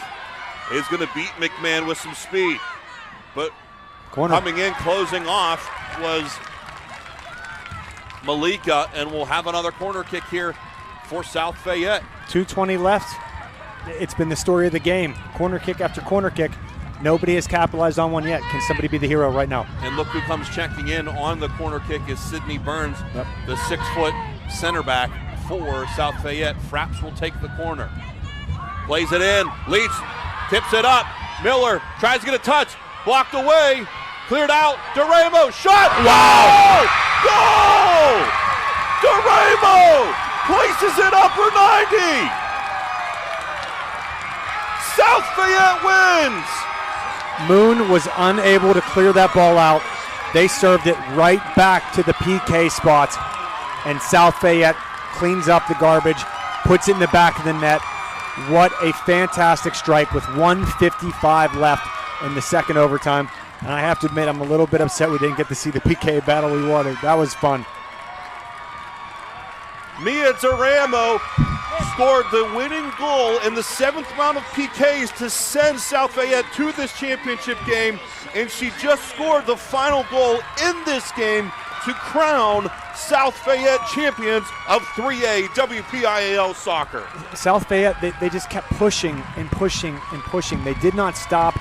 is going to beat McMahon with some speed. But coming in, closing off was Malika, and we'll have another corner kick here for South Fayette. 2:20 left. It's been the story of the game. Corner kick after corner kick. Nobody has capitalized on one yet. Can somebody be the hero right now? And look who comes checking in on the corner kick is Sydney Burns, the 6-foot center back for South Fayette. Fraps will take the corner. Plays it in. Leach tips it up. Miller tries to get a touch. Blocked away. Cleared out. DeRamo. Shot. Wow! Goal! DeRamo places it upper 90. South Fayette wins. Moon was unable to clear that ball out. They served it right back to the PK spot, and South Fayette cleans up the garbage, puts it in the back of the net. What a fantastic strike with 1:55 left in the second overtime. And I have to admit, I'm a little bit upset we didn't get to see the PK battle we wanted. That was fun. Mia DeRamo scored the winning goal in the 7th round of PKs to send South Fayette to this championship game, and she just scored the final goal in this game to crown South Fayette champions of 3A WPIAL soccer. South Fayette, they just kept pushing and pushing and pushing. They did not stop,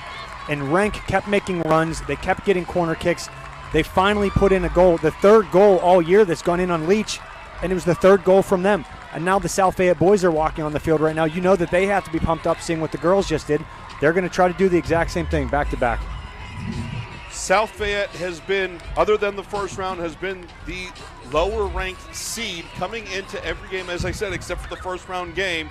and Rank kept making runs. They kept getting corner kicks. They finally put in a goal, the third goal all year that's gone in on Leach, and it was the third goal from them. And now the South Fayette boys are walking on the field right now. You know that they have to be pumped up seeing what the girls just did. They're going to try to do the exact same thing back to back. South Fayette has been, other than the first round, has been the lower ranked seed coming into every game, as I said, except for the first round game.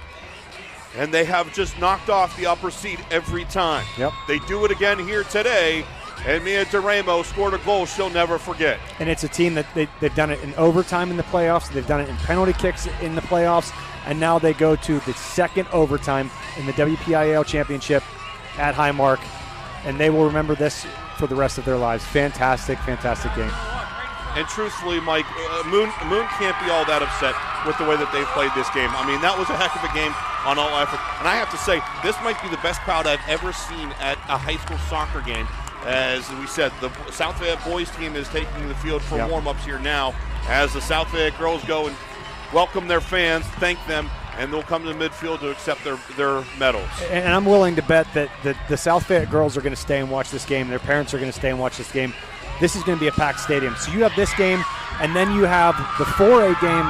And they have just knocked off the upper seed every time. Yep. They do it again here today. And Mia DeRamo scored a goal she'll never forget. And it's a team that they've done it in overtime in the playoffs. They've done it in penalty kicks in the playoffs. And now they go to the second overtime in the WPIAL championship at Highmark. And they will remember this for the rest of their lives. Fantastic, fantastic game. And truthfully, Mike, Moon can't be all that upset with the way that they've played this game. I mean, that was a heck of a game on all effort. And I have to say, this might be the best crowd I've ever seen at a high school soccer game. As we said, the South Fayette boys team is taking the field for warm-ups here now as the South Fayette girls go and welcome their fans, thank them, and they'll come to the midfield to accept their medals. And I'm willing to bet that the South Fayette girls are going to stay and watch this game. Their parents are going to stay and watch this game. This is going to be a packed stadium. So you have this game, and then you have the 4A game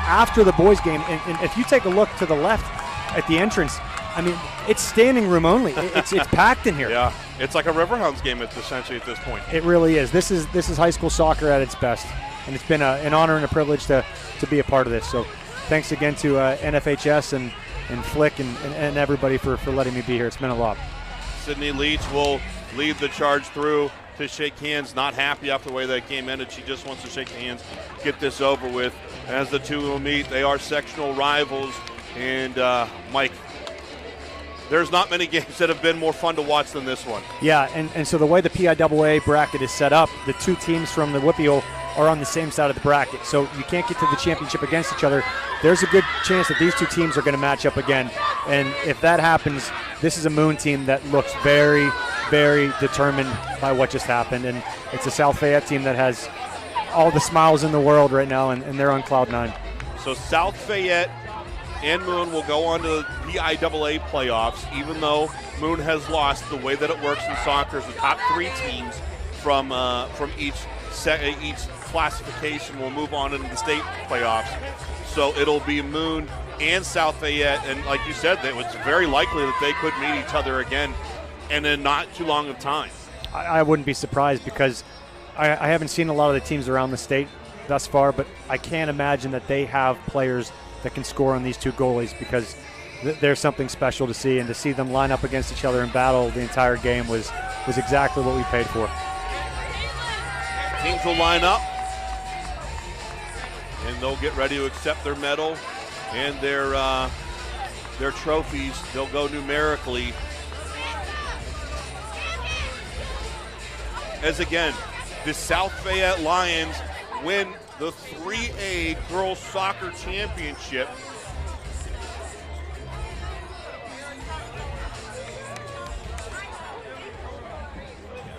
after the boys game. And if you take a look to the left at the entrance, I mean, it's standing room only. It's packed in here. Yeah, it's like a Riverhounds game essentially at this point. It really is. This is high school soccer at its best, and it's been an honor and a privilege to be a part of this. So thanks again to NFHS and Flick and everybody for letting me be here. It's meant a lot. Sydney Leach will lead the charge through to shake hands. Not happy after the way that game ended. She just wants to shake hands, get this over with. As the two will meet, they are sectional rivals. And Mike, there's not many games that have been more fun to watch than this one. Yeah, and so the way the PIAA bracket is set up, the two teams from the WPIAL are on the same side of the bracket. So you can't get to the championship against each other. There's a good chance that these two teams are going to match up again. And if that happens, this is a Moon team that looks very, very determined by what just happened. And it's a South Fayette team that has all the smiles in the world right now, and they're on cloud 9. So South Fayette and Moon will go on to the WPIAL playoffs, even though Moon has lost. The way that it works in soccer is the top 3 teams from each classification will move on into the state playoffs. So it'll be Moon and South Fayette, and like you said, it was very likely that they could meet each other again and in not too long of time. I wouldn't be surprised because I haven't seen a lot of the teams around the state thus far, but I can't imagine that they have players that can score on these two goalies, because there's something special to see, and to see them line up against each other and battle the entire game was exactly what we paid for. Teams will line up, and they'll get ready to accept their medal and their trophies. They'll go numerically. As again, the South Fayette Lions win the 3A Girls Soccer Championship.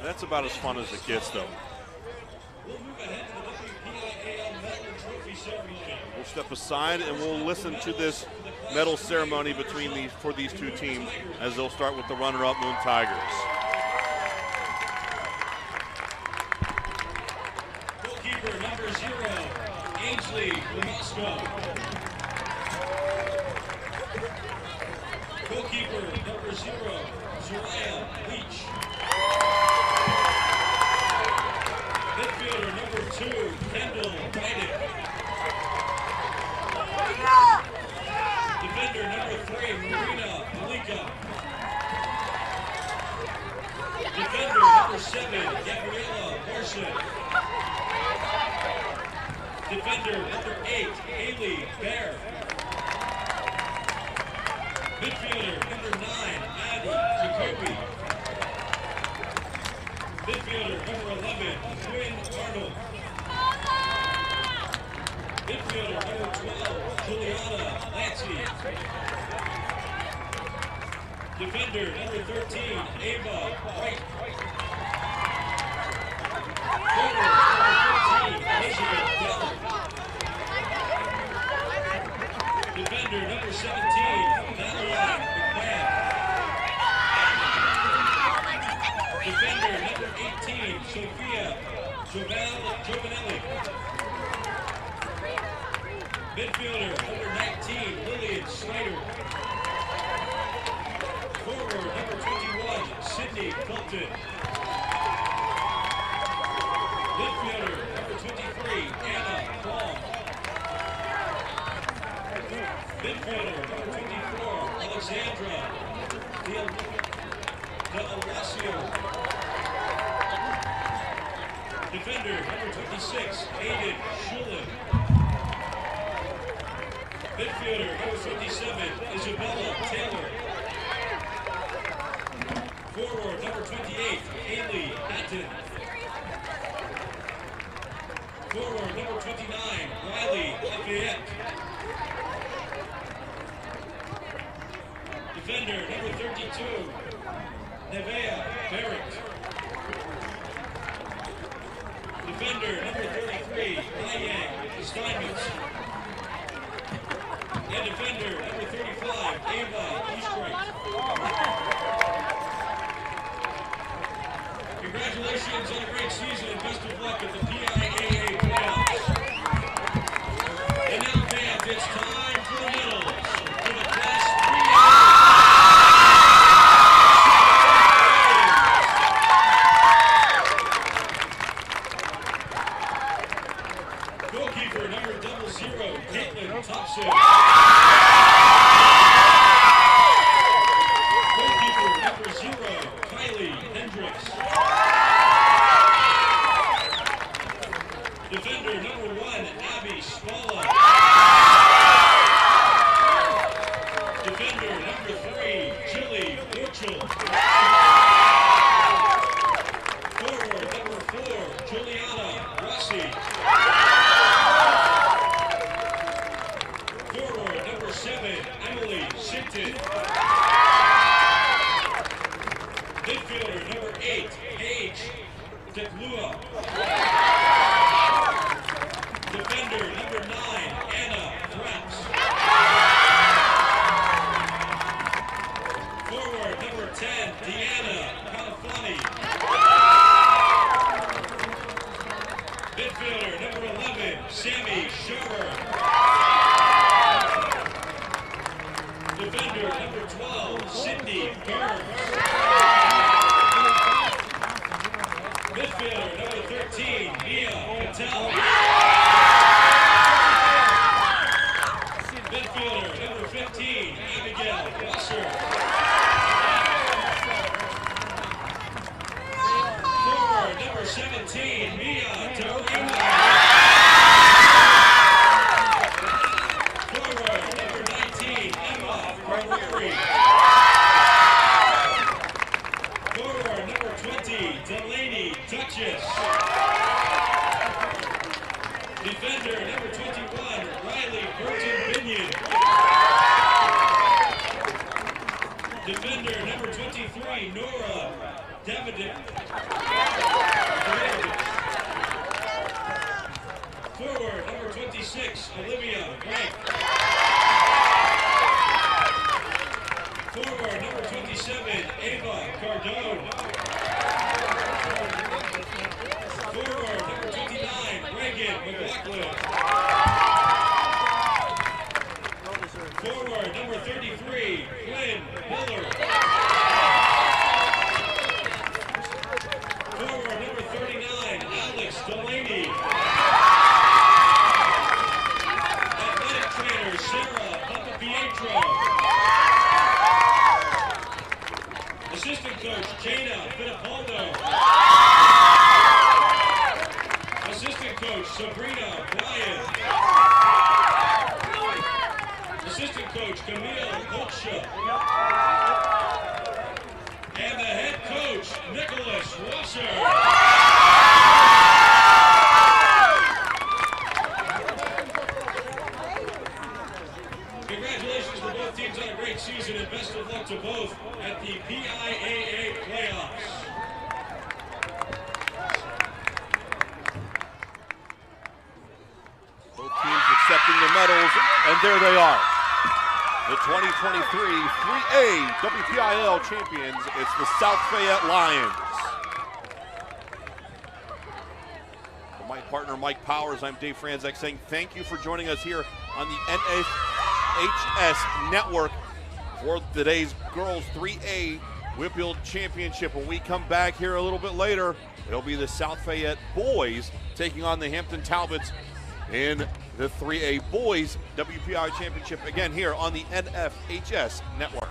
That's about as fun as it gets, though. We'll step aside and we'll listen to this medal ceremony for these two teams, as they'll start with the runner-up Moon Tigers. Goalkeeper number 0, Ainsley Lamasco. Goalkeeper number 0, Zuriah Leach. Midfielder number 2, Kendall Rydick. Defender number 3, Marina Malika. Defender number 7, Gabriella Larson. Defender number 8, Haley Bear. Midfielder number 9, Addie Jacoby. Midfielder number 11, Quinn Arnold. Midfielder number 12, Juliana Lancy. Defender number 13, Ava White. Forward number 15, Elizabeth Dell. Defender number 17, Madeline McMahon. Defender number 18, Sophia Giovanelli. Midfielder number 19, Lillian Snyder. Forward number 21, Sydney Fulton. Midfielder number 23, Anna Long. Midfielder number 24, Alexandra De Alacio. Defender number 26, Aiden Schulin. Midfielder number 57, Isabella Taylor. Forward number 28, Haley Hatton. Forward number 29, Riley Fayette. Defender number 32, Nevea Barrett. Defender number 33, Ryan Steinmetz. And defender number 35, Ava Eastreich. Congratulations on a great season and best of luck at the PIAA playoffs. And now, fans, it's time for the medals for the Class 3A. Goalkeeper number 00, Caitlin Thompson. Goalkeeper number 0, Kylie Hendricks. Defender Midfielder number 8, Paige Teklua. Defender number 9, Anna Threps. Forward number 10, Deanna Califani. Midfielder number 11, Sammy Schurer. Defender number 12, Sydney Burns. Midfielder number 13, Mia Patel. Midfielder number 15, Abigail Wasser. Forward number 17, Mia Dorima. Forward number 19, Emma Ferrari. Forward number 20, Delaney Duchess. Defender number 21, Riley Burton-Binion. Defender number 23, Nora Davidic. Forward number 26, Olivia Wright. Forward number 27, Ava Cardone. Forward number 29, Reagan McLaughlin. Forward number 33, Quinn Miller. Forward number 39, Alex Delaney. Athletic trainer, Sarah Papapietro. Assistant coach, Jana Fittipaldo. Assistant coach, Sabrina Bryan. Assistant coach, Camille Holtsha. And the head coach, Nicholas Wasser. Congratulations to both teams on a great season and best of luck to both at the PIAA playoffs. Both teams accepting the medals, and there they are. The 2023 3A WPIAL champions, it's the South Fayette Lions. For my partner Mike Powers, I'm Dave Franzek saying thank you for joining us here on the NFHS Network for today's Girls 3A WPIAL Championship. When we come back here a little bit later, it'll be the South Fayette boys taking on the Hampton Talbots in the 3A Boys WPI Championship, again here on the NFHS Network.